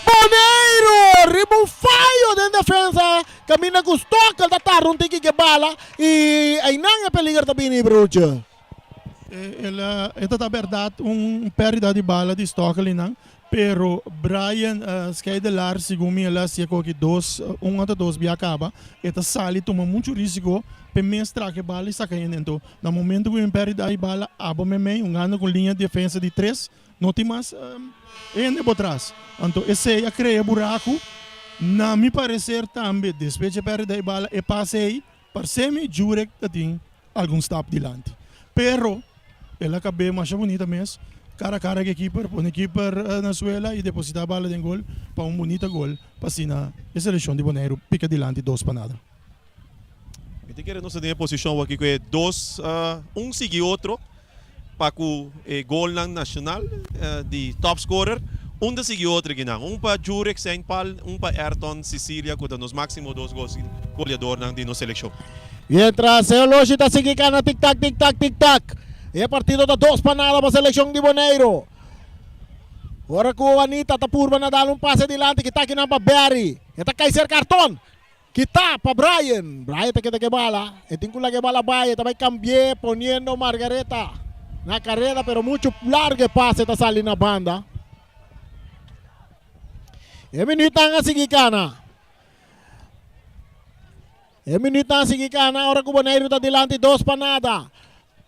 Boneiro. Ribufaio de defesa. Camina com Stockel da tarro um tiki que bala e aí não é peligro também ni bruxa. Esta é verdade perda de bala de Stockel não, pero Brian Skeidelar segundo mim ela se que um ou dois via acaba, esta sali toma muito risco para mostrar que bala está caindo então, no momento que perda de bala abo me ano com linha de defesa de 3, não tem mais ainda por trás. Então esse cria buraco. Na mi parecer também, depois de perder a bola, eu passei para semi-jurek tem algum stop dilante. Pero, ela acabou mais bonita mesmo, cara a cara que keeper, põe keeper na suela e depositar a bola de gol para bonito gol, para assim na seleção de Boneiro, pica dilante, 2 para nada. Eu quero nossa posição aqui que é 2, um segue outro, para o gol nacional de top scorer. Um da seguir outro aqui não. Para Jurek Saint Paul, para Ayrton Sicilia, que nos máximo 2 goleadores de nossa seleção. Mientras el Logi está seguindo tic-tac, tic-tac, tic-tac. É partido da 2 para nada para a seleção de Boneiro. Ora com a Anita está por na dar passe adiante que está aqui na para Barry. Está Kaiser cartão. Que está para Brian. Brian está que bala. E tem que la que bala vai, também cambiar poniendo Margareta na carreira, pero muito largo passe está salindo na banda. É minuto nga sige kana. É minuto nga sige kana. Ora ko Boneiro tá dilante 2 para nada.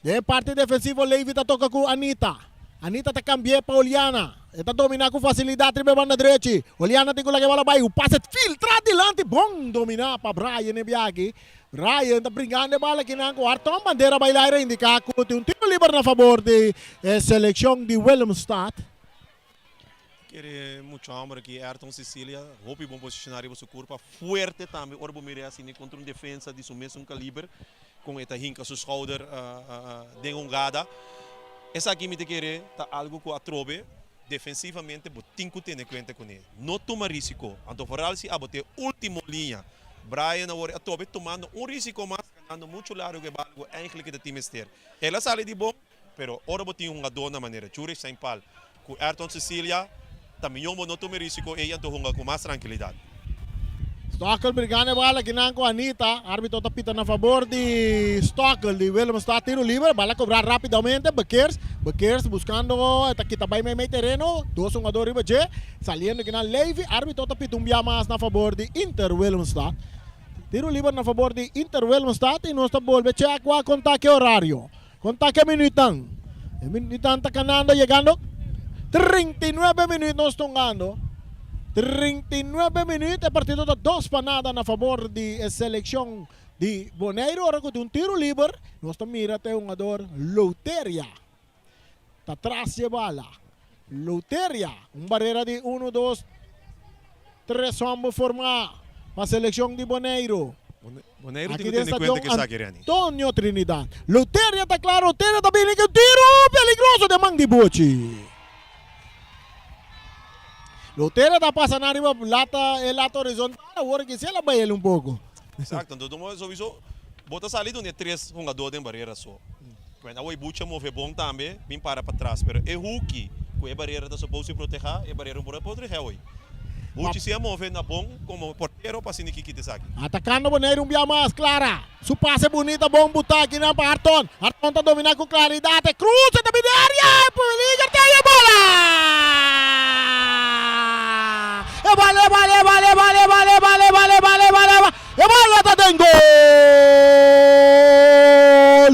De parte defensivo Levi tá toca com Anita. Anita tá cambia para Oliana. Está dominar com facilidade na banda direita. Oliana tem que levar a bola. O passe filtra dilante. Bom dominar para Brian Nebiagi. Brian tá brincando a bola aqui na quarta. Bandeira bailar indicar que tem tiro livre na favor de seleção de Willemstad. Quero muito amor aqui, Ayrton Sicilia, roupa bom posicionar o seu corpo, forte também, orbo mire assim contra uma defesa de seu mesmo calibre, com esta hinca seu shoulder dengongada. Essa aqui me quer tá algo que a trobe defensivamente, but tinco ter em conta com ele. Não toma risco, então for se abote última linha. Brian agora a trobe tomando risco mais, ganhando muito largo que algo eigenlijk que time ester. Ela sale de bom, pero orbo tem dona maneira, Jurek Saint Paul, com Ayrton Sicilia. Também eu não tomo risco e então com mais tranquilidade. Stockel brigando a bola, ginang com a Anita. Árbitro tapita na favor de Stockel, de Willemstad, tiro livre. Bala cobrar rapidamente. Beckers buscando, kita vai meio terreno. 2 jogadores riba saliendo que na Levi. Árbitro tapita mais na favor de Inter Willemstad. Tiro livre na favor de Inter Willemstad e nós está volve check a contar que horário. Contar que minutan. Minutan está canando, chegando. 39 minutos tongando. 39 minutos, partido de 2 para nada na favor de seleção de Boneiro. Ora com um tiro livre, nós mira até um jogador Louteria. Está atrás de bala. Louteria, barreira de 1, 2, 3 vamos formar para a seleção de Boneiro. Boneiro tem que ter em conta que está querendo. Antonio Trinidad. Louteria está claro, Louteria está bem que o tiro peligroso de Mandibuchi. Louteria está passando arriba, lata horizontal, agora que se ela vai ele um pouco. Exato, então nós só bota salido de 3 jogadores em barreira só. Quando o Ibucha move bom também, vem para trás, pero é Hulk, que a barreira está suposto se proteger, a barreira não pode proteger hoje. Buchi se move na bom como porteiro para sinir que quita aqui. Atacando Boneiro um dia mais, Clara. Su passe bonita, bom botar aqui na para Arton. Arton está dominando com claridade, cruza da área, liga tem a bola. E bola tá dentro.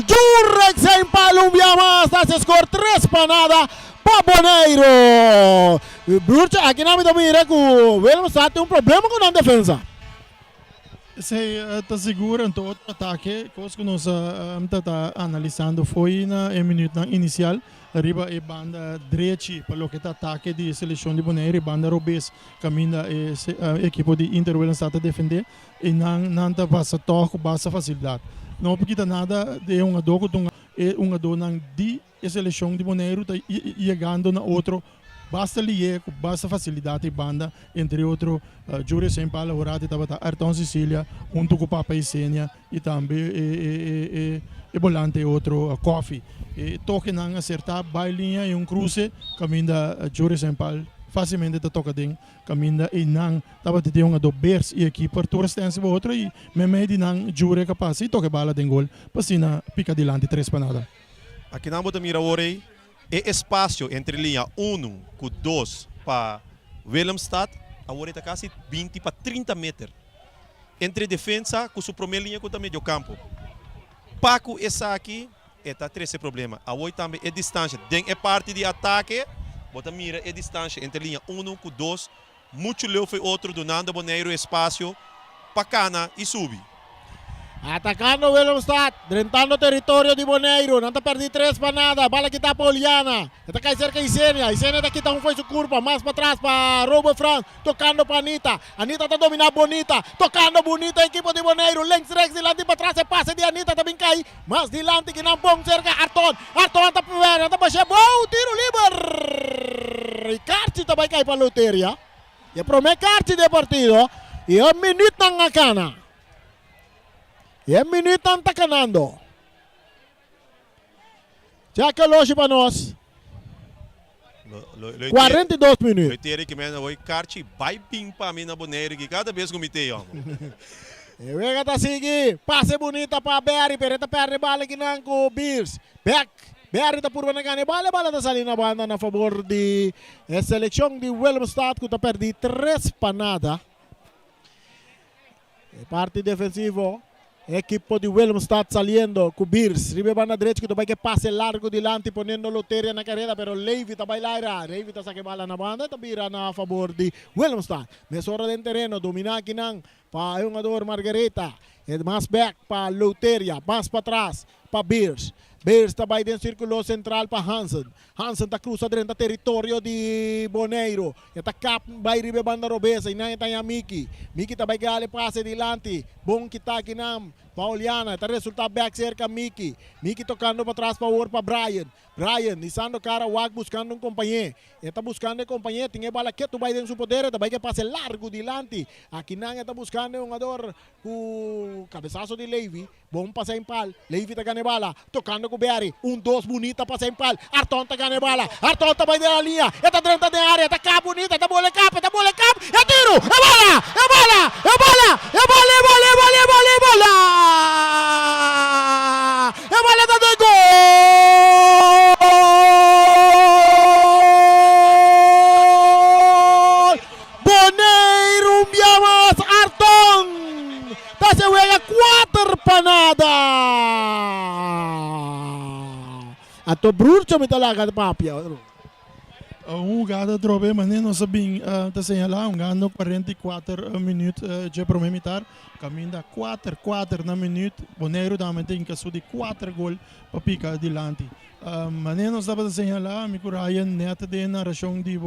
Jurek Saint Paul um dia mais, dá se score 3 para nada para Boneiro. Burcha, aqui na mira que o Willemstad tem problema com a defesa. Sei tá seguro em todo ataque, coisa que nós tá analisando foi na minuto inicial, arriba a banda direita para o que tá ataque de seleção de Bonaire, e banda Robes caminha a equipe de Inter Wellens está a defender e não tá passa toque, passa facilidade. Não porque tá nada de um ador não de seleção de Bonaire tá chegando na outro. Basta lier, basta facilidade e banda, entre outros, Jure Sempal, Horati, Tabata, Arton Sicilia, junto com Papa e Senia, e também e volante outro, Coffee. Toque não acertar, bailinha e cruze, caminha Jure Sempal, facilmente toca dentro, caminha e não, Tabata de do Bears e aqui, por toda a outro, e me de não Jure capaz, e toque bala de gol, passina, pica dilante, 3 panada. Aqui na Bota Mira Orei, e espaço entre linha 1 com 2 para Willemstad, agora está quase 20 para 30 metros. Entre defesa com sua primeira linha com o meio campo. Paco essa aqui, está 13 problema. Agora também é distância. É parte de ataque, bota mira é distância entre linha 1 com 2. Muito leu foi outro, donando Bonaire espaço, Pacana e sube. Atacando Willemstad, drentando território de Bonaire, não está perdendo 3 para nada, bala que tá para Oliana, está cai cerca de Isenia está quitando um foi sua curva, mais para trás para Robert Franz, tocando para Anita está dominando Bonita, tocando Bonita, equipe de Bonaire, Lenx Rex, dilante para trás, passe de Anita também cai, mais dilante que não bom cerca, Arton está para baixar, bom, tiro livre, Carti também cai para a loteria, e promete Carti de partido, e minuto na cana. E a minuto está canando. Já que hoje para nós. 42 minutos. Eu teria que me dar Carti vai bem para mim na Bonaire que cada vez que eu me tenho. E vega tá seguir. Passe bonita para Berry, pereta perde bala que não com Beers. Back. Berry tá por na gane bala tá salindo na banda na favor de seleção de Willemstad que tá perdi 3 para nada. Parte defensivo. Equipo de Willemstad saliendo con Beers, ribe banda derecha que vai que pase largo dilante ponendo Loteria na carreira, pero Levi tá bailar, Levi tá saque bala na banda, tá vira na favor de Willemstad. Mesora dentro terreno, domina aqui nang pa jogador Margareta, mais back pa Loteria, mais para trás pa Beers. Beers está dentro do círculo central para Hansen. Hansen está cruzando dentro do território de Bonaire. Está cap, vai ribe banda Robesa e não está a Miki. Miki está gale passe dilante. Bom que está aqui na Pauliana. Está resultado back cerca Miki. Miki tocando para trás para Brian. Brian, nisando cara Wag buscando companheiro. Está buscando companheiro. Tinha bala que tu vai dentro do poder. Está que passe largo dilante. Aqui não está buscando um jogador com cabeçaço de Levi. Bom passe em pal. Levi está ganhando bala. Tocando com Berry, 2 bonita para Sempal, Arton tá ganhando bala, Arton tá vai da linha, está dentro da área, tá cá bonita, tá bola cap, é tiro, é bola, tá de gol! Bonaire, mais Arton, tá se juega 4 para nada. Ato Brurcho me talaga de papia. Jogada drobe, mas nem não sabia tá señalar, ganho 44 minutos já para imitar, caminha 4 na minuto, Bonaire também tem caso de 4 gol para picar adiante. Mas nem não estava señalar, me curaia neta de narração de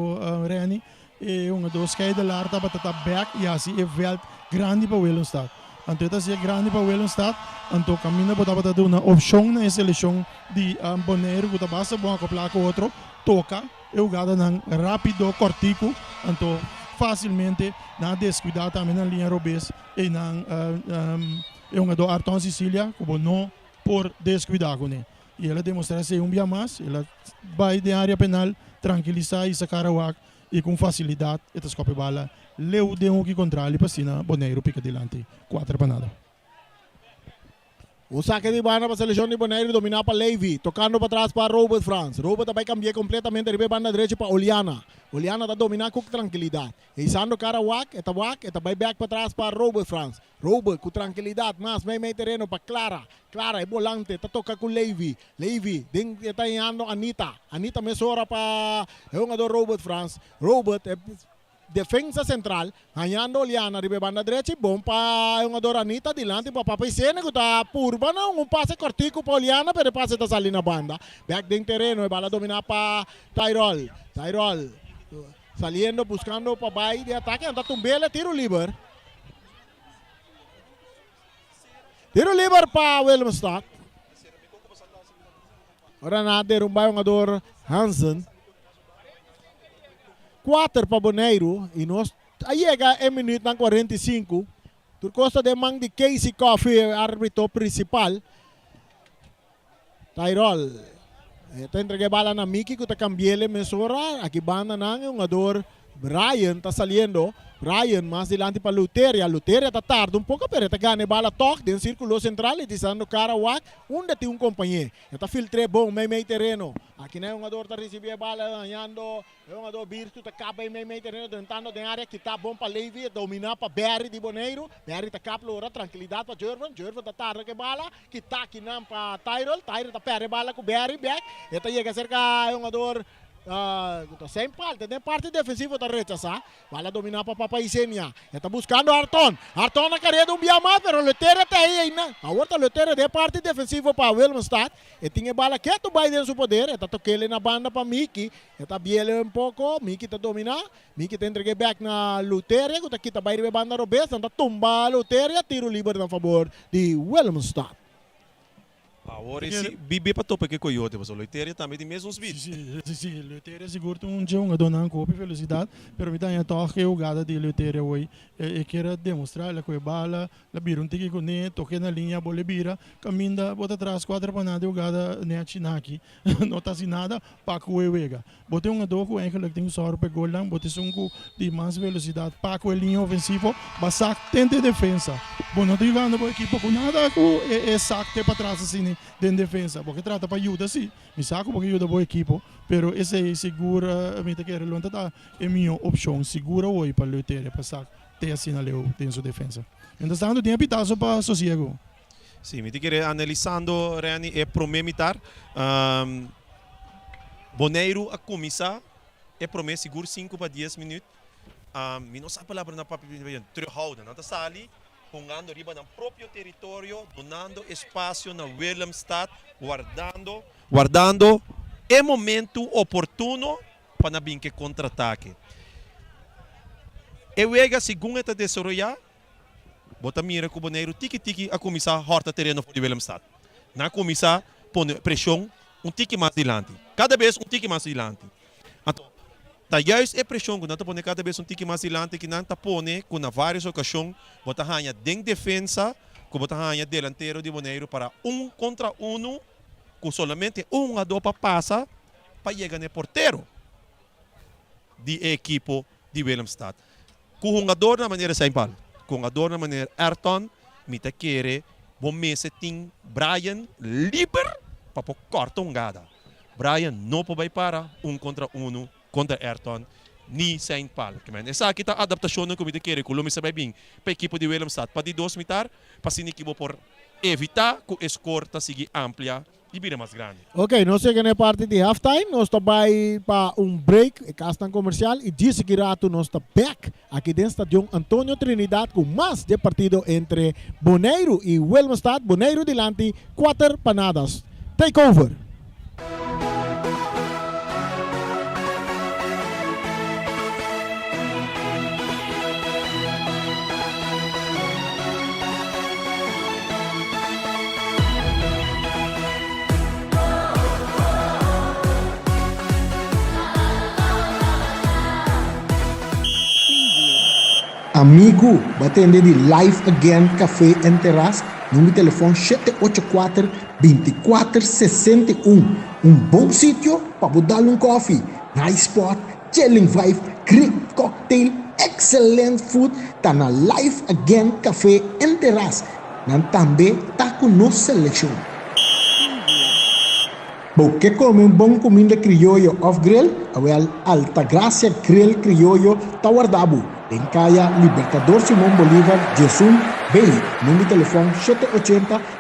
Reni, e dos cai de larta para tá back e assim é veld grande para Willemstad. Então esta é grande para Willemstad, então caminha para dar uma opção na seleção de Bonaire, que basta bom acoplar com outro, toca, é jogada rápido, cortico, então facilmente, na descuidado também na linha Robes, e é um do Arton Sicilia, como não por descuidar com ele. E ela demonstra ser dia mais, ela vai de área penal, tranquilizar e sacar o ar, e com facilidade, esta escope bala. Leu de que contra ele, passina, Bonaire pica dilante, 4 para nada. O saque de banda para a seleção de Bonaire dominar para Levi, tocando para trás para Robert Franz. Robert vai cambiar completamente de banda direita para Oliana. Oliana está dominar com tranquilidade. E sando cara Wak, está vai back para trás para Robert Franz. Robert com tranquilidade, mas meio terreno para Clara. Clara é volante, está toca com Levi. Levi, está indo Anita. Anita mesora para o jogador Robert Franz. Robert é defensa central, ganhando Oliana, ribe banda direita, bom para um Doranita, dilante para Papaicene, que está purba, não, passe cortico para Oliana, pero passe está salindo na banda. Back dentro terreno, bala dominar para Tyrol, saliendo, buscando para baixo de ataque, anda tumbele, tiro livre. Tiro livre para Willemstad. Ora na derrubar um jogador Hansen. 4 para Boneiro e nós aí chega em minuto 45. Por costa de mão de Casey Coffee, árbitro principal. Tyrol. Está entregue bala na Mickey que está cambiando mesura. Aqui banda na um jogador Brian está saliendo. Brian mais dilante para Luteria. Luteria está tarde pouco, pero está ganhando bala toque dentro do círculo central e dizendo cara wak, onde tem companheiro. Está filtre bom, meio terreno. Aqui não é um jogador está recebendo bala, ganhando, é um jogador Birtu, está capa em meio terreno, tentando de área que está bom para Levi, dominar para Barry de Boneiro. Barry está capa, tranquilidade para Jervan está tarde que bala, que está aqui não para Tyrol está perde bala com Barry, back. Está chega cerca, é um jogador sem parte defensiva da rechazar. Bala dominar para Papaicenia. Está buscando Arton. Arton na carreira de Biamar, pero Luteria está aí ainda. Agora Luteria de parte defensiva para Willemstad. E tinha bala quieto vai dentro do poder. Está tocando na banda para Miki. Está biele pouco. Miki está dominar. Miki está entregue back na Luteria. Está quita vai de banda Robes. Está tumba Luteria. Tiro livre a favor de Willemstad. Agora esse bibi para topa que coiote, mas o Luteria também tem mesmo uns vídeos. Sim, Luteria seguro um jogador não com velocidade, mas me dá a toque jogada de Luteria hoje. E quero demonstrar que a bala, a bira um tique com ele, toque na linha, bola bira, caminha, bota atrás, 4 panadas jogada nem chinaki, não tá assim nada, para que o vega. Botei um jogador com ele que tem só para gol lá, botei um de mais velocidade, para que a linha ofensiva, basak tente defesa. Bom, não tem jogando para a equipe com nada, é saque para trás assim. De defesa, porque trata para ajuda sim, me saco porque ajuda boa equipe, pero esse segura, a mim te quero lontar é minha opção, segura hoje para lutar, para sacar, ter assim na leu, tem sua defesa. Então está dando tempo pitaço para sossego. Sim, me te quero analisando, Rani, é promemitar, Boneiro a começar, é promessa seguro 5 para 10 minutos, me não sabe a palavra na papel, terughouden, não está sali. Jogando arriba no próprio território, donando espaço na Willemstad, guardando o momento oportuno para vir que contra-ataque. E vega segundo está desenvolver, bota mira com o Boneiro, tiki a começar a horta terreno de Willemstad. Na começar põe pressão tiki mais adiante, cada vez tiki mais adiante. Então, tá juist é pressão quando tá põe cada vez tiki mais adiante que não tá põe com várias ocasiões, bota ganha dentro defesa, com bota ganha delantero de Boneiro para 1 contra 1, com somente a dopa passa para chegar no porteiro de equipo de Willemstad. Com jogador na maneira simples, com jogador na maneira Ayrton, me te quer bom mês tem Brian livre para cortar jogada. Brian não pode para 1 contra 1 contra Ayrton, ni Saint Paul. Essa aqui está a adaptação no comité que recolheu se vai bem para a equipe de Willemstad. Para de 2 mitar, para se equipo por evitar que o score está seguir amplia e vira mais grande. Ok, nós chegamos na parte de halftime, nós estamos para break, e castan comercial, e de seguirato nós estamos back aqui dentro do estádio Antônio Trinidad com mais de partido entre Boneiro e Willemstad. Boneiro delante, 4 panadas. Take over. Amigo, batende de Live Again Café en Terrace, número telefone 784-2461. Bom sítio para dar coffee, nice spot, chilling vibe, great cocktail, excellent food, tá na Live Again Café en Terrace. Nan também tá com nossa seleção. Porque come bom comida criollo off-grill, awel Altagracia Grill Criollo Tawardabo. Em Caia Libertador Simón Bolívar, Jesús Bay, número de telefone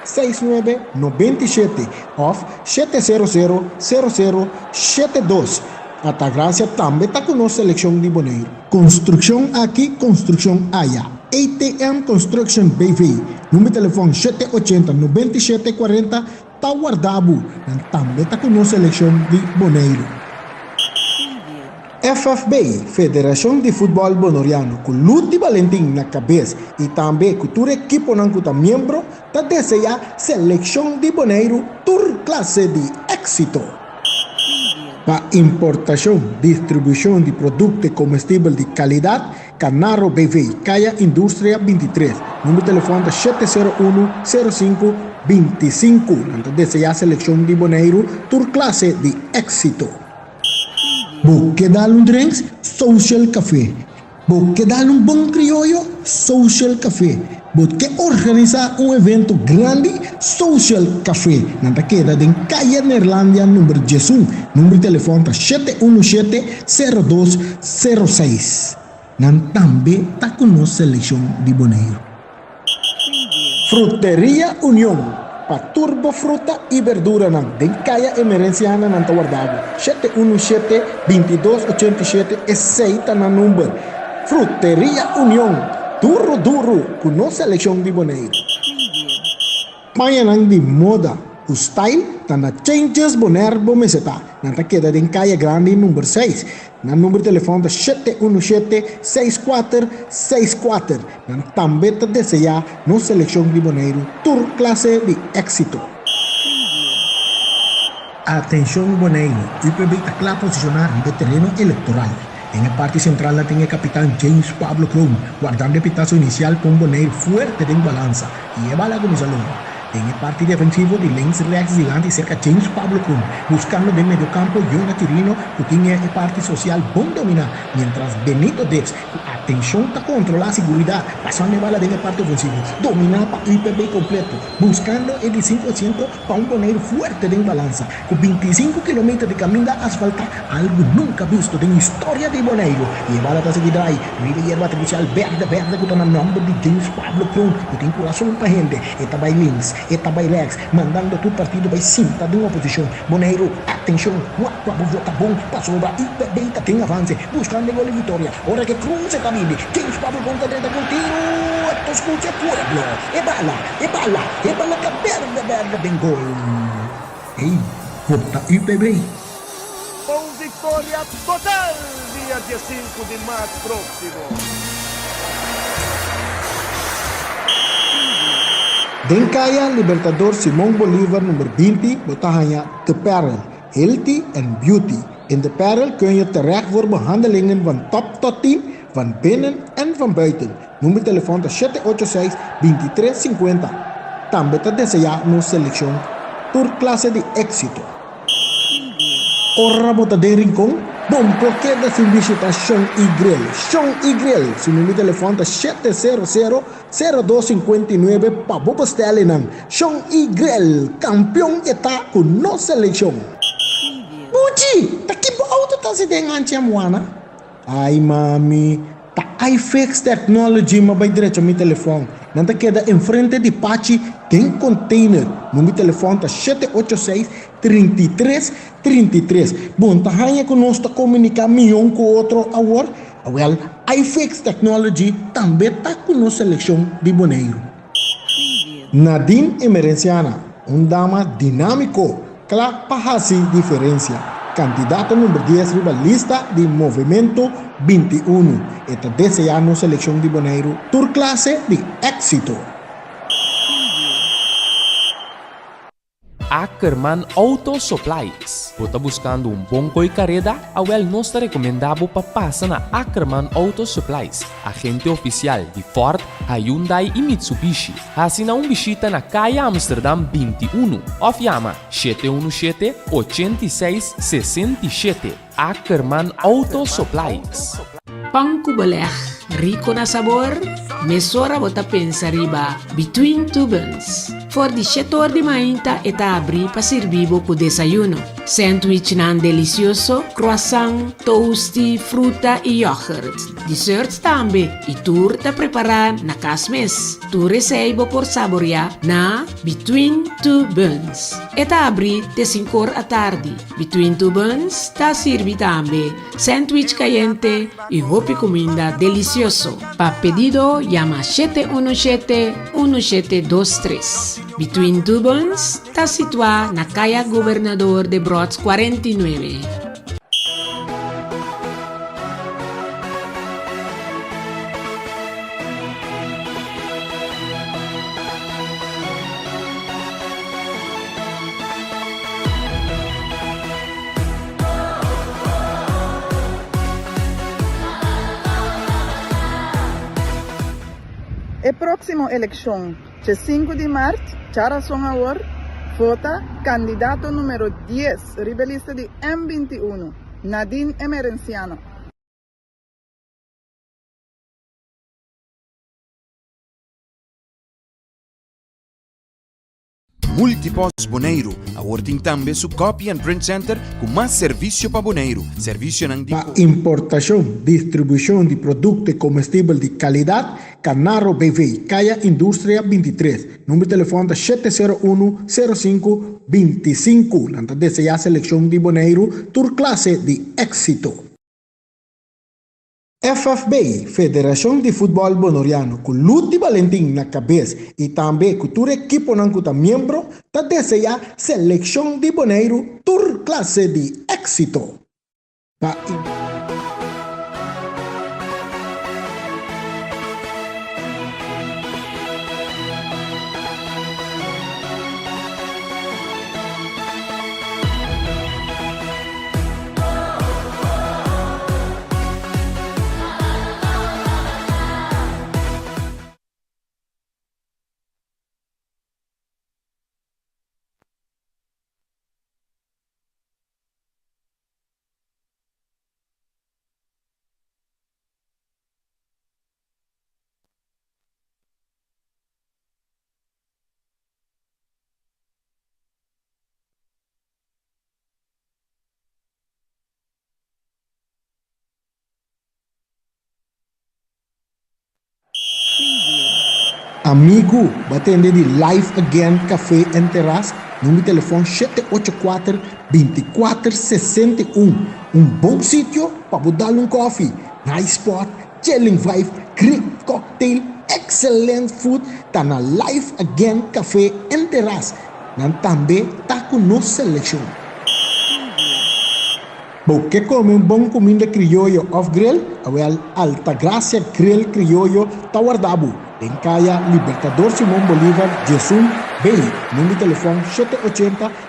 780-6997 off 700-0072. Altagracia também está com nossa seleção de Boneiro. Construcción aquí, construcción allá. ATM Construction BV. Número de teléfono 780-9740. Tawardabu. Também está com a seleção de Boneiro. FFB, Federação de Futebol Bonoriano, com Lute Valentim na cabeça e também com todo equipo não está membro, está deseja seleção de Boneiro, tour classe de êxito. Para importação, distribuição de produtos comestíveis de qualidade, Canaro BV, Caia Indústria 23, número de telefone 701-05-25, não deseja seleção de Boneiro, tour classe de êxito. Porque dar drinks, Social Café. Porque dar bom criollo, Social Café. Porque organizar evento grande, Social Café. Nada queda em Calle Neerlandia, número 11, número de telefone 717-0206. Nan também está com nossa seleção de Boneiro. Fruteria União. Pa turbo fruta e verdura nan den Caia Emerenciana nan Tawardabu 717-2287 na número Fruteria União duro com nossa seleção de Boneiro. Panha nan de moda o style tá na Changes Bonerbo Meseta nan ta queda den Caia Grande número 6 na número de telefone 717-6464 nan também tá desejar nossa seleção de Boneiro tour classe de êxito. Atenção Boneiro, o IPB está claro posicionado no terreno eleitoral. En la parte central la tiene el capitán James Pablo Crum, guardando el pitazo inicial con Boneiro fuerte de balanza y lleva la comisalón. En el parte defensivo de Lens Rex gigante cerca James Pablo Crum, buscando de medio campo Jonah Tirino, que tiene el parte social bon dominar, mientras Benito Debs, atención está controlar la seguridad, pasando bala en el parte ofensivo, dominar para IPB completo, buscando el 5% para un Boneiro fuerte de balanza, con 25 kilómetros de camino asfalta, algo nunca visto en la historia de Boneiro, y llevar a seguir ahí, Riva hierba artificial verde, con el nombre de James Pablo Crum, que tiene corazón para gente, esta by Links, esta by Lex, mandando tu partido by cinta de una oposición, Boneiro, atención, guapo, vota bom, pasó sobre IPB, tem avance, buscando el gol de victoria, ahora que Crum se camine, James Pablo Crum está dentro con tiro, esto escucha pueblo, e bala, que verde, ben gol. Ei, vota IPB. Com vitória total, dia 5 de março próximo. Denkaya Libertador Simón Bolívar número 20, botahanya The Peril, Healthy and Beauty. In The Peril kun je terecht voor behandelingen van top tot 10, van binnen en van buiten. Número de teléfono 786-2350. Também te desejar nos seleção por classe de éxito. Ora bota de rincón, bom porque da sin visitação e grill. Sean e grill, su número de teléfono 700-0259 para boa stelinan. Sean e grill, campeão está com nossa seleção. Buji, tá que auto tá se dengantia moana? Ai mami, tá iFix Technology mas vai direto ao meu telefone. Não te queda em frente de Pachi, tem container. Número de telefone tá 786-3333. Bom, tá ranha conosco comunicar milhão com outro agora. Well, iFix Technology também tá com nossa seleção de Boneiro. Nadine Emerenciana, dama dinâmico, clara para fazer diferença. Candidato número 10 rivalista de Movimento 21. Esta deseja na seleção de Boneiro, tour classe de éxito. Ackerman Auto Supplies. Você buscando bom coi carrera? Nós te recomendamos para passar na Ackerman Auto Supplies, agente oficial de Ford, Hyundai e Mitsubishi. Assina visita na Calle Amsterdam 21 ou chama 717-8667. Ackerman Auto Supplies. Pang kubaler, rico na sabor, mesora bota pensa riba, between two buns. For di setor di mainta eta abri pa sirvibo ku desayuno. Sandwich nan delicioso, croissant, toasty, fruta e yogurt. Dessert tambe, e tour ta preparar na casmes. Tu recebo por saborear na Between Two Buns. Eta abri de 5 à tarde. Between Two Buns ta sirvi tambe sandwich caliente e hopi comida delicioso. Pa pedido, llama 717-1723. Between Two Buns ta situa na Kaya Gobernador de Brots 49. E próximo eleição, dia 5 de março, Chara Sonhador, vota candidato número 10, rebelista de M21, Nadine Emerenciano. Multipos Boneiro, a working tambe su copy and print center com mais serviço para Boneiro. Serviço não para importação, distribuição de produtos comestíveis de qualidade, Canaro BV, Kaya Indústria 23. Número de telefone é 701-0525. Lanta desejar seleção de Boneiro, tur classe de éxito. FFB, Federação de Futebol Bonoriano, com Luti Valentim na cabeça e também com o equipo não está membro, está desejar seleção de Boneiro, tur classe de éxito. Amigo, batende de Live Again Café en Terrace, número de telefone 784-2461. Bom sítio para dar coffee, nice spot, chilling vibe, great cocktail, excellent food, tá na Live Again Café en Terrace. Nan também tá com nossa seleção. Porque come bom comida criollo off-grill, awel Altagracia Grill Criollo Tawardabo, em Kaya Libertador Simón Bolívar, Jesum, Bay, número de telefone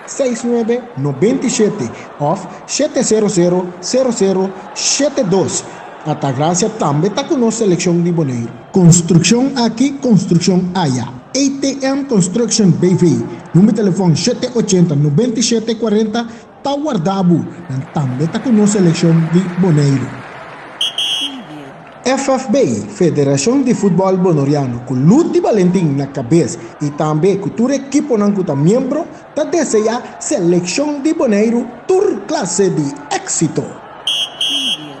780-6997, off 700-0072. Altagracia também está com nossa seleção de Boneiro. Construção aqui, construção allá. ATM Construction BV, número de telefone 780-9740, Tawardabo, também está com nossa seleção de Boneiro. FFB, Federação de Futebol Bonoriano, com Luti Valentim na cabeça e também com o equipo não está membro, está desejar seleção de Boneiro, tur classe de éxito.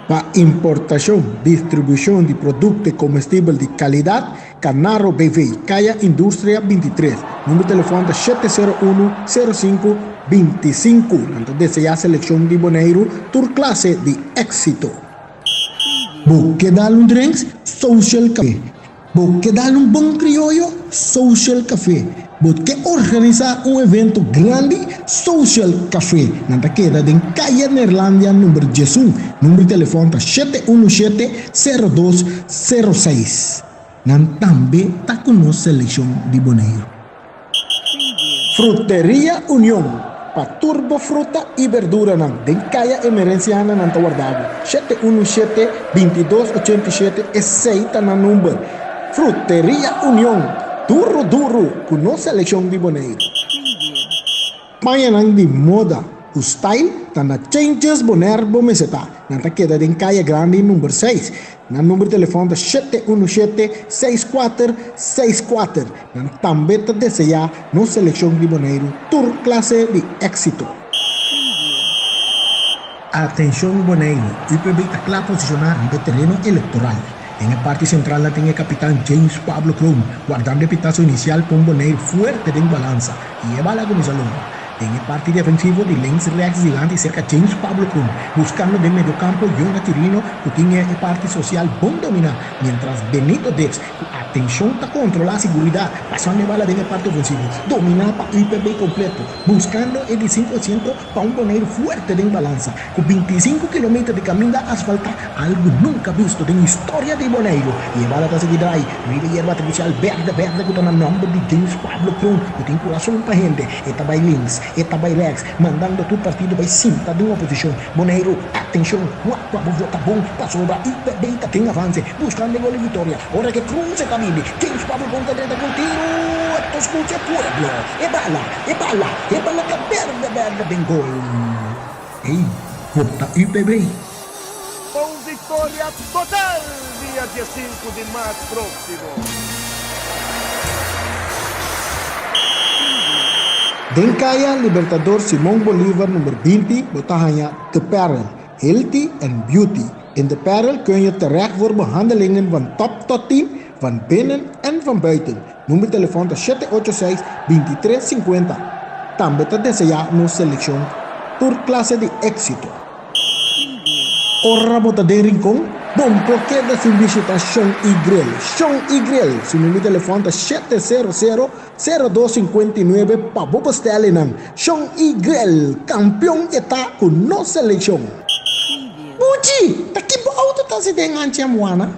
Para importação, distribuição de produtos comestíveis de qualidade, Canaro BV, Kaya Indústria 23. Número de telefone é 701-0525. Lanta desejar seleção de Boneiro, tur classe de éxito. Porque dar drinks, social café. Porque dar bom criollo, social café. Porque organizar evento grande, social café. Nanta queda em Caia Neerlândia, número 11. Número de telefone é 717-0206. Nanta também está com nossa seleção de Boneiro. Fruteria União. Para turbo fruta e verdura nan den Kaya Emerenciana nan Tawardabo 717-2287 e 6 na número. Fruteria União, duro com nossa seleção de Boneiro. Maya nan de moda, o style tá na Changes Bonerbo Meseta, nan ta queda den Kaya Grande número 6. Na número de telefone é 717-6464. Nan também tá desejar nossa seleção de Boneiro, tur classe de éxito. Atención Boneiro, UPB está posicionar en el terreno electoral. En la parte central la tiene el capitán James Pablo Chrome, guardando el pitazo inicial con Boneiro fuerte de balanza y lleva la comisalón. En el parte defensivo de Lens Rex Gigante cerca James Pablo Chrome, buscando de medio campo Jonah Tirino, que tiene el parte social bon dominar, mientras Benito Dex, atención está controlar la seguridad, pasando la bala en el parte ofensivo, dominar para UPB completo, buscando el 5% para un Boneiro fuerte de balanza, con 25 kilómetros de camino asfalta, algo nunca visto en la historia de Boneiro, y lleva la seguridad ahí, mira hierba artificial verde, que tiene el nombre de James Pablo Chrome, que tiene corazón para gente, esta by Links, esta by Rex, mandando tu partido by cinta de una oposición, Boneiro, atención, guapa, vota bom, pasó sobre UPB, tiene avance, buscando el gol de victoria, ahora que cruce camino, James Pablo con derecha con tiro, esto escucha pueblo, e bala que verde, ben gol. Ei, vota UPB. Con victoria total día 15 de marzo próximo. Denkaya Libertador Simón Bolívar nummer 20 botahanya The Peril, Healthy and Beauty. In The Peril kun je terecht voor behandelingen van top tot team, van binnen en van buiten. Noem je telefoon 786-2350. También te deseamos selección por clase de éxito. Ora bota de rincón, bom porque da sin visita Sean y Grill. Su número de teléfono es 700-0259 para vos bestellen. Sean y Grill, campeón está con no selección. Buchi, tá que auto tá se dengancha moana?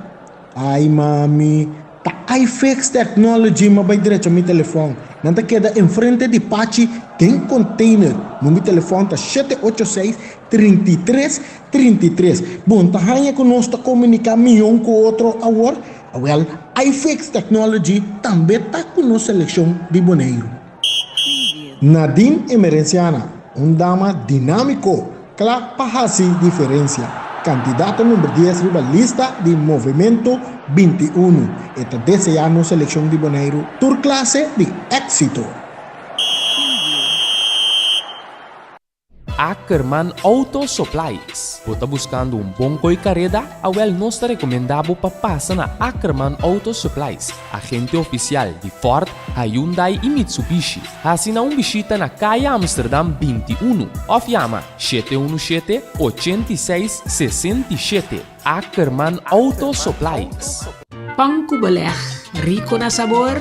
Ai mami, tá iFix Technology mas vai direto ao meu telefone. Não te queda em frente de Pachi, tem container. No meu telefone tá 786-3333. Bom, tá ranha conosco comunicar milhão com outro agora. Well, iFix Technology também tá com nossa seleção de Boneiro. Nadine Emerenciana, dama dinâmico, clara para fazer diferença. Candidato número 10 rivalista de Movimento 21. Esta deseando selección de Boneiro, tur clase de éxito. Ackerman Auto Supplies. Você está buscando bom carrera? Nós te recomendamos para passar na Ackerman Auto Supplies, agente oficial de Ford, Hyundai e Mitsubishi. Assina visita na Calle Amsterdam 21 ou chama 717-8667. Ackerman Auto Supplies. Pangku Beleg, rico na sabor,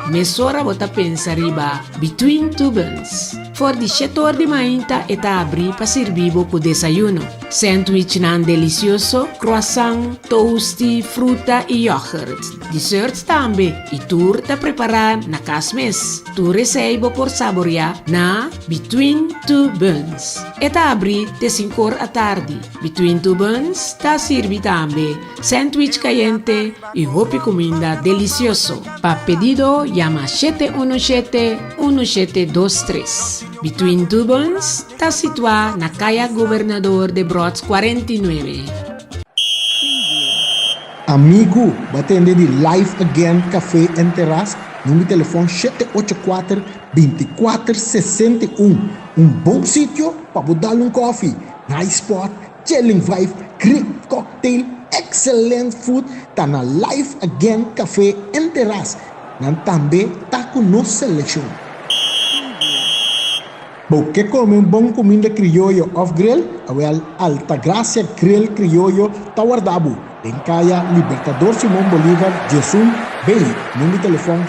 mesora bota pensa riba, between two buns. For di setor di mainta eta abri pa servibo po desayuno. Sandwich nan delicioso, croissant, toasty, fruta e yogurt. Desserts tambe, e tur ta preparar na kasmes. Tu receibo por saborear na between two buns. Eta abri de 5 à tarde. Between two buns ta sirvi tambe sandwich caliente e hopi comida delicioso. Pa pedido llama 717-1723. Between Two Buns está situada na calle Governador de Brods 49. Amigo, batende de Life Again Café en Terrace, número telefone 784-2461. Bom sítio para dar coffee, nice spot, chilling vibe, great cocktail, excellent food, tá na Life Again Café en Terrace. Nan também tá com nossa seleção. Porque come bom comida criollo off grill, Altagracia Grill Criollo Tawardabo, em calle Libertador Simón Bolívar, Jesús Bay, número de telefone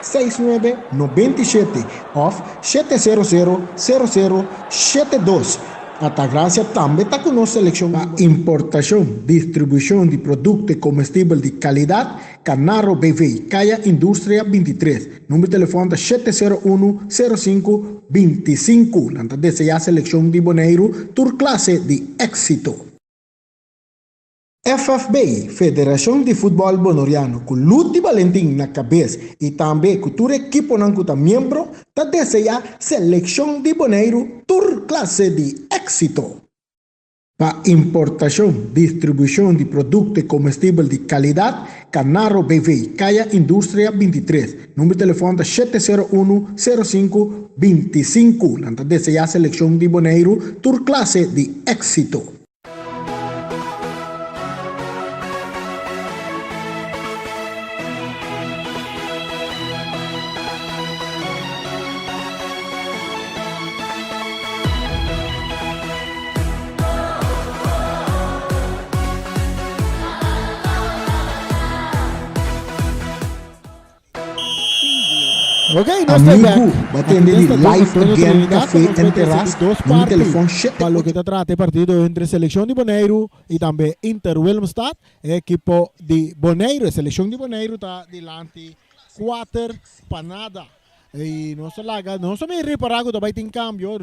780-6997 off 700-0072. Altagracia também está com nossa seleção de importação, distribuição de produtos comestíveis de qualidade, Canaro BV, calle Indústria 23, número de telefone 701-0525. Nanta deseja a seleção de Boneiro, tur classe de éxito. FFB, Federação de Futebol Bonoriano, com Lute Valentim na cabeça e também com todo equipo não que membro, está deseja seleção de Boneiro, tur classe de éxito. Para importación, distribución de productos comestibles de calidad, Canaro BV, Calla Industria 23. Número de teléfono 701-0525. La desea selección de Boneiro, tur clase de éxito. Ok, no estoy back. Batende Aquí de está Live Antonio Again Trinidad, Café con en Terras. dos Número de partes. teléfono Para lo que te trata partido entre Selección de Boneiro y también Inter Willemstad. Equipo de Boneiro, Selección de Boneiro está delante 4 para nada. Y no se laga, no se me reparar que também tem cambio.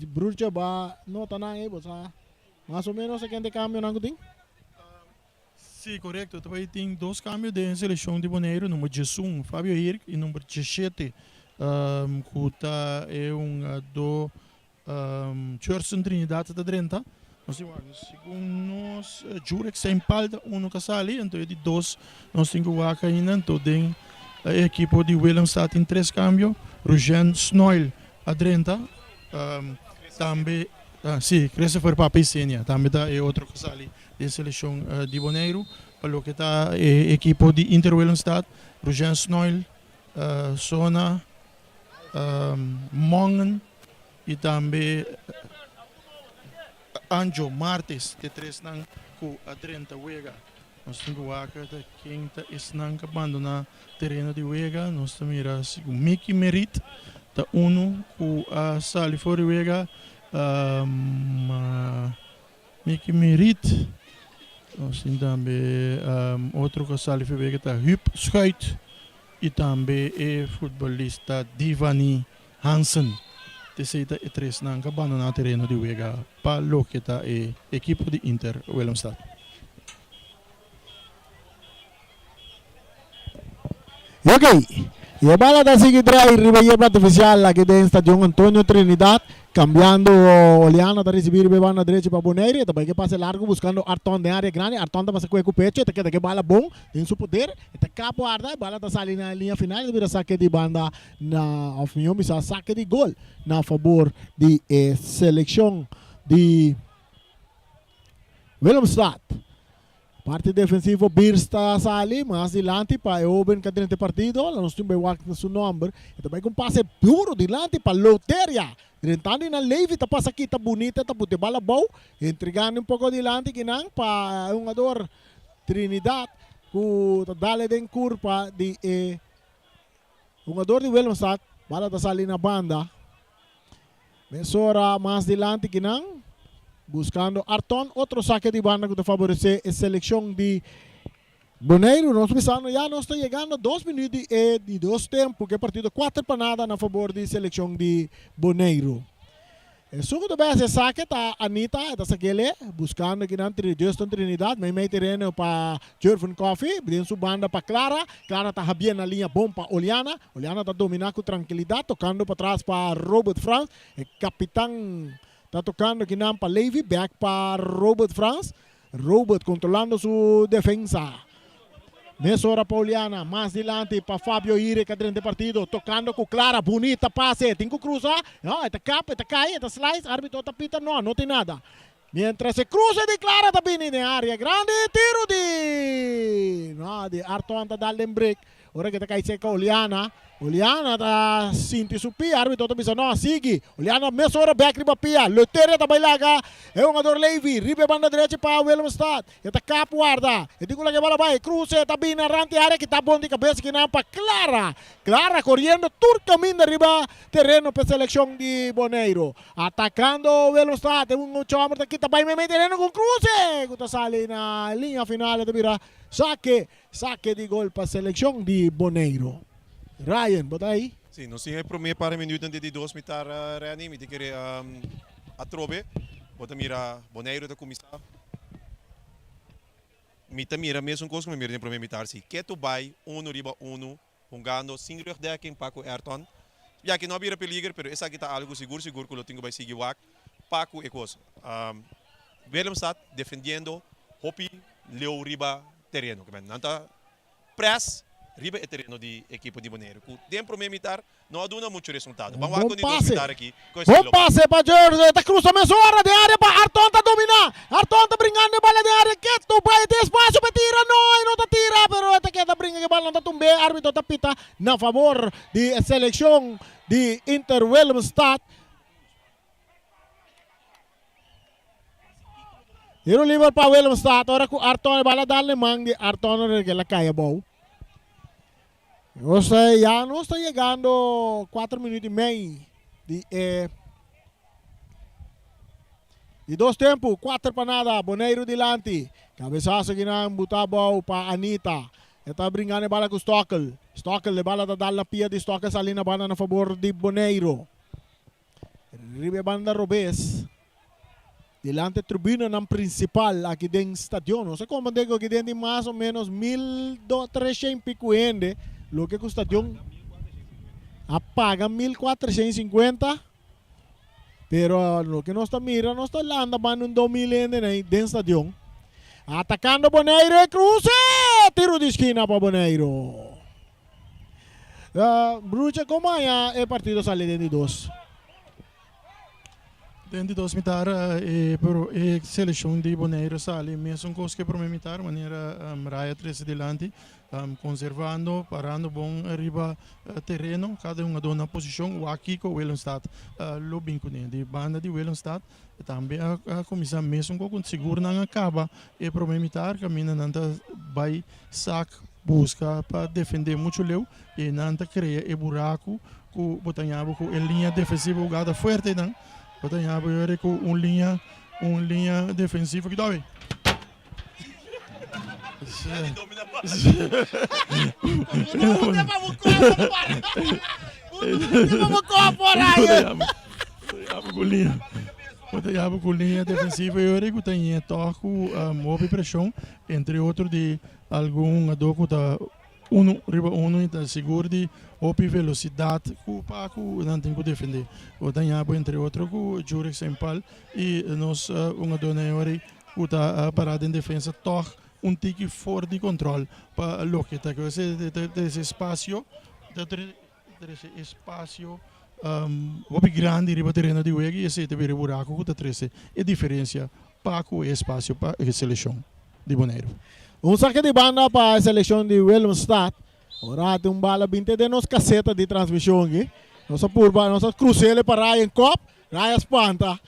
Bruja va, no está nada, más o menos quem tem cambio não tem. Sim, correto. Também tem dois cambios de seleção de Boneiro, número 11, Fábio Hirk, e número 17, que é do Churson Trinidad da Drenta. Nós temos, segundo nós, Jurek sem palda, que sali, então é de dois, nós temos que vaca ainda, então tem a equipe de Willemstad em 3 cambios, Rugen Snoil a Drenta, também, sim, Christopher Papicenia, também é outro que sali de seleção de Boneiro, para o que está a equipe de Inter Willemstad, Rugen Snoil, Sona, Mongen e também Anjo Martes, de 3 nang ku a 30 Wega. Nós temos que quem está abandonar terreno de Wega, nós temos o Mickey Merit, da 1 ku a Sali fora Wega, Mickey Merit. Nós temos também outro que Sali fora Wega, da Huub Schuit, e também é futebolista Divani Hansen. Terceira e 3 nang abandonar terreno de Wega para o que está a equipe de Inter Willemstad. Ok, y a bala da seguir trae Ribeyer plato oficial aquí de Estadio Antonio Trinidad, cambiando Oliana da recibir bebana derecha para Boneiro, y también que pase largo buscando Arton de área grande, Arton da pasa com o pecho, te queda que bala bom, tem su poder, te capo arda, bala da sali na linha final, e vira saque de banda na opinião, bisa saque de gol na favor de seleção de Willemstad. Parte defensivo Birsta sali, mais adiante para Oben que durante partido, nós temos o seu nome, e também com passe duro adiante para Loteria. Direntando na Levy, tá passa aqui, tá bonita, tá pute bala bom, entregando pouco adiante que não para um jogador Trinidad, que tá dale den curva de um jogador de Willemstad, bala tá sali na banda. Mesora mais adiante que não. Buscando Arton, outro saque de banda que favorece a seleção de Boneiro. Nós pensando já, nós estamos chegando a 2 minutos de 2 tempos, que é partido 4 para nada na favor da seleção de Boneiro. O suco do BS saque está Anita, está saquele, buscando aqui na Justin Trinidad, meio terreno para Jervin Coffee, dentro sua banda para Clara, Clara está bem na linha bom para Oliana, Oliana está dominando com tranquilidade, tocando para trás para Robert Franz, capitão. Está tocando aqui para Levy, back para Robert Franz. Robert controlando sua defesa. Mesora Pauliana, mais adiante para Fábio Ire, que durante o partido, tocando com Clara, bonita passe, tem que cruzar. Não, está capa, está cai, está slice, árbitro está pita, não tem nada. Mientras se cruza de Clara também na área grande, tiro de Arton está dando um break. Ora que está cai seca Oliana. Oliana está sinti supi, árbitro está pensando, não, sigue. Oliana mesora back riba pia, Loteria está bailaga. É um jogador Levy, riba banda direita para Willemstad. Está capo guarda. E digo lá que bola vai, cruza, está bem na rante área que está bom de cabeça que não para Clara. Clara correndo, turcamente riba terreno para a seleção de Boneiro. Atacando Willemstad, tem um chomar aqui, está bem meio terreno com cruze. Que está sali na linha final, está vira saque de gol para a seleção de Boneiro. Ryan, bota aí. Sim, nós temos por meio para minutos de 2 mitar reanime, de querer a trobe, bota mira Boneiro da começar. Mita mira mesmo coisa que mira de primeiro mitar se que tu vai riba jogando sem rede quem Paco Ayrton. Já que não vira peligro, pero essa aqui tá algo seguro que eu tenho vai seguir wak. Paco e coisa. Willemstad defendendo Hopi Leo Riba terreno. Nanta press Riba é terreno de equipe de Bonaire. Com tempo militar não dá muito resultado. Vamos lá com aqui. Bom passe para Jorge, tá cruzando a hora de área para Arton tá dominar. Arton tá brincando de bola de área, que tu vai ter espaço para tirar, não tá tira, pero até que tá brincando de bola não tá tumbe, árbitro tá pita na favor de seleção de Inter Willemstad. Tiro livre para Willemstad, agora com Arton bola dá-lhe mang de Arton que la caia bom. Já não está chegando 4 minutos e meio de dois tempos, 4 para nada, Bonaire delante, cabeçaço que não botar bola para Anita, está brincando a bola com Stockel, Stockel a bola está na pia de Stockel, salindo a bola na favor de Bonaire, Ribe banda Robes, delante tribuna na principal aqui dentro do estádio, não sei como digo que dentro de mais ou menos 1.300 pico ende, lo que o estadio paga 1.450, pero lo que nós está mira, nós está lá andando 2.000 ende dentro do estadio. Atacando Bonaire, cruce, tiro de esquina para Bonaire. Brucha, como é o partido sale dentro de 2? Dentro de 2 mitar, pero a seleção de Bonaire sale mesmo coisa que para mitar, maneira raia 13 delante, conservando, parando bom arriba terreno, cada um dona posição, o aqui com o Willemstad, lo binco de banda de Willemstad, também a comissão mesmo com seguro não acaba, e para mitar, caminha nanta vai sac busca para defender muito leu e nanta cria e buraco com botanhabo com a linha defensiva jogada forte não. Botanhabo eu com linha defensiva que dói. Botanhabo com linha defensiva eu que tem toque move pressão entre outros de algum adoco da riba uno seguro de opi velocidade para não tem que defender. O Danhabo entre outros com Jurek Sempal e nós dona hora que está parado em defesa toque tique fora de controle para lo que está com esse espaço opi grande riba terreno de wegi e se te vira buraco que está 13 e diferença para o espaço para a seleção de Bonaire. Saque de banda para a seleção de Willemstad. Ora tem bala 20 de nos caseta de transmissão aqui. Nossa curva, nossa cruzeira para Ryan Cop, Ryan espanta.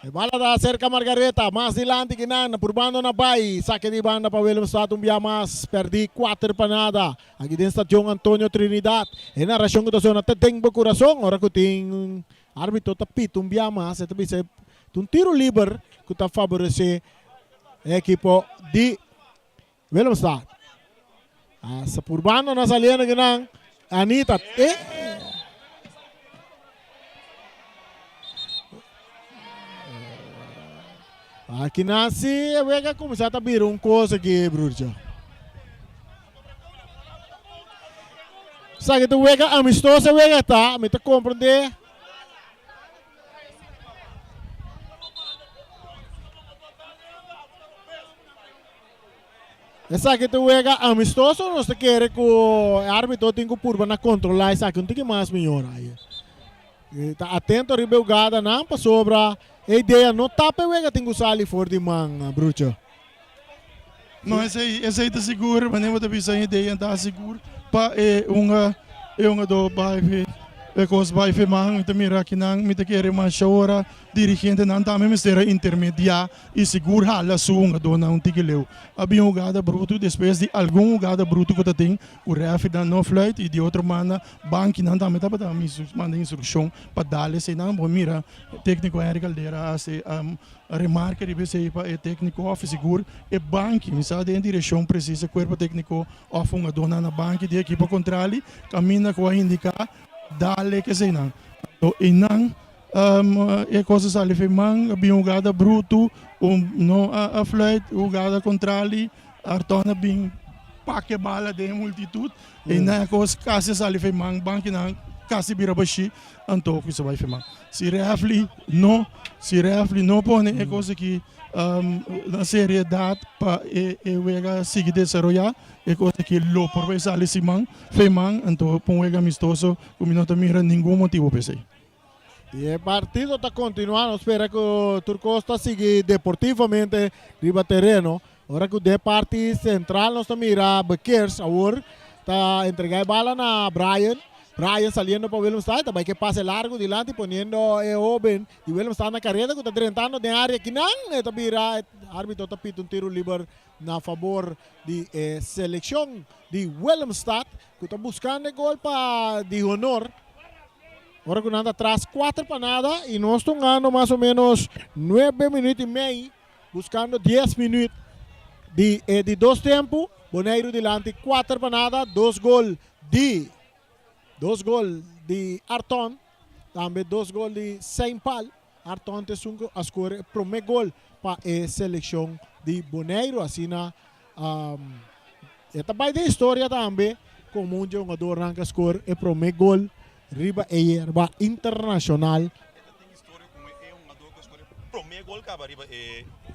A bala da cerca Margareta, mais delante que nada, por banda na bai. Saque de banda para Willemstad, dia mais, perdi 4 para nada. Aqui dentro estação Antonio Trinidad. E na ração que está até tem coração, ora que tem árbitro tapito, dia mais, e também um tiro livre que está favorecer a equipe de Willemstad. Sa purbano na salian ng Anita. Aqui nasi, wega começar a vir coisa aqui, Bruja. Sabe que wega amistosa wega tá, me tá compreender. Essa que tu wega amistoso, nós te quer que o árbitro tem que purba na controlar essa que não tem que mais melhor aí. Tá atento a rebelgada não para sobra a ideia não tapa wega tem que usar ali for de man, Brucho. Não, essa aí tá seguro, mas nem vou te avisar a ideia tá seguro para uma do bairro Because by femang ito mira kinang mita kere mashawara dirigente nan tame mistera intermedia e segura hala sunga dona um tigileu. Abi um jogada bruto depois de algum jogada bruto que tem o ref dan no flight e de outra mana banque nan tame tapa tame manda instrução para dar se não bom mira técnico Henrique Caldeira se a remarca de se para o técnico off seguro e banque misa de direção precisa corpo técnico off uma dona na banque de equipa contrária caminha com a indicar dale que sei não e não e coisas ali femang abi jogada bruto no a flight jogada contrária artona bem paque bala de multitud e na coisa quase ali femang banque não quase vira baixi anto que se vai femang se refli no pone é coisa que na seriedade para o seguir desarrollar é coisa que lo por vez ali simão feimang então para um amistoso como não tem nenhum motivo para isso. E o partido está continuando, espera que o Turcosta siga deportivamente riba terreno. Ora que o de parte central nós mira Beckers, agora está entregando a bola na Brian. Brian saliendo para Willemstad, também que passe largo delante, poniendo Oben e Willemstad na carrera, que está tentando de área que não, está mira, árbitro está pito tiro livre na favor de seleção de Willemstad, que está buscando gol para de honor. Agora que anda atrás 4 para nada e nós estamos ganhando mais ou menos 9 minutos e meio, buscando 10 minutos de 2 tempos. Boneiro delante 4 para nada, 2 gols de Arton, também 2 gols de Saint-Paul. Arton tem a escolha o primeiro gol para a seleção de Boneiro. Assim, esta vai da história também, como um jogador que escolhe o primeiro gol. Riba erba internacional. Primeiro gol acaba riba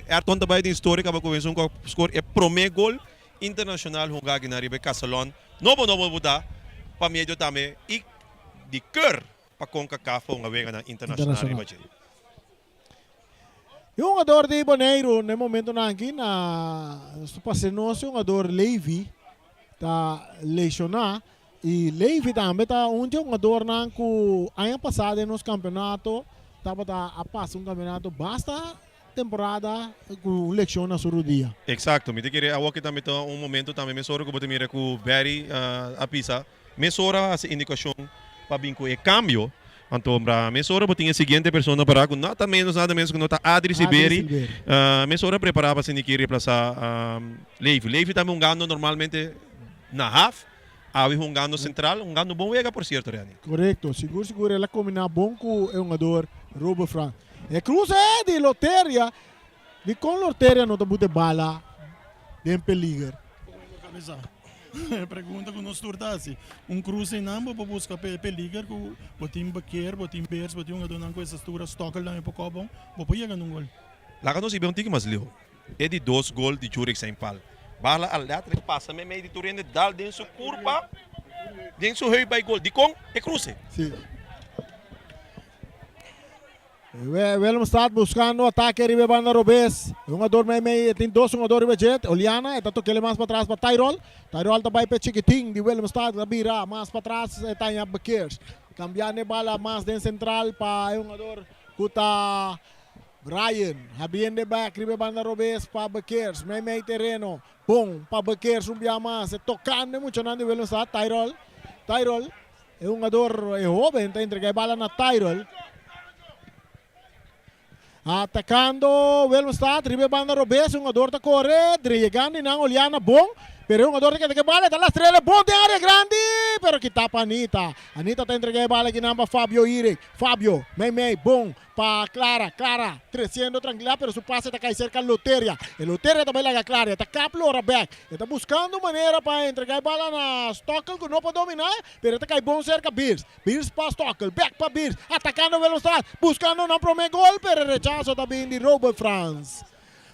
Arton também tem história acaba com isso score é primeiro gol internacional jogar na riba Casalon. Novo botar para meio também e de cor para CONCACAF uma vez na internacional riba. O jogador de Boneiro no momento aqui na Supasenoso, o jogador Levi está lesionado. E Levi também está um jogador que ano passado nos campeonatos estava a passar campeonato basta temporada com leção na sua dia. Exato, me queria aqui também momento também me soro que botar mira com Barry a pisa. Me sora essa indicação para binco e cambio. Então, me sora botinha a seguinte pessoa para com nada menos que nota Adri Siberi. Me sora preparava se queria reemplazar Levi. Levi também ganhando normalmente na half. Avi jogando central, jogando bom ega por certo, Rani. Correto, seguro ela combina bom com o jogador Robert Frank. E cruz é de loteria, de com loteria não te bala de peligro. Pergunta que nós tornasse cruze em ambos para buscar peligro com botim Baquer, botim Beers, botim jogador não com essas turas toca lá em pouco bom, vou pegar num gol. Lá que nós ibang tique mas leo. É de 2 gols de Zurich Saint-Paul. Bala al lateral passa me meio de Turende dal dentro sua curva dentro seu rei by gol de com e cruze. Sim. Willemstad buscando ataque riba banda Robes. Jogador meio tem 2 jogadores budget. Oliana está tocando mais para trás para Tyrol. Tyrol também para Chiquiting de Willemstad vira mais para trás está em Beckers. Cambiando bala mais dentro central para jogador Kuta Brian, abrindo back, riba banda Robes para Beckers, meio terreno, bom para Beckers, mais, tocando muito na nível do Tyrol é um jogador jovem, está entregando a bola na Tyrol, atacando Willemstad, riba banda Robes, um jogador está correndo, chegando e não olhando, bom, pero um jogador que bola, está na estrela, bom de área grande, pero que tapa Anita está entregando a bola aqui na Fabio Ire, Fabio, meio, bom, para Clara, crescendo tranquila, pero su pase está caindo cerca de Loteria. E Loteria também larga Clara, está caplo back. Está buscando maneira para entregar a bola na Stockel, que não pode dominar, pero está caindo bom cerca Beers. Beers para Stockel, back para Beers, atacando o Velocidade, buscando não primeiro gol, pero rechazo também de Robert Franz.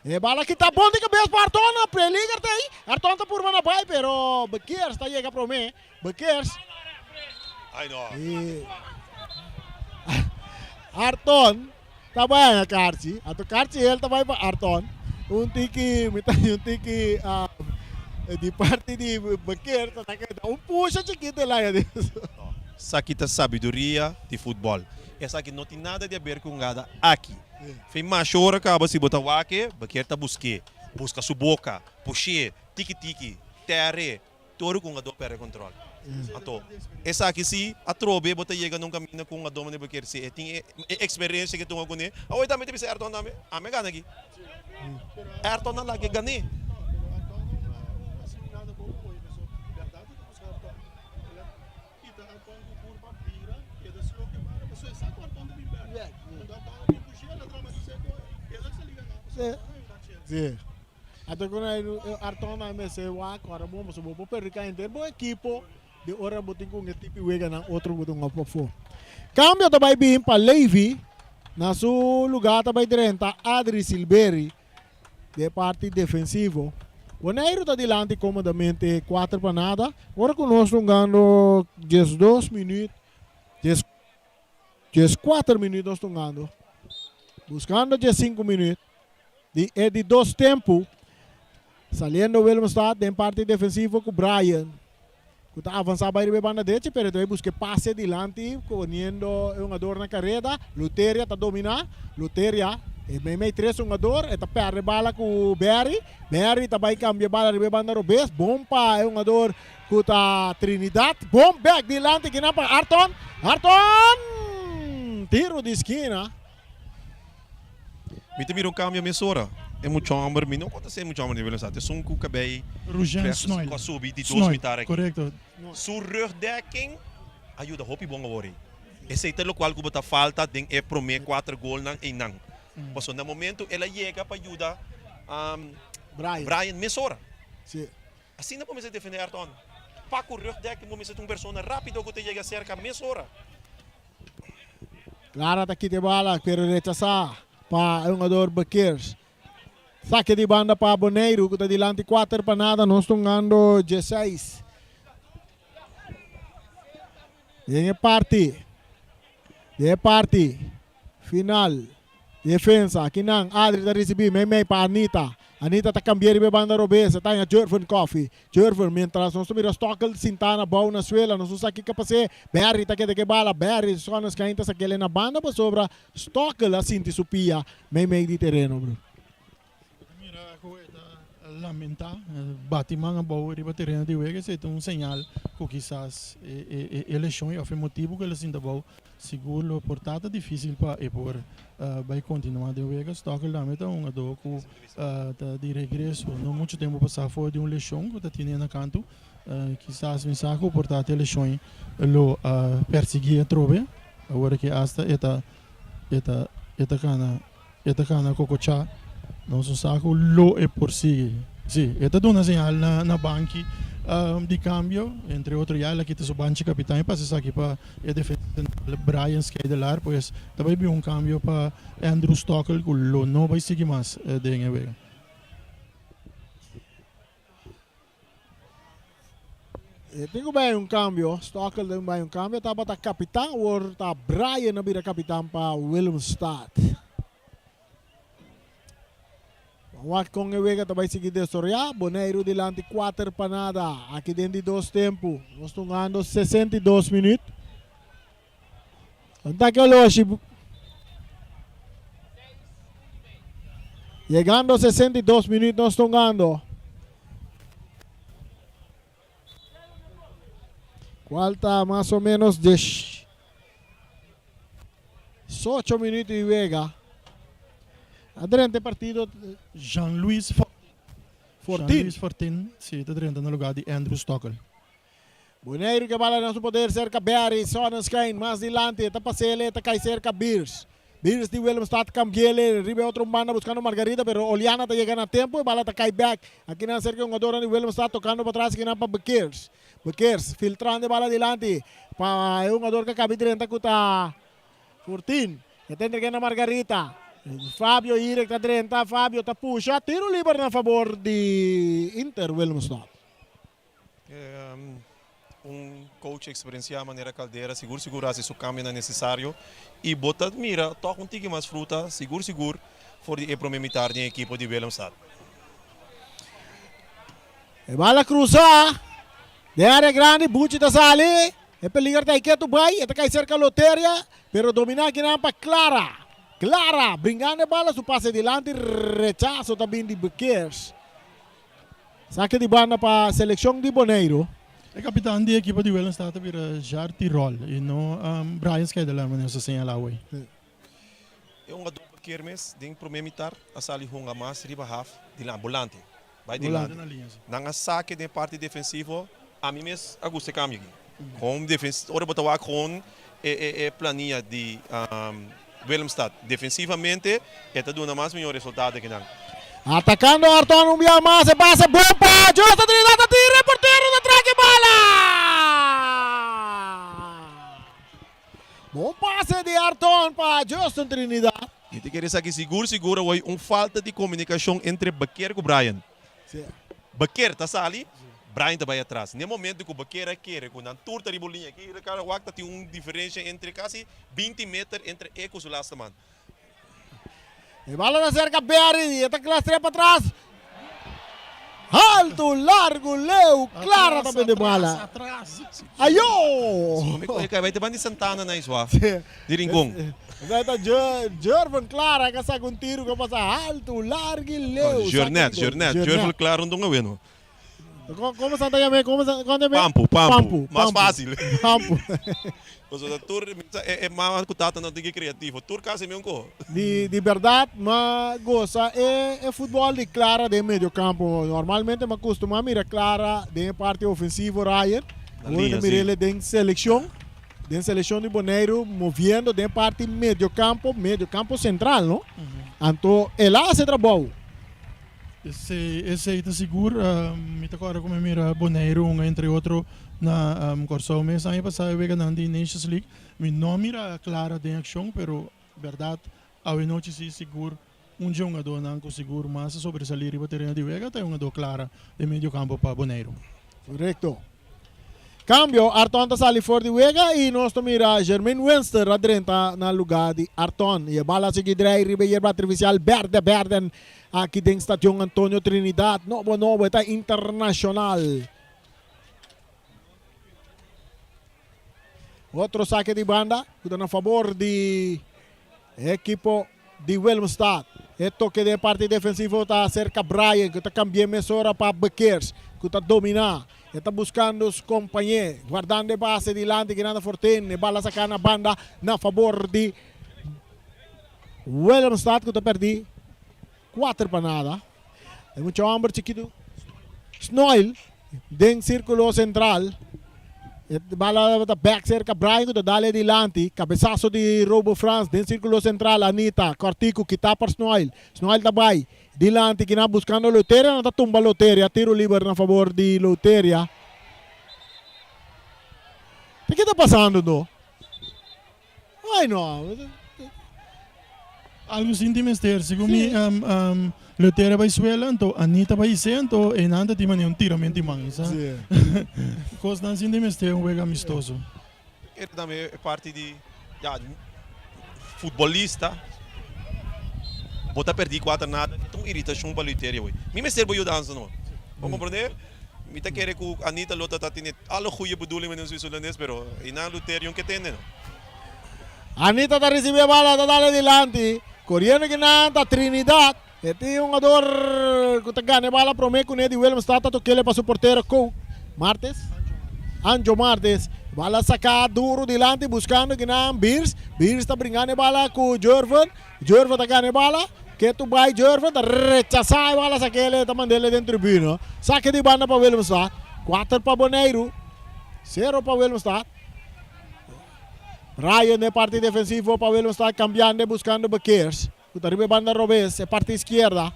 E bola que está bom de cabeça para Arton, preliga tá aí. Arton está por mana vai, pero Beckers está chegando para mim. Beckers. Ai não. Arton, também a Carci. A Carci ele também para Arton. Tiki de parte de Becker, puxa chiquito lá. Essa aqui é sabedoria de futebol. Essa aqui não tem nada a ver com nada aqui. Foi mais hora que acaba se botar o aqui, Becker está busca sua boca, puxe, tiki, terre, todo com a dor para controle. Então, essa aqui sim, a trobe, bota chega num caminho com a doma de Becker, se tem experiência que tu com ele. Aí também tem Ayrton também, a me gana aqui. Ayrton não lá que ganhe. Sim. Até quando Arton na MSC agora vamos perder inteiro bom equipo de hora botin com tipo wega na outro botão a fofo. Cambio também bem para Levi na seu lugar também direta Adri Silberi de parte defensivo. Boneiro está adelante comodamente 4 para nada. Agora conosco ganhando 12 minutos. 4 minutos estão ganhando. Buscando 5 minutos. De 2 tempos. Saliendo Willemstad em parte defensiva com Brian. Que está avançando para a banda direita, pero também busca passe adelante, poniendo um jogador na carreira. Luteria está dominando. Luteria. May 3 jogador, eta perde bala com Berry. Berry também cambia bala de banda Robes. Bom pa é um jogador com a Trinidad. Bom back delante que para Arton. Arton! Tiro de esquina. Mita mira cambio mesora. É muito chamar, mas não acontece muito chamar de velocidade. É só um cabelo. Rugen Snoil. Com subir de 2 metros aqui. Correto. Su rugdekking ajuda hopi bom agora. Esse é o qual que bota falta de é promer 4 gols na inang. Mas no momento ela chega para ajudar Brian Mesora. Sim. Assim não podemos defender Arton. Paco rugdekking vamos ser uma pessoa rápida que chega cerca Mesora. Clara está aqui de bala, pero rechazar para um jogador Bequers. Saque de banda para Boneiro, que está delante 4 para nada, nós estamos ganhando 16. E parte, final, defensa, aqui não, Adri está recebendo, meio para Anita. Anita está cambiando de banda Robesa, está em Jervin Coffee. Jervin, mientras nós estamos Stockel, Sintana, Bau na suela, nós estamos aqui para fazer, Berry está aqui de bala, Berry, só nos caem, está aqui na banda, para sobra Stockel, assim, te supia, meio de terreno, bro. Lamentar, Batman bom riba terreno de Wega, é um sinal que quizás eleição é o motivo que eles ainda bom seguro portada difícil para por vai continuar de Wega, Stockel lá meta um jogador que de regresso, não muito tempo passar fora de eleição que está tendo na canto, quizás mensaje portada eleição lo perseguir trove, agora que hasta eta cana cococha não se sabe lo é por si. Sim, esta é uma sinal na banque de câmbio, entre outros, já aqui tem o banco capitão para se aqui para defender Brian Skeidelar, pois também vi câmbio para Andrew Stockel, que lo não vai seguir mais de Vega. Tenho bem câmbio, Stockel tem bem câmbio, estava a capitão, ou está Brian na vira capitão para Willemstad. Wat com a Vega também seguir de Soria, Boneiro delante 4 para nada, aqui dentro de 2 tempos, nós estamos ganhando 62 minutos. Onde que eu chegando a 62 minutos, nós estamos ganhando. Falta mais ou menos 18 minutos de Vega. Adrente partido Jean-Louis Fortin, sim, está dentro no lugar de Andrew Stockel. Boneiro que bala nosso poder cerca Berry, Sonas Kain, mais delante, está passele, está cai cerca Beers. Beers de Willemstad cambiele, ribe outro banda buscando Margarida, pero Oliana está chegando a tempo e bala está cai back. Aqui na cerca um jogador de Willemstad tocando para trás, aqui na para Bequers. Bequers filtrando bala delante, para um jogador que acaba de dentro que está Fortin, que tem que na Margarita. Fabio Irek está dentro, Fabio está puxa, tiro livre na favor de Inter Willemstad. Coach experienciado de maneira caldeira, seguro se seu caminho é necessário e bota mira, toca um tique mais fruta, seguro for de promemitar de equipe de Willemstad. E bala cruzar, de área grande, Bucci da sali, e peligar da quieto vai, e cai cerca loteria, pero dominar aqui na para Clara, brincando a bola, su passe adelante, rechazo também de Bequers. Saque de banda para a seleção de Boneiro. O capitão da equipe de Willemstad vira Jar Tirol e não Brian Skeidelar, mas não se lá hoje. É um jogador que Kermes, tem promemitar a sali hunga mais riba half de lá, volante. Vai de lá. Nanga saque de parte defensivo, a mim mesmo agusta câmbio. Com defesa, ora botar com planilha de Willemstad. Defensivamente, está dando mais melhor resultado que não. Atacando Arton, um dia mais, passa, bomba, Justa Trinidad, tira, porteiro, da traque, bala! Bom passe de Arton para Justin Trinidad. Kita quer dizer que seguro houve falta de comunicação entre Bequer e Brian. Bequer está ali, Brian está aí atrás. No momento que o Bequer quer, quando a turta de bolinha aqui, o cara tem uma diferença entre quase 20 metros entre Ecos e o last man. E bola na cerca, Berry, está classe 3 para trás. Alto, largo, Leo, Clara também de bola. Atrás. Ayô! Vai ter banda de Santana na isua. De Rincon. Vai estar Jorvan Clara, que sai com tiro, que passa alto, largo, Leo. Jornet, claro, não é bueno. Como Santa Yame? Como Pampo. Mais fácil. Pampo. Mas o tour é mais cutata não tem criativo. Tour quase mesmo co. De verdade, mas gosta é futebol de Clara de meio campo. Normalmente me costuma mirar Clara de parte ofensiva Ryan. Quando mira ele de seleção de Boneiro, movendo de parte meio campo central, não? Então, ela se trabalha. Esse aí está seguro, me agora como mira Boneiro, entre outros, na Corsão, mas aí passava a ganhar de Nations League, me não mira Clara de ação, pero verdade, a noite se seguro, jogador não com seguro, mas sobresalir e bater de Vega, tem um jogador Clara de meio campo para Boneiro. Correcto. Cambio, Arton está sali fora de Vega e nós mira Germain Wenster a drenta na lugar de Arton. E a bala seguidrei, Ribeiro artificial, Berden, aqui dentro Estação Antônio Trinidad, novo, está internacional. Outro saque de banda, que está a favor de equipo de Willemstad. E toque de parte defensiva está cerca Brian, que está cambiando mesura para Bequers, que está dominar. Está buscando os companheiros, guardando a base dilante, ganhando fortune, bala sacando a banda na favor de Willemstad, que está perdi 4 para nada. É muito hambre chiquito. Snoil, dentro círculo central. Bala da back cerca Brian, que dá dilante, cabeçaço de Robo France, dentro círculo central, Anita, Cortico, que está para Snoil. Snoil também. Dilante que está buscando Loteria, não está tumba Loteria, tiro livre na favor de Loteria. O que está passando, não? Ai, não. Algo assim de mister, segundo mim, Loteria vai suela, então Anita vai ser, então e nada de maneira tiramento de mão, sabe? Coisa assim de mister, jogo amistoso. Ele também é parte de futebolista. Bota perder 4 nada, então irritação para Loteria hoje. Me mister vai dança não. Vamos compreender? Me tá querendo que a Anita Lota tá tendo alle goede bedoelingen in Suizo-Holandês, pero ina Loteria que tem, não? Anita está recebendo a bala, está dando dilante. Correndo que nada, Trinidad. Este jogador que está ganhando a bala, promete que de Willemstad está tocando para su portero, Martes. Anjo Martes. Bala saca duro dilante, buscando que nada, Beers está brincando a bala com Jorvan. Jorvan está ganhando a bala. Que tu vai Jorvan, está rechazando a bala, saque ele, está mandando ele dentro do tribuna. Saque de banda para Willemstad. 4 para Boneiro. 0 para Willemstad. Ryan de parte defensivo para Willemstad, cambiando, buscando Bequers. Arriba banda Robes, é parte esquerda.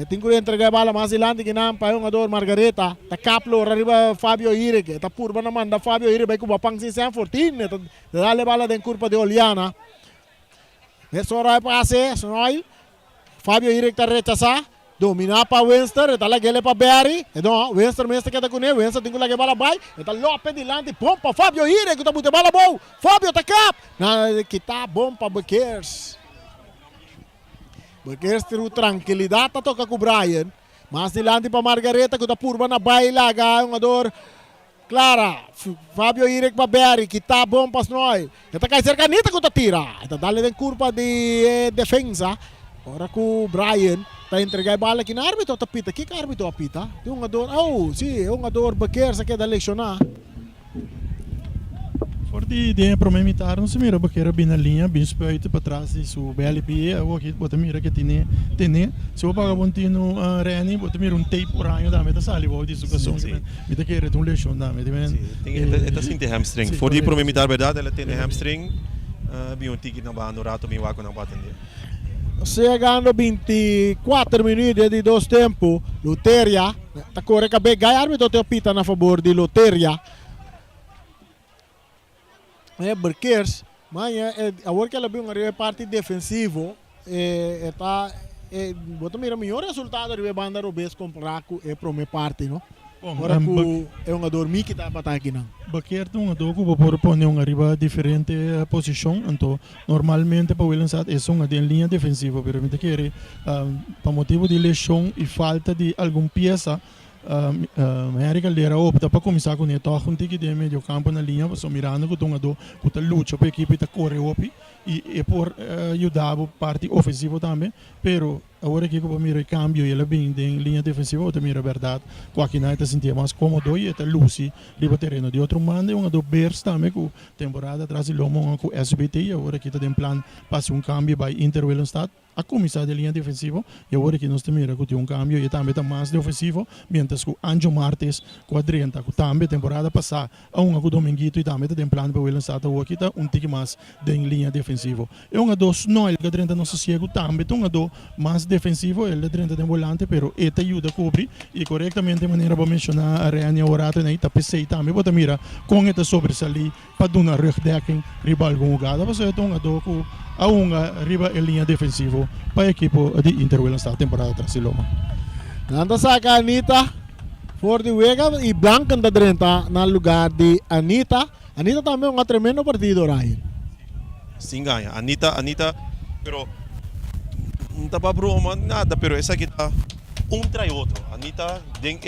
Tem que entregar a bala mais adiante que não para o jogador Margareta. Está caplo, arriba Fabio Irek. Está purba na manda Fabio Irek, vai com o Bapang Sin Fortine. Dá-lhe bala dentro curva de Oliana. Essa hora é passe, Snoil. Fabio Irek está rechazado. Domina para Wenster, está lá ele para Berry. Então, Wenster mesmo que está com ele. Wenster tem que lá bala vai. Está Lopes dilante, bom para Fabio Irek, que está muito bala bom. Fabio está cap. Que está bom para Bequers. Bequers tem tranquilidade, tá toca com o Brian. Mais dilante para Margareta, que está purba na baila, jogador. Clara, Fabio Irek para Berry, que está bom para Snoil. Está cai cerca Anita que está tira. Está dando em curva de defesa. Agora com o Brian. Está entregando a bala aqui na árbitro, está pita. Que árbitro apita? Tem um jogador, sim, é um jogador Bequers que é da lecionar. Forte de promemitar, não se mira porque era bem na linha, bem espeito para trás e su BLP, o aqui bota mira que tem, se eu pagar bontino Reni, bota mira tape por ano da meta sali, vou dizer que são, me tá querendo leção da meta, Esta sim tem hamstring. Forte de promemitar verdade, ela tem hamstring, bem ticket na banda, rato bem waco na banda. Chegando 24 minutos de 2 tempos, Loteria, está correndo a bem, árbitro te pita na favor de Loteria. Bequers, mas agora que ela viu uma parte defensivo, Bota mira melhor resultado de banda Robes comprar é para minha parte, não? Bom, Agora é um dormir que tá para aqui não. Baquer um adogo por pôr um arriba diferente posição, então normalmente para o lançar é uma de linha defensiva, pero me quer para motivo de lesão e falta de alguma peça América lera opta para começar com ele toca um tique de meio campo na linha, só mirando que um ado que luta para a equipe tá corre opi e por ajudar a parte ofensiva também, pero agora que eu miro o cambio e ele bem em linha defensiva, eu miro a verdade, qualquer night sentia mais cômodo e até Lucy liba terreno de outro mando um ado Bears também com temporada atrás de lomo com SBT, agora que tá em plan passe um cambio by Inter Willemstad a começar de linha defensiva e agora que nós temos que ter um cambio e também tá mais de ofensivo, mientras que Anjo Martes com a Drenta, que também temporada passada a um dominguito e também tem plano para o Willemstad aqui tá um tique mais de linha defensiva. É um dos nós que a Drenta não se cego também um do mais defensivo, ele a Drenta tem volante, pero eta ajuda a cobrir e corretamente maneira para mencionar a Reania Orato né, tá pensei também, bota mira com eta sobresalir para dar uma rugdekking rival com o gada, você é um do a uma riba em linha defensiva para a equipe de Inter Willemstad temporada atrás de Loma. Nanda saca Anita for the Vega e Blanca da Drenta no lugar de Anita. Anita também um tremendo partido, Ryan. Sim, ganha. Anita, pero não está para broma nada, pero essa aqui tá trai outro. Anita tem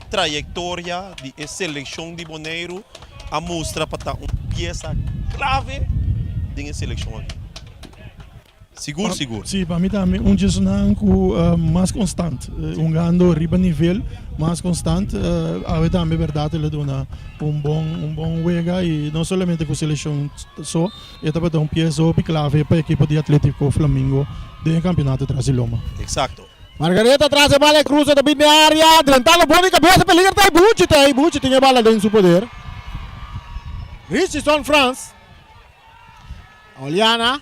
trajetória de seleção de Boneiro a mostrar para uma peça clave da seleção aqui. Seguro. Sim, para mim também gestionamento mais constante, ando riba nível mais constante, a também verdade ele dá bom wega e não somente com a seleção só, ele também dá peça clave para a equipe de Atlético Flamengo do campeonato Brasiloma. Exato. Margareta traz a bola, cruza da binha área, Drentalo boa de cabeça, peligra tá aí Bucci tem a bola dentro do seu poder. Richardson France, Oliana.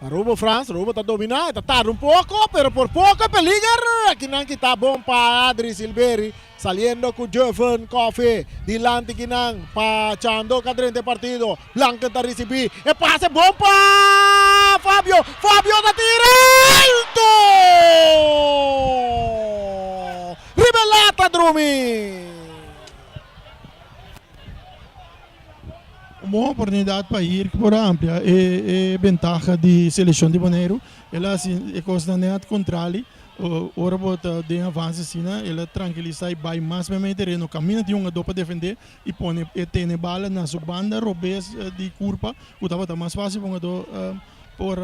Rubo France, Rubo está dominando, está tarde um pouco, pero por pouco peligra. Aqui não que está bom para Adri Silveri, saliendo com Jovan Coffee, dilante que não, pachando cadrente partido, Blanca está receber, e passe bom para Fabio da tira alto! Ribelata Drumi! Uma boa oportunidade para ir por amplia e ventaja de seleção de Boneiro. Ela assim é coisa net contrário. Ora bota de avanço assim, ela tranquiliza e vai mais bem terreno, caminha de um para defender e põe e tem bala na sua banda, Robes de curva, o tava mais fácil por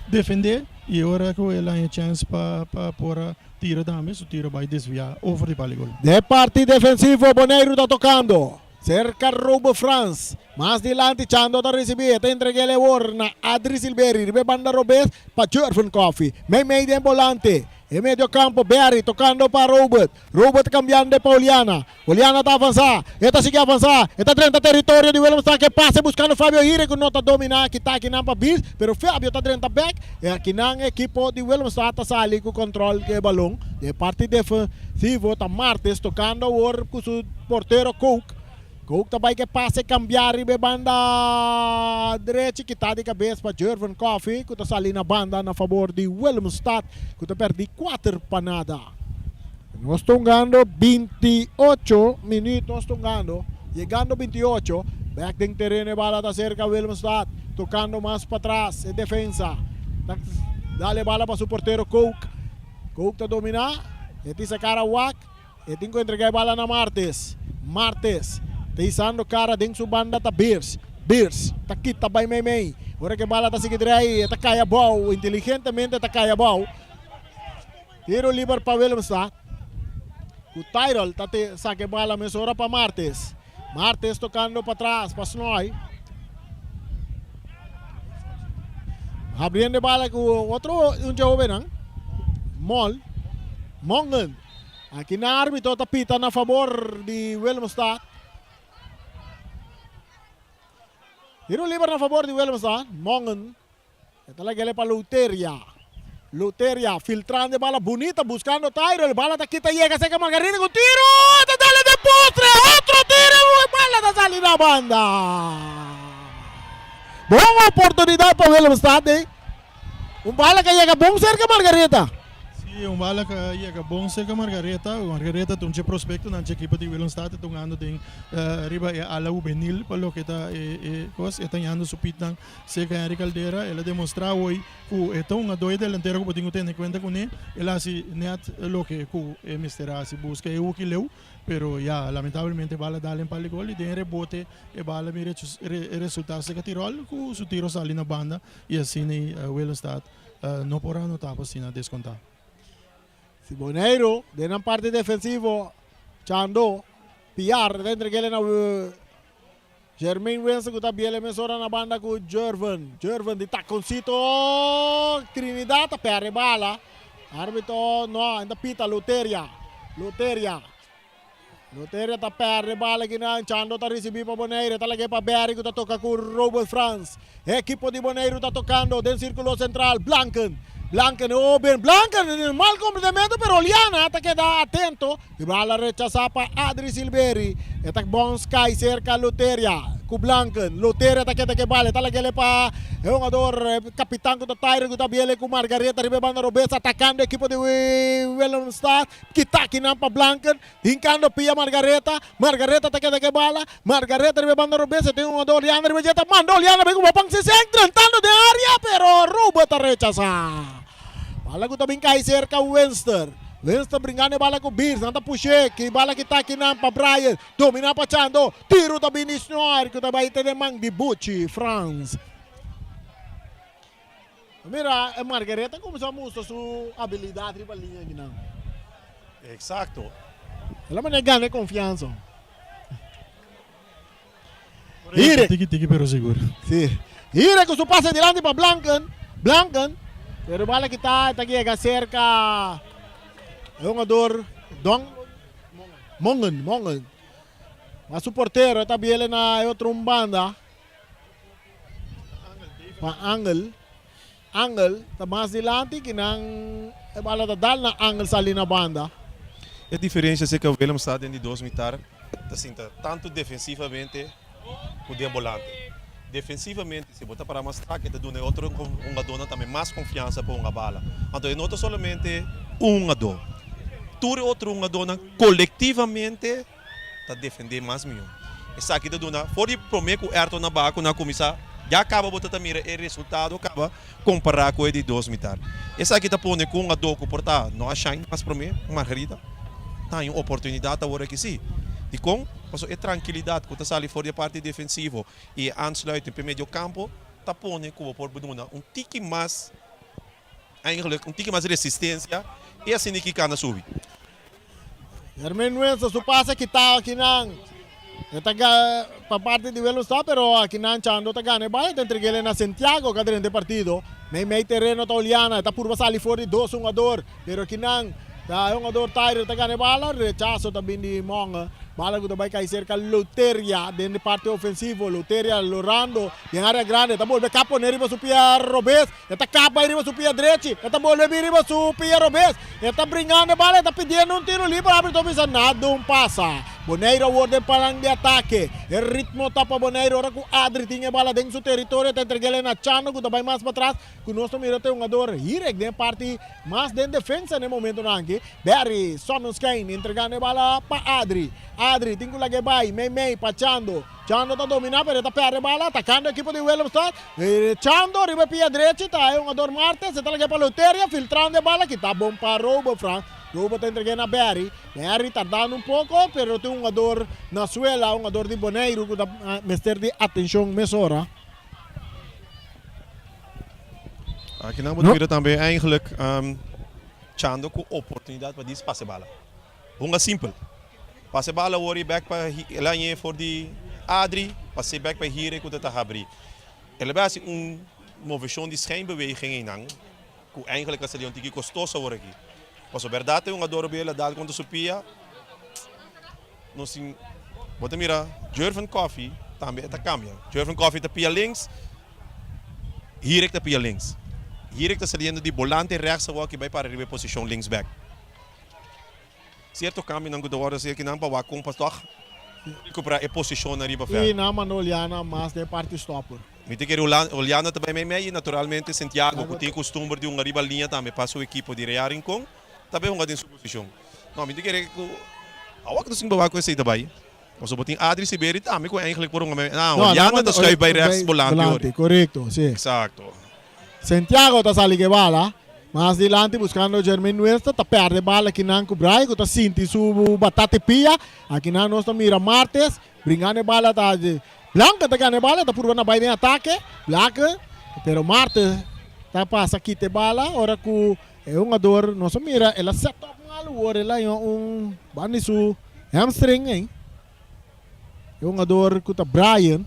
defender e agora que ela tem chance para por tira também, o tiro vai desviar over de baligol. De parte defensivo Boneiro está tocando. Cerca Rubo France, mais dilante Chando da recibir, entrega ele na Adri Silveri, ribe banda Robes para Jorvan Coffee, meio de volante, em meio campo Berry tocando para Robert cambiando para Oliana está avançar, está seguir avançar, está dentro do território de Willemstad que passa buscando Fabio Hire que não está dominando, que está aqui não para bis, pero Fabio está dentro da back, e aqui não equipe de Willemstad está saindo com controle do balão, de parte defensiva está Martes tocando o com o porteiro Cook também que passa a cambiar e banda direita que está de cabeça para Jorvan Coffee, que está saindo na banda na favor de Willemstad, que está perdendo 4 para nada. Nós estamos ganhando 28 minutos, chegando 28, back em terreno, a bola está cerca Willemstad, tocando mais para trás, em defesa. Dá-lhe bola para o porteiro Cook está dominando, ele sacar a Wack, ele tem que entregar a bola na Martes. Tisando cara dentro da banda tá Bears, tá kita by May. Ora que bala tá seguindo aí, tá caia bom, inteligentemente tá caia bom. Tiro livre para Willemstad. O Tyrell tá saque bala mesora para Martes tocando para trás, para Snoy. Abrindo bala com outro jovem, Mongen. Aqui na árbitro tá pita na favor de Willemstad. Tiro livre na favor de Willemstad, Mongen. Esta la que le para Luteria, filtrando bala bonita, buscando Tyrell, bala está quita, llega, seca Margarita con tiro, dale de postre, otro tiro, bala está saliendo la banda. Buena oportunidad para Willemstad, bala que llega bom cerca Margareta. Sim, bala que chega bom cerca Margareta. Margareta tem um prospecto na equipe de Willemstad, tem ano tem riba ala juvenil, pelo que tá coisa, está ano supit nang cerca Henry Caldeira, ela demonstra hoje que é um dois delantero que podemos ter em conta com ele, ela se net lo que é mistera se busca o que leu, pero ya lamentavelmente bala dá para o gol e tem rebote e bala mira resultado se que tirol com su tiro sali na banda e assim Willemstad não porá notar assim na descontar. Si Boneiro, de na parte defensivo, Chando, Piar, dentro que ele na Jermaine Wenson que está bem mesora na banda com Jervan de taconcito, Trinidad, perde bala, árbitro, no, ainda pita, Luteria está perde bala aqui na Chando está recebendo para Boneiro, está lá para Berry que está tocando com Robert Franz, equipo de Boneiro está tocando dentro do círculo central, Blanken, mal complemento, pero Oliana está queda atento y bala rechazada para Adri Silveri, está bom Sky cerca Luteria, com Blanken, Luteria está queda que bala, está lá que ele para jogador capitão que está Tyre que está bem com Margareta, ribebando Robesa, atacando a equipe de Willemstad, que está aqui na para Blanken, hincando pia Margareta está queda que bala, Margareta ribebando Robesa, tem jogador Oliana, ribejeta, mandou Oliana, vem com o pang se entrando de área, pero Ruba está rechazada. Bala ko tabing kay cerca Wenster brincando bala ko Beers, nanta puxe, que bala que tá aqui na pa Brian, domina pa Chando, tiro tabi ni Snoir, que tabay tenemang di Bucci, France. Mira, Margareta começou a mostrar sua habilidade riba linha aqui não. Exacto. Ela me ganha confiança. Tiki pero seguro. Sí. Ire com seu passe adiante para Blanken. Pero bala kita tagiga cerca jogador Mongen. Mas o porteiro está bem na outra banda. Pa Angel tá mais dilante que nang bala da dal na Angel sali na banda. A diferença é que o Willemstad em 2000 está tanto defensivamente como de volante. Defensivamente, se botar para mais ataque, te dá outro jogador também mais confiança para uma bala. Então, não é somente um jogador. Todo outro jogador coletivamente está defender mais mesmo. Isso aqui te dá, fora prometer que o Ayrton na barca, na comissão, já acaba botar também o resultado, acaba comparar com o de 2000. Isso aqui está pondo com um jogador que porta, não acha mais prometer, Margarita, tem uma oportunidade agora que sim. E com a tranquilidade que está ali fora da parte defensiva e aansluiten para o meio campo, está pondo por um tique mais, eigenlijk um tique mais resistência e assim que cana subir. Jermaine Wenson, su passa que está aqui na para parte de Willemstad, pero aqui na Chando está ganhando bala dentro que ele na Santiago, cadê de partido, meio terreno está Oliana, está por passar ali fora de 2 jogador, pero aqui na jogador Tyre está ganhando bala, rechazo também de Monga. Bala que vai cair cerca Luteria, dentro da parte ofensiva, Luteria lorando, em área grande, está volvendo capo neriba su pia Robes, está capa neriba su pia Drechi, está volvendo neriba su pia Robes, está brincando bala, está pedindo tiro livre, abre tomisa, nada passa. Boneiro ordem para de ataque, o ritmo está para Boneiro, ora com Adri tinha bala dentro do seu território, está entregando na Chano, que vai mais para trás, que o nosso mira tem jogador Hirek, dentro da parte mais dentro da defesa no momento não aqui, Barry, Sonoskain, entregando bala para Adri, tem que lá que vai, Mei, Chando está dominando, pero está perde bala, atacando a equipe de Willemstad, Chando, riba pia direita, está um jogador Martes, está lá que para Luteria, filtrando a bala, que está bom para Robo, Frank. Robo está entregando a Barry está dando pouco, pero tem um jogador na suela, um jogador de Boneiro, que está mestre de atenção mesora. Aqui não moet je também eigenlijk Chando com oportunidade para deze passe bala. Bunga simpel. Passe bala worry back para lá voor die Adri, passe back para Hirek que está abrir. Ele vai assim movimento de schijnbeweging in hang, que eigenlijk als ele ontigo custoso work aqui. Mas a verdade é um jogador bem dado quando supia. Não sim, bota mira, Jervan Coffee também está cambiando. Jervan Coffee está pia links, Hirek está pia links. Hirek está saliendo de volante rechts que vai para a posição links back. Certo caminho não gosto de que não para com pastor para a posição na riba frente. E na Manoliana mais de parte stopper. Me te quero olhando também meio naturalmente Santiago, que tem costume de uma ribalinha também para o equipo de Real Rincon, também uma tem sua posição. Não, me te quero awak do simbawa ko sa itabay. O so buting Adri Siberi também com eigenlijk por uma olhando das cai by Rex volante. Correcto, sí. Exacto. Santiago está sali que bala. Más adelante buscando Jermaine Nuestra, está perde bala aqui na Cubrai, que está sinti su batata pia. Aqui na nós mira Martes, bringando bala tá Blanca tá ganhando bala, tá por na baile de ataque. Blanca, pero Martes tá passa aqui te bala, ora que é um ador, nós mira, ela set up malu, ora ela é bani su hamstring, hein? É um ador que tá Brian.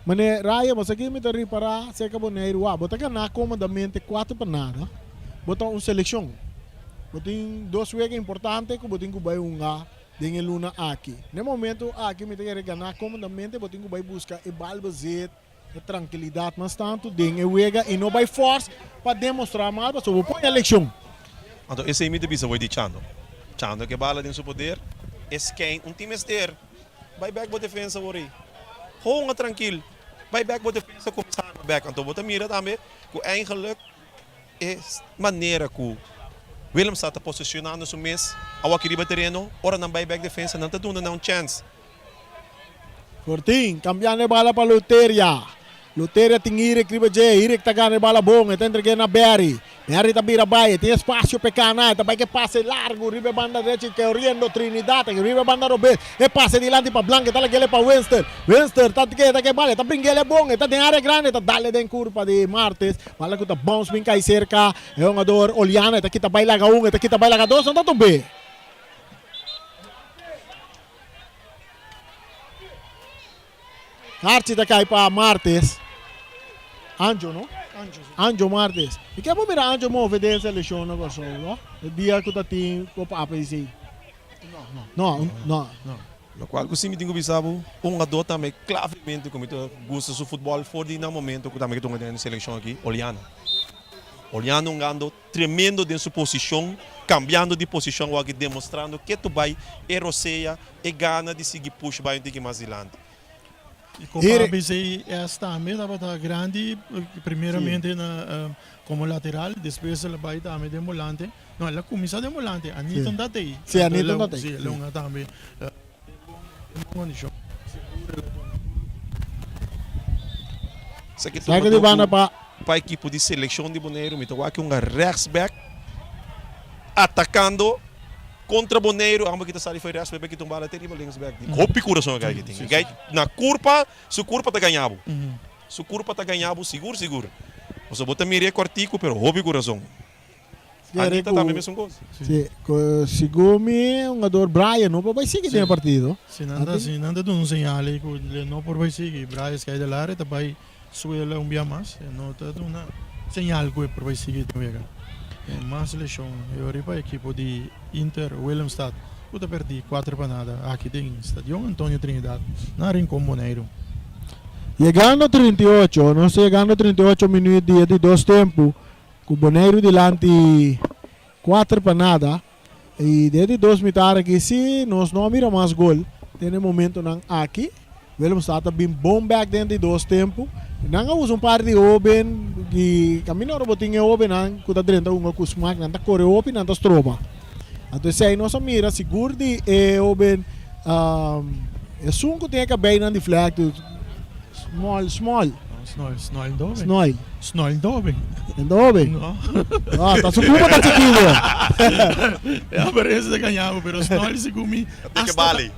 Mas Raya, mas aqui me torri para Seca Boneiro, bota que na comandamente 4 para nada, bota seleção, bota 2 weeks importantes, que bota que vai den luna aqui. No momento aqui me tem que ganhar comandamente, bota que vai buscar e balbazet, e tranquilidade, mas tanto den wega e não vai force para demonstrar mais, para sobre põe a eleição. Então esse é o mito bisa vai de Chando. Chando que bala tem seu poder, quem time ester, vai back para defesa ori, honga tranquilo. Vai back voor de defensa começar no back. Então, você mira também que eigenlijk é maneira que Willem está posicionando no mês, ao aqui riba terreno, ora não vai back defensa, não está dando um chance. Fortin, cambiando a bala para Luteria. Luteria tem Irek riba J, Irek tá ganhando bala bom, está entregando a Berry. Berry tá vira baia, tem espaço para cana, tá vai que passe largo, riba banda direita que oriendo Trinidad, que riba banda Robert, e passe de lado para Blanca, tá aquele para Winston. Winston tá que bala, tá brinquele bom, tá tem área grande, tá dale den curva de Martes, bala que tá bounce bem cai cerca, é um ador Oliana, tá aqui tá baila ga 1, tá aqui tá baila ga 2, não tá tão bem. Archie tá cai para Martes. Anjo, no? Anjo Martes. E que é para mirar Anjo move dessa seleção na pessoa, no? O dia que tá tem o papo aí. Não. No qual você me tem que visar um ador também claramente como tu gosta do futebol fora de no momento que também estou na seleção aqui, Oliana. Oliana andando tremendo de sua posição, cambiando de posição aqui, demonstrando que tu vai eroseia e gana de seguir push vai um pouco mais adiante. E como a BC também estava grande, primeiramente como lateral, depois ela vai também de volante. Não, ela começa de volante, a Anitta não tem. Sim, a Anitta não tem. Sim, ela também. Isso aqui para a equipe de seleção de Boneiro, me tocou aqui um rechtsback atacando contra Boneiro, a que sai foi resto que tumbala tem linksback. Hopi coração aqui tem. Na curva, se curva tá ganhado. Se curva tá ganhado, seguro. Você bota mire quartico, pero hopi coração. Anitta também mesmo coisa. Sim, segundo um ador Brian, não vai seguir no partido. Se não dá um sinal que não por vai seguir, Brian cai da área, tá vai subir um dia mais, não tá dando sinal que por vai seguir também. Mas seleção, eu olhei para a equipe de Inter Willemstad, que perdi 4 para nada aqui tem Estadio Antônio Trinidad, na Rincón Boneiro. Chegando 38, nós chegando 38 minutos de 2 tempos, com o Boneiro delante 4 para nada, e desde 2 metades aqui, se nós não miramos mais gol, tem um momento aqui, Willemstad está bem bom back dentro de 2 tempos. Nang usa par de open que caminho robotinho open nang kuta drenta um com smack nang ta corre open nang ta stroba. Então se aí nós mira seguro de open é sunco tem que bem nang de flag small. Snoil dobe. Ah, tá sucuba tá chiquinho. É a parece de ganhava, pero Snoil se comi. Que vale.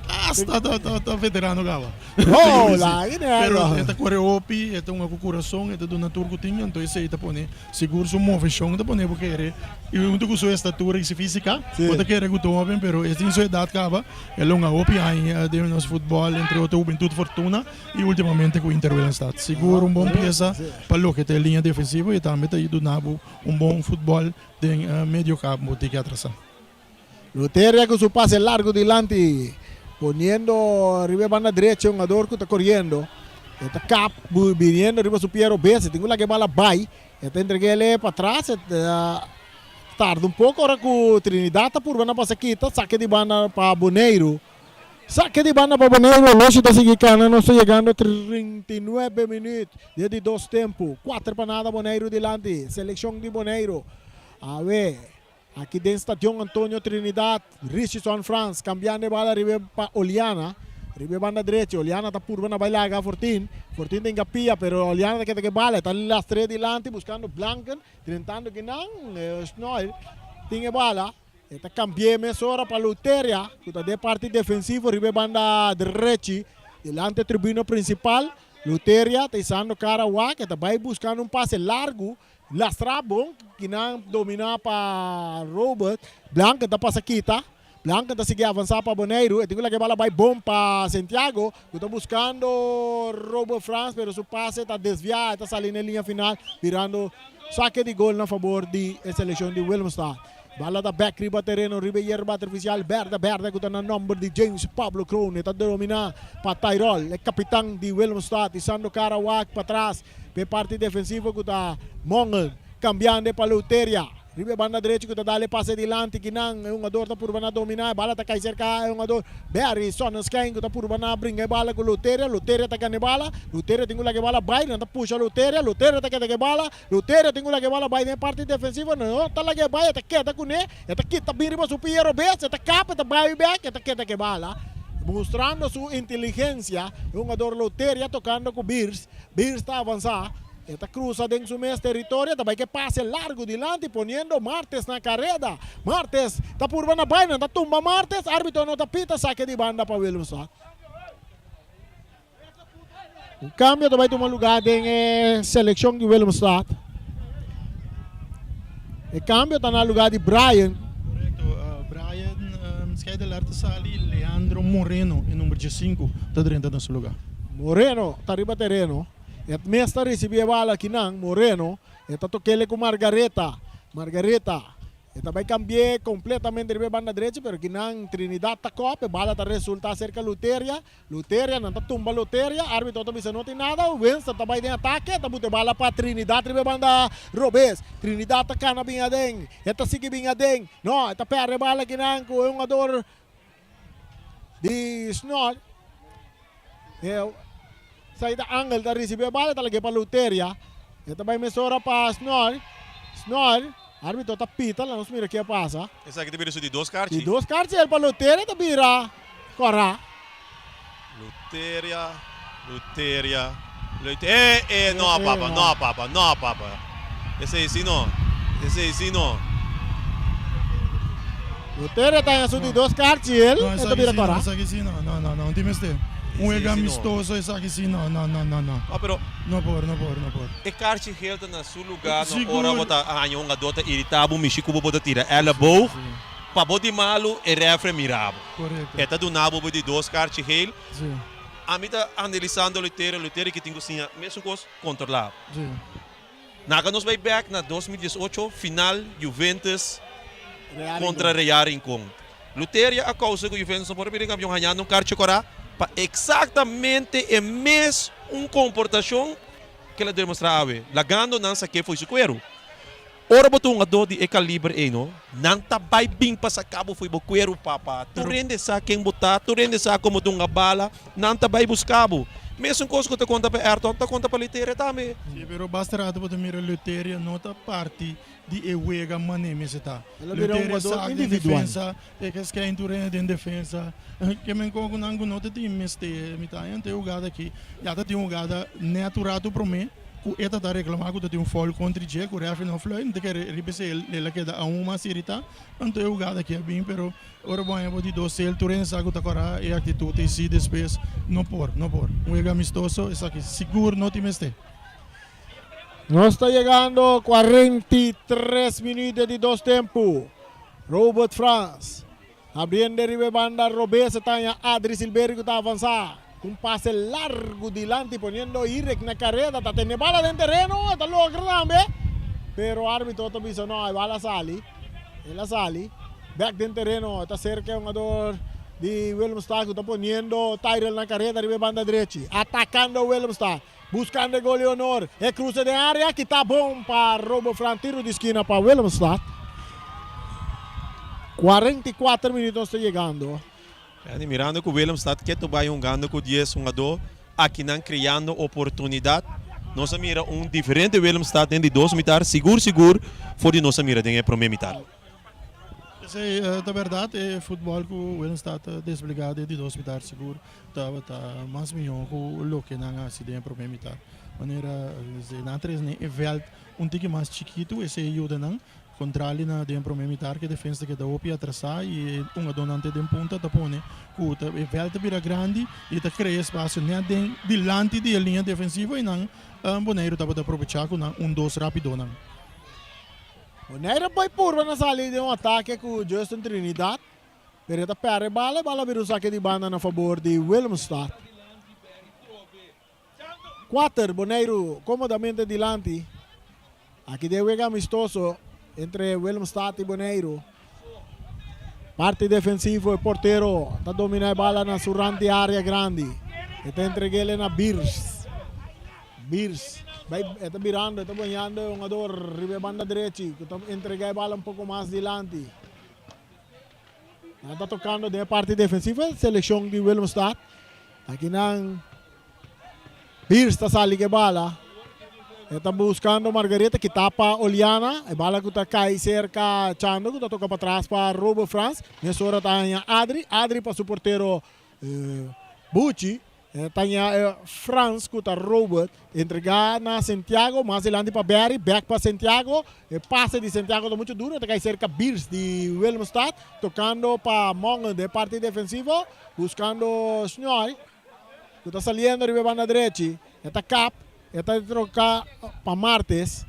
Tá veterano gava. Oh, lá, pero esta corre opi, esta uma coração, esta do naturgo tinha, então esse aí tá pone seguro su movimento tá pone porque ele e muito com sua estatura e física, pode querer guto bem, pero este em sua idade cava, ele uma opi aí de nosso futebol entre o Juventude Fortuna e ultimamente com Inter Willemstad. Seguro bom peça para o que tem linha defensiva e também tem do nabo bom futebol de meio campo de que atrasar. Luteria com seu passe largo delante, poniendo arriba banda derecha un jugador que está corriendo, está cap viniendo arriba su Piero Bessi, tengo la que bala vai, está entreguele para atrás, tarda un poco ahora con Trinidad por banda para quita, saque de banda para Boneiro. Saque de banda para Boneiro, longe da Sigicana, nós estamos chegando a 39 minutos, desde 2 tempos, 4 para nada Boneiro delante, seleção de Boneiro. A ver, aqui dentro do estádio Antônio Trinidad, Richardson France, cambiando de bala, arriba para Oliana, arriba banda direita, Oliana está por na bailaga, Fortin tem capia, pero Oliana está que bala, está las 3 delante, buscando Blanken, tentando que não, Snoil, tem bala. Esta cambié mesora para Luteria, que está de parte defensiva, arriba banda derecha, delante tribuna principal. Luteria está usando cara wa, que está vai buscando passe largo, lastrabo, que não domina para Robert, Blanca está para Saquita, Blanca está seguindo avançar para Boneiro, e tem que bola vai bom para Santiago, que está buscando Robert France, pero su passe está desviado, está saindo na linha final, virando saque de gol na favor da seleção de Willemstad. Bala da back riba terreno, riba yerba artificial, verde, que está na number de James Pablo Crone, está domina para Tyrol, é capitão de Willemstad, isando Karawak para trás, pe parte defensiva que está Mongol, cambiando para Luteria, riba banda direita que está dale passe dilante, que não é um ador está por bana dominar, bala está cair cerca, é um ador, Barry, Sonnenskijn que está por bana brincar bala com Luteria está ganhando bala, Luteria tem que bala vai, não está puxa Luteria está que bala, Luteria tem que bala vai na parte defensiva, não está lá que vai, está quieta com ele, está quieta bem riba superior, está capa, está vai back, está quieta que bala. Mostrando sua inteligência, um jogador Luteria tocando com Beers está avançando. Esta cruza dentro do seu território, também que passe largo delante, ponendo Martes na carrera. Martes está por na baina, está tumba Martes, árbitro não está pita, saque de banda para Willemstad. O câmbio também toma lugar em seleção de Willemstad. O câmbio está no lugar de Brian. Brian, scheide l'arte sali, Leandro Moreno, em número 5, está dentro do seu lugar. Moreno, está arriba terreno. Et mesta recibia bala aqui não, Moreno, eta toquele com Margareta, eta vai cambiar completamente de banda direita, pero que não Trinidad tá copa, bala tá resulta cerca Luteria não tá tumba Luteria, árbitro também não tem nada, o Vença tá vai de ataque, tá bute bala para Trinidad de banda Robes, Trinidad tá cana bem adem, eta sigue bem adem, não, eta perde bala que não com um jogador de Snor, saída Angel da receber a bala, talaga para Luteria. Ito vai mesora para Snor, árbitro tá pita, lá, mira o que passa. Essa aqui deveria ser de 2 cartas. De 2 cartas, ele para Luteria, tá vira, corra. Luteria. No, papa. Esse não. Luteria tá em de 2 cartas, ele, tá vira corra. Não, tem mestre. Amistoso, isso aqui sim, não. Pero não por. E carti helta na seu lugar, na hora bota anhong adota irritabo, Mexico bota tira ela boa, para bodi malo e refre mirabo. Correto. Eta do nabo de 2 carti hel. A mim tá analisando Luteria que tem cozinha, mesmo coisa controlado. Naga nos vai back na 2018 final Juventus contra Real Rincon. Luteria a causa que Juventus não pode vir campeão ganhando um carti corá. Exatamente a mesma comportação que ela demonstrava. Lagando não sei que foi seu cuero. Ora botou um ador de calibre não tá bem para sa cabo foi o cuero papa. Tu rende sa quem botar, tu rende sa como uma bala, não tá bem buscabo. Mesmo coisa que tu conta para Ayrton, tu conta para Luteria também. Sim, pero basta rato para mirar Luteria nota parte de ewega mané está. Luteria sabe de defesa, é que é enturando de defesa. Que me encontro não nota de mestre, me tá ante jogada aqui. Já tá tem jogada natural para mim. O eta tá reclamando que tem foul contra Jake, o referee não falou, não tem que repetir ele que dá uma serita. Ante jogada aqui é bem, pero ora bom é de 12 ele turno sabe tá correr e atitude se depois não por. Um jogo amistoso, isso aqui seguro não tem mestre. Nós está chegando 43 minutos de 2 tempos. Robert France. Abrindo de banda Robes, está Adri Silverio que está avançando. Com passe largo delante, ponendo Irek na carrera. Está tendo bala dentro do terreno, está logo grande. Pero o árbitro também disse, não, a bala sale. Ela sale. Back dentro do terreno, está cerca um jogador de Willemstad que está ponendo Tyrell na carrera de banda direita. Atacando Willemstad. Buscando o gol de honor. É cruza de área que está bom para Robo Fran. Tiro de esquina para Willemstad. 44 minutos está chegando. E mirando que o Willemstad que vai jogando com 10 jogadores, aqui não criando oportunidade. Nós mira diferente Willemstad dentro de 2 mitar, seguro, for de nossa mira dentro do primeiro mitar. Da verdade, é futebol que o Willemstad desligado de 2 mitar seguro, tá mais melhor que o que não assim dentro do primeiro mitar. Maneira, na 3 é veld tique mais chiquito, esse ajuda não. Contrário na dentro do primeiro mitar que a defesa que dá opia atrasar e donante de ponta da pone, que o veld vira grande e tá cria espaço nem delante da linha defensiva e não Boneiro tá para aproveitar com 2 rápido não. Boneiro vai purva na saída de ataque com Justin Trinidad. Pereta perde bala vira o saque de banda a favor de Willemstad. 4, Boneiro comodamente delante. Aqui deu um amistoso entre Willemstad e Boneiro. Parte defensivo e porteiro está dominando a bola na surrante área grande. Está entregando na Birs. Está mirando, está banhando o jogador ribe banda direita. Está entregando a bola um pouco mais delante. Está tocando na parte defensiva, seleção de Willemstad. Aqui não. Birs está salindo a bola. Está buscando Margareta que tapa Oliana. A bola que está cai cerca Chando, que está tocando para trás para Robo France. Nessa hora está Adri para o porteiro Bucci. Está Franz que está Robert. Entregar na Santiago, mais adelante para Barry, back para Santiago. Passe de Santiago está muito duro. Está cai cerca Birs de Willemstad. Tocando para Mongen de parte defensiva. Buscando Snoy. Que está saliendo de banda direita. Está Cap. Está trocar para Martes.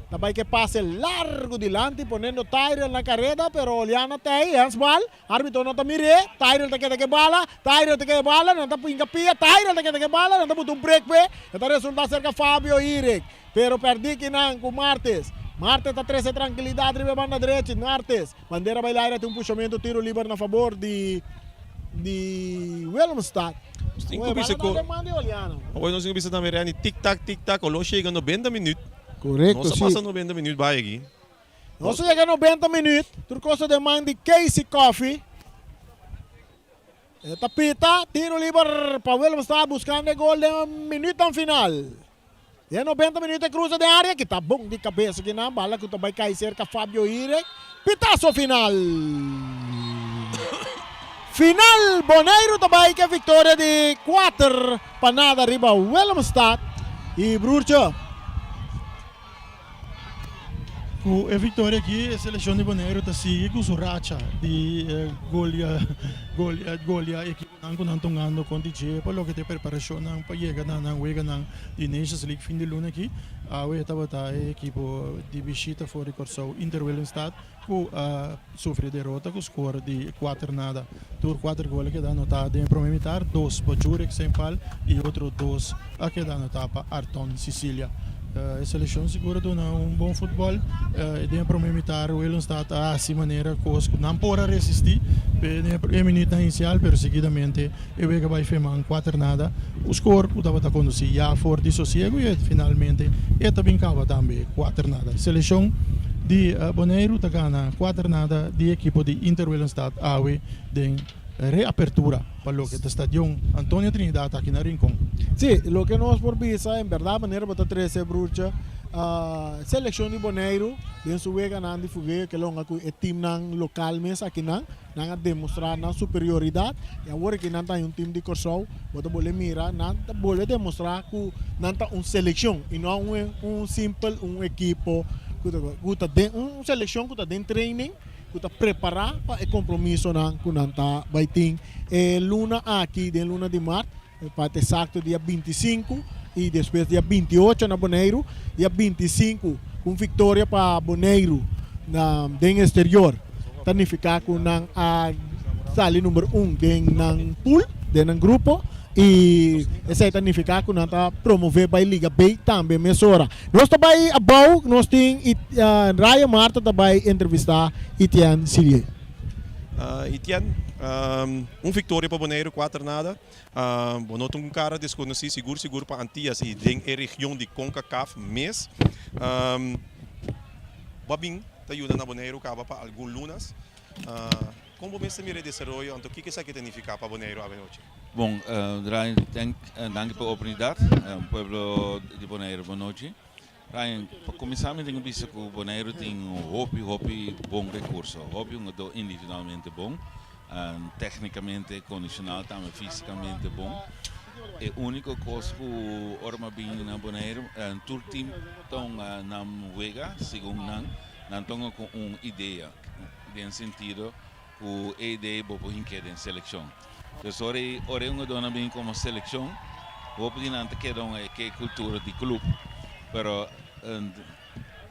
Também que passe largo delante, ponendo Tyrell na carrera, pero Oliana está aí, Hansbal. Árbitro não está mirando, Tyrell está que bala, não está pinga pia, Tyrell está que bala, não está botando break, está resultando cerca Fábio Irek. Pero perdi que não com Martes. Martes está 13 tranquilidade, riba banda direita, Martes. Bandeira bailaira tem puxamento, tiro livre na favor de Willemstad. Hoje nós temos também tic-tac, ou chega 90 minutos. Correto, nós passa 90 minutos vai aqui. Nós chega 90 minutos, por causa de mãe de Casey Coffee. Tapita, tiro livre para Willemstad buscando o gol de minuto ao final. E 90 minutos cruza de área, que está bom de cabeça aqui na bala, que vai cair cerca Fábio Irek. Pitaço final. Final, Boneiro também que é vitória de 4 para nada arriba Willemstad e Brurcha. A vitória aqui, a seleção de Boneiro está seguindo com sua racha de golia equipe não tongando com DJ para logo ter preparação não para chegar não wega não de Nations League fim de luna aqui a estava a equipe de visita fora corso Inter Willemstad que sofre derrota com score de 4-0 tur 4 gols que dá notado em primeiro mitar 2 para Jurek Sempal e outro 2 a que dá notado para Arton Sicília. A seleção segura do bom futebol de primeiro mitar o Willemstad assim maneira que não pode resistir em minuto inicial, mas seguidamente ele vai fazer 4-0 o score estava a conduzir já fora de sossego e finalmente ele também acaba também 4-0 a seleção de Boneiro está ganhando 4-0 de equipe de Inter Willemstad awe de reapertura para lo que está estadio Antonio Trinidad aquí en Rincón. Sí, lo que nos por visa, en verdad, manera para 13 brucha, selección de Boneiro, de su vega nan de fugue que longa ku team nang local mes aqui nang demonstrar na superioridade e agora que não tem time de Corsol, bota boleh mira, não boleh demonstrar que não tá seleção e não simple equipo, que seleção que tá dentro training. Que preparar para o compromisso que não está baiting luna aqui de luna de março para ter exacto dia 25 e depois dia 28 na Boneiro dia 25 com vitória para Boneiro na den exterior significa que não sali número 1 den pool den grupo e essa significa que nós está promover para a Liga B também mesora. Nós também abau nós tem Raya Marta também entrevistar Etienne Sillier. Etienne, vitória para Boneiro 4-0. Nós temos cara desconhecido seguro para Antillas e tem a região de CONCACAF mês. Babin está ajudando a Boneiro acaba para alguns lunas. como você mira desarrollo, então o que isso aqui significa para Bonaire a noite? Bom, dank pela oportunidade, pueblo de Bonaire, boa noite. Ryan, para começar, eu tenho visto que o Bonaire tem hopi bom recurso, hopi individualmente bom, tecnicamente condicional, também fisicamente bom. E a única coisa que o Orma bem na Bonaire, todo time estão na Wega, segundo não estão com uma ideia, no sentido que a ideia é para a seleção. Então, ora é uma dona bem como seleção, vou pedir não que é cultura de clube, pero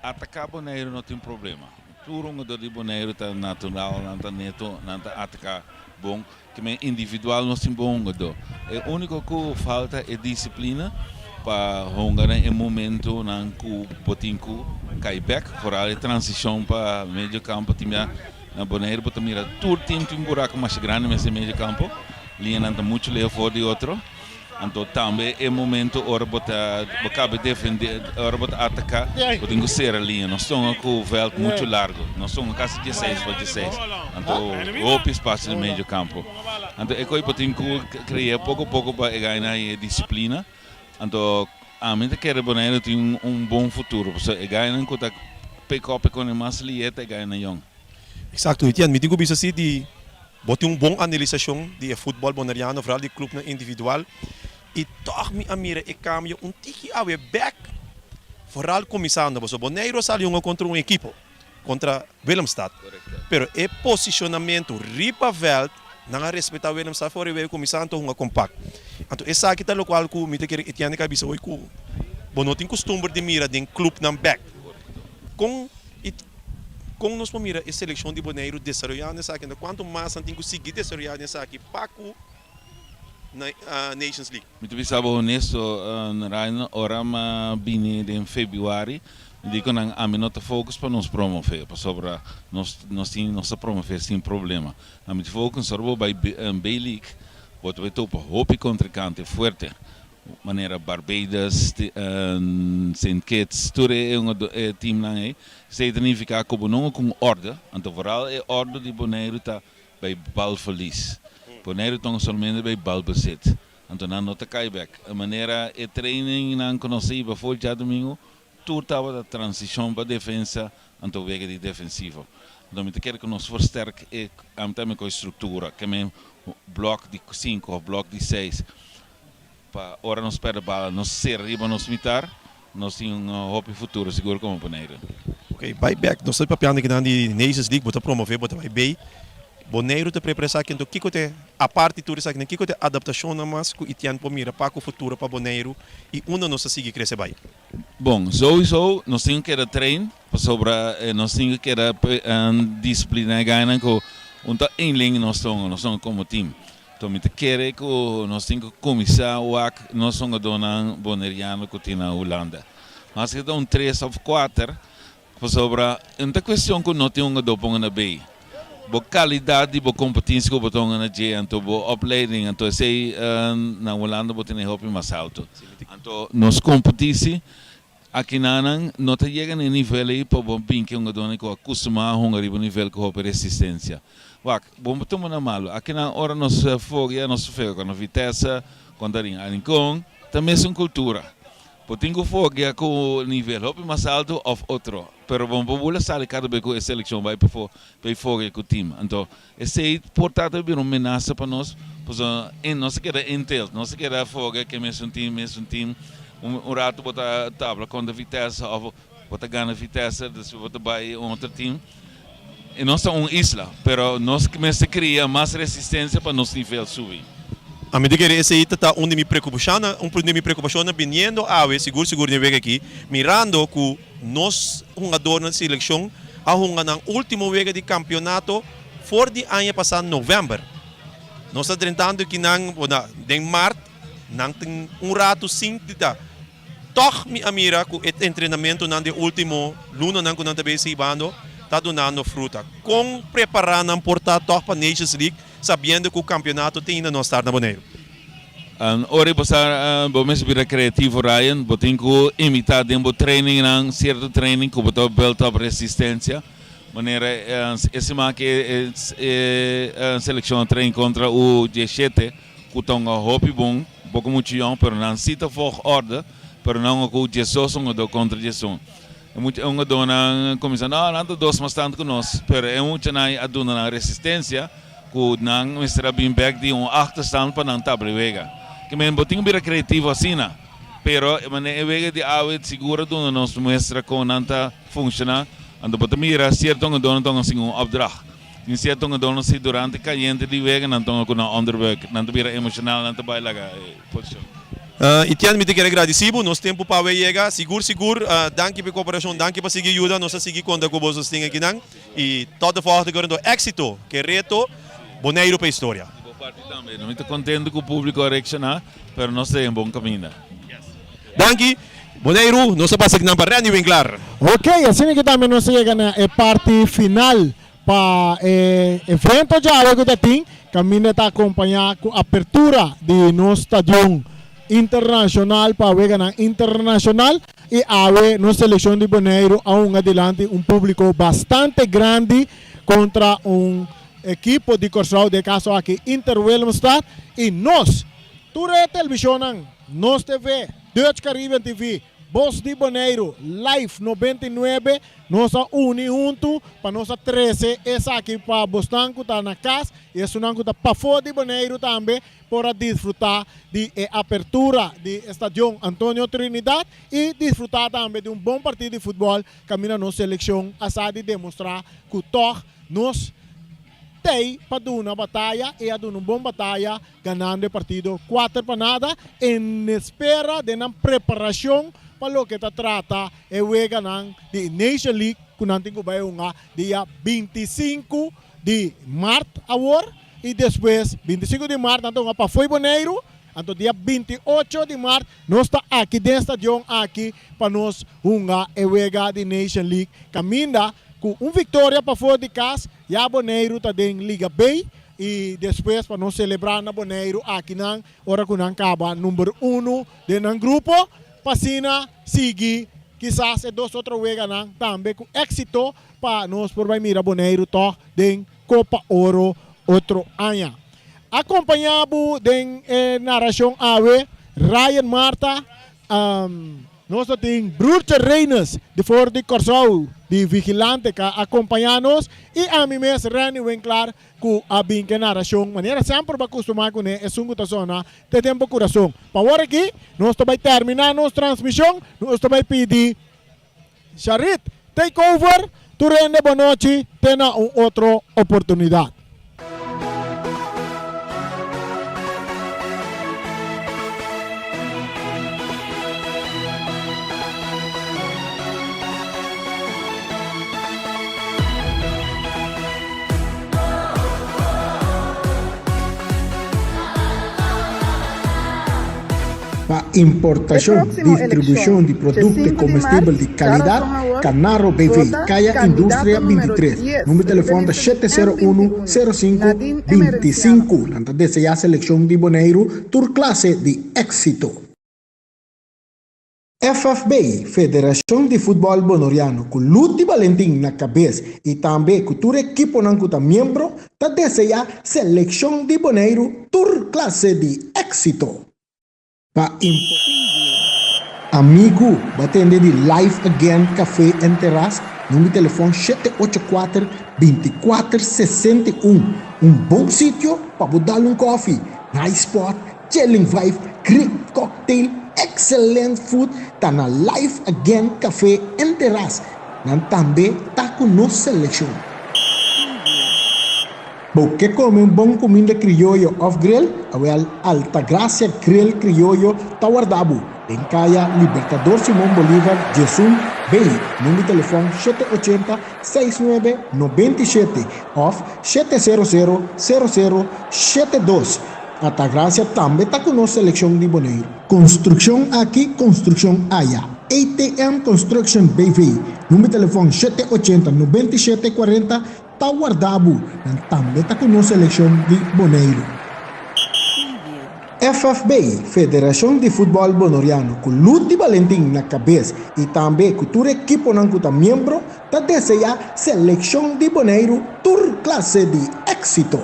atacar Bonaire não tem problema. Tudo um de Bonaire está natural, não está neto, não está atacar bom, que é individual não tem bom do. O único que falta é disciplina para honrar em momento não que botinho cai back, por a transição para meio campo timia na Bonaire, porque mira todo time tem buraco mais grande nesse meio campo, linha não está muito leve fora de outro. Então também é momento ora botar defender, ora botar atacar, podemos ser a linha. Nós estamos com o veld muito largo, nós estamos quase 16 por 16. Então roupa espaço no meio campo. Então é que podemos criar pouco a pouco para ganhar a disciplina. Então a mente que é Bonaire tem bom futuro. Porque ganhar com a pick-up com mais lieta ganhar young. Exato, Etienne, me digo isso assim de botar bom analisação de futebol bonaireano, vooral de clube individual. E toch me amira e cambio tiki awe back. Vooral começando, porque Bonaire saiu contra equipo, contra Willemstad. Pero e posicionamento riba veld, não respeitar Willemstad fora e começando uma compact. Então essa aqui tá o qual que me te quer Etienne cabeça oi ku. Bono tem costume de mira de clube na back. Com nós mira a seleção de Bonaire desarrollando essa aqui, quanto mais tem que seguir desarrollando essa aqui paco na Nations League. Muito bem, sabe honesto, Ryan, ora ma bini em fevereiro, digo não a minota focus para nos promover, para sobre nós promover sem problema. A minha focus sobre by League, boto vai topa hopi contra cante forte. Maneira Barbados, Saint Kitts, tudo é time lá aí. Se significa que o não com ordem, então vooral é ordem de Bonaire tá by balverlies. Bonaire estão somente by balbezit. Então não tá cai back. A maneira é training não conheci para foi já domingo, tudo estava a transição para defesa, então vega de defensivo. Então me quer que nós versterk é também com a estrutura, que é bloco de 5 ou bloco de 6. Ora nós perde bala, nós ser riba nós mitar, nós temos hope futuro seguro como Bonaire. Ok, buyback, nós estamos papiando que na Nations League, bota promover, bota vai bem. Bonaire te prepara que então que te a parte tudo isso aqui, que te adaptação na mas que Etienne pomira para o futuro para Bonaire e uma nossa sigue crescer bem. Bom, sowieso nós temos que trein, sobre nós temos que disciplina ganhar com em linha nós somos como time. Então, me quer que nós temos que começar o ac, nós somos a dona bonaireana que tem na Holanda. Mas que dão 3 ou 4, sobre uma questão que não tem uma dopão na B. A qualidade da competência que botam na G, então a opleiding, então sei na Holanda botam a roupa mais alto. Então, nós competência aqui não está chegando a nível aí para bom que uma dona que acostuma a um nível que roupa resistência. Bom, estamos na malo. Aqui na hora nós fogo, nós fez com a vitesse, com a rincão, também é uma cultura. Porque tem que fogo com o nível mais alto ou outro. Pero bom, vamos sair cada vez com a seleção vai para fogo com o time. Então, esse é importante vir uma ameaça para nós, porque nós queremos intel, nós queremos fogo que é um time, rato botar tabla com a vitesse ou botar ganha vitesse, depois botar vai outro time. E nós somos uma isla, mas nós começamos a criar mais resistência para nosso nível subir. A medida que esse está onde me preocupação, vindo a seguro de ver aqui, mirando que nós jogadores na seleção a na última vez de campeonato for de ano passado novembro. Nós estamos tentando que em março não tem rato sim de dar. Toch me amira que o treinamento na de último luna não que também se ibando está dando fruta. Com preparando portar para a Nations League, sabendo que o campeonato tem ainda não estar na Bonaire. Ora, vamos ser criativo, Ryan, tem que imitar dentro training, certo training, que botar build up resistência, maneira esse que a seleção treina contra o G7 que estão a hopi bom pouco muito pero não cita for ordem pero não o Jesus do contra Jesus é muito dona comissão não dos mais tanto conosco pero é muito na dona na resistência que não estará bem back de achterstand para não tabre vega que men botinho bira criativo assim na pero maneira vega de awe segura dona nos mostra com nanta funciona ando bota mira certo nga doon tong sing opdracht in certo nga doon si durante caliente di wegen nan tong kuna underwork nan bira emocional nan tabay laga position Etienne, me quero agradecer, nosso tempo para chegar, seguro, danke pela cooperação, danke para seguir ajuda, nós seguir conta com vocês tem aqui não, e toda forte agora éxito, que reto, Boneiro para a história. Não estou contente com o público reaccionar, mas nós temos bom caminho. Danke. Boneiro, não se passa que não para bem claro. Ok, assim que também nós chegamos na parte final para evento já algo da tim, caminho está acompanhar com a abertura de nosso estádio internacional para ver na internacional e a ver nossa seleção de Boneiro a adelante público bastante grande contra equipo de Corsau de caso aqui Inter Willemstad e nós, Ture Televisão, nós TV, Dutch Caribbean TV, Voz de Boneiro, Live 99, nossa uni junto para nossa 13, essa aqui para Bostanco tá na casa, e essa não tá para fora de Boneiro também para desfrutar de abertura de Estádio Antônio Trinidad e desfrutar também de bom partido de futebol, caminha nossa seleção, a de demonstrar que todos nós tem para dar uma batalha e a dar uma boa batalha, ganhando o partido 4-0 em espera de uma preparação para o que se trata e o ganhar de Nation League, que nós temos dia 25 de março agora e depois 25 de março nós vamos para Foi Boneiro, então dia 28 de março nós estamos aqui dentro do estádio aqui para nós jogar de Nation League, caminha com vitória para fora de casa, e a Boneiro está em Liga B, e depois para nós celebrar na Boneiro aqui na hora que nós acaba número 1 de um grupo, para seguir, quizás dois outros jogadores também com êxito para nós por vai mirar Boneiro to em Copa Ouro outro ano. Acompanhado de narração AWE, Ryan Marta, nós temos Bruce Reines de Ford de Corsau, de vigilante que acompanha-nos, e a mim mesmo, Rani Winkler, que a binca narração, maneira sempre para acostumar com ele, é uma zona de tempo coração. Para agora aqui, nós vamos terminar nossa transmissão, nós vamos pedir, Charit, take over, tu rende boa noite, tenha outra oportunidade. Para importação, distribuição de produtos comestíveis de qualidade, Canaro BV, Caia Indústria 23, número de telefone 701-05-25, nanta deseja a seleção de Boneiro, tur classe de éxito. FFB, Federação de Futebol Bonoriano, com Luti Valentim na cabeça e também com tur equipo não com membro, ta deseja seleção de Boneiro, tur classe de éxito. Amigo, batendo de Live Again Café and Terrace, número de telefone 784-2461. Bom sítio para dar coffee, nice spot, chilling vibe, great cocktail, excellent food, tá na Live Again Café and Terrace. Nós também tá com nossa seleção. Porque come bom comida criollo off-grill, awel Altagracia Grill Criollo Tawardabo, em Caia Libertador Simão Bolívar, Jesum Bay, número de telefone 780-6997, off 700-0072. Altagracia também está com nossa seleção de Boneiro. Construção aqui, construção allá. ATM Construction BV, número de telefone 780-9740, Tawardabo, também está com nossa seleção de Boneiro. FFB, Federação de Futebol Bonoriano, com Ludi Valentim na cabeça e também com todo equipo não que membro, está deseja seleção de Boneiro tour classe de êxito.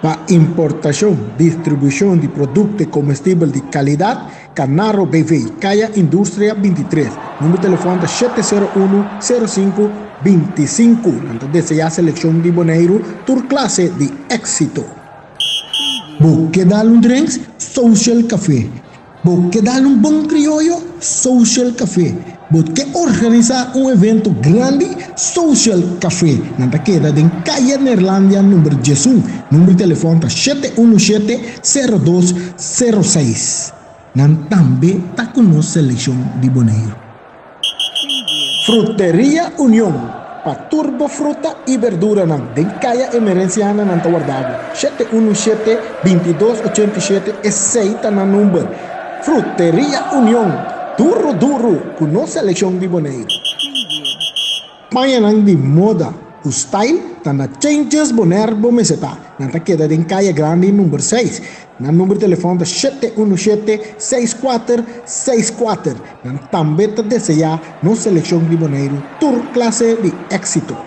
Para importação, distribuição de produtos comestíveis de qualidade, Canaro BV, Caia Indústria 23, número de telefone é 701-05-25, então deseja seleção de Boneiro tour classe de êxito. Porque dar drinks, Social Café. Porque dar bom criollo, Social Café. Porque organizar evento grande, Social Café. Nada queda em Caia Neerlândia, número 11. Número de telefone 717-0206. Nan também está com nossa seleção de Boneiro. Fruteria União. Para turbo fruta e verdura nan den Caia Emerenciana nan guardado 717-2287 e 6 na número Fruteria União duro com nossa seleção de Boneiro. Maya nan de moda o style tá na changes Bonerbo meseta nan tá queda den Caia Grande número 6 na número de telefone 717-6464 nan também tá desejar nossa seleção de Boneiro tour classe de êxito.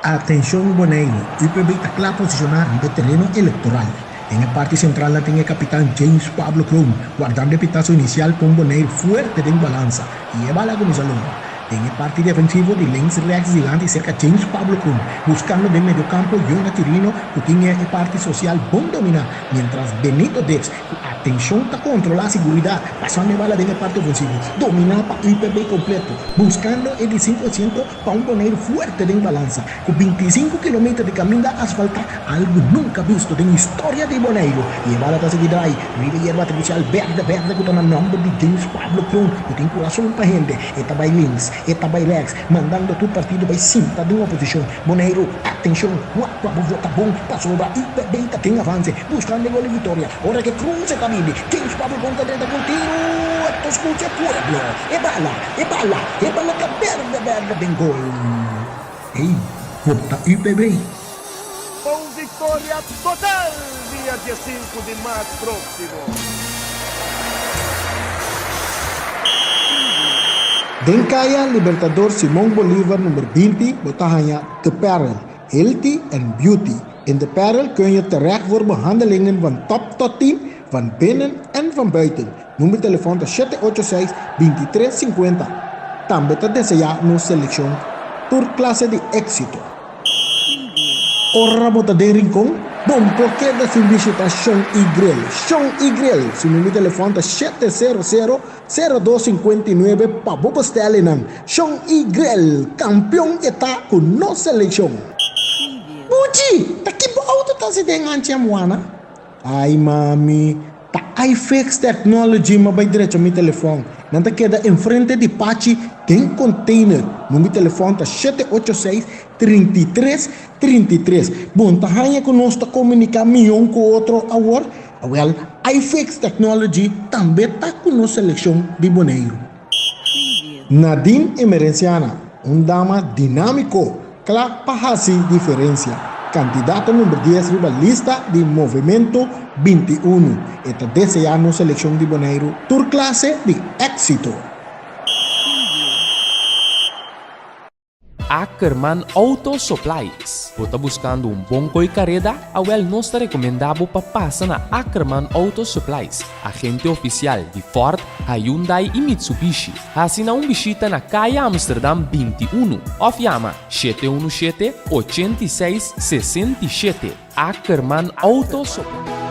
Atenção Boneiro, o IPB está claro posicionado no terreno eleitoral. Em a parte central lá tem o capitão James Pablo Crum, guardando a pitazo inicial com Boneiro forte de balança e eva la comisalona. En el parte defensivo de Lens Rex Gigante cerca James Pablo Cruz, buscando de medio campo Jonah Tirino, que tiene el parte social buen dominar, mientras Benito Debs, atención para controlar la seguridad, pasando la bala de la parte ofensiva, dominar para IPB completo, buscando el 5% para un Boneiro fuerte de balanza, con 25 kilómetros de camino asfalta, algo nunca visto en la historia de Boneiro, y el bala está seguida ahí, vive hierba artificial verde, con el nombre de James Pablo Cruz, que tiene corazón para gente, esta by Lens, esta by Rex, mandando tu partido by cinta de uma posição. Boneiro, atenção, guapa, vota bom, passou para IPB, tem avance, buscando gol de vitória. Hora que cruza a cabine, James Pablo contra a direita com tiro, esto escucha pueblo, e bala, que verde, bem gol. Ei, vota IPB. Com vitória total, dia 5 de março próximo. Denkaya Libertador Simón Bolívar nummer 20 botahanya The Peril, Healthy and Beauty. In The Peril kun je terecht voor behandelingen van top tot 10, van binnen en van buiten. Número de telefone 786-2350. Também te desejar uma seleção por classe de êxito. Ora bota de rincón, bom porque da sin visita Sean y Grill. Sean y Grill, su número de telefone 700-0259 para boa Stellinan. Sean y Grill, campeão está com nossa seleção. Buji, tá que auto tá se dengante a moana? Ai mami, tá iFix Technology mas vai direto ao meu telefone. Não te queda em frente de Pachi, tem container. Número de telefone 786-3333. Bom, tá ranha conosco comunicar milhão com outro agora. Well, iFix Technology também tá com nossa seleção de Boneiro. Nadine Emerenciana, dama dinâmico, claro para fazer diferença. Candidato número 10 rivalista de Movimento 21. Esta deseando seleção de Boneiro, tour classe de éxito. Ackerman Auto Supplies. Você buscando bom coi carrera? Nós te recomendamos para passar na Ackerman Auto Supplies, agente oficial de Ford, Hyundai e Mitsubishi. Assina visita na Caia Amsterdam 21 ou chama 717-8667. Ackerman Auto Supplies.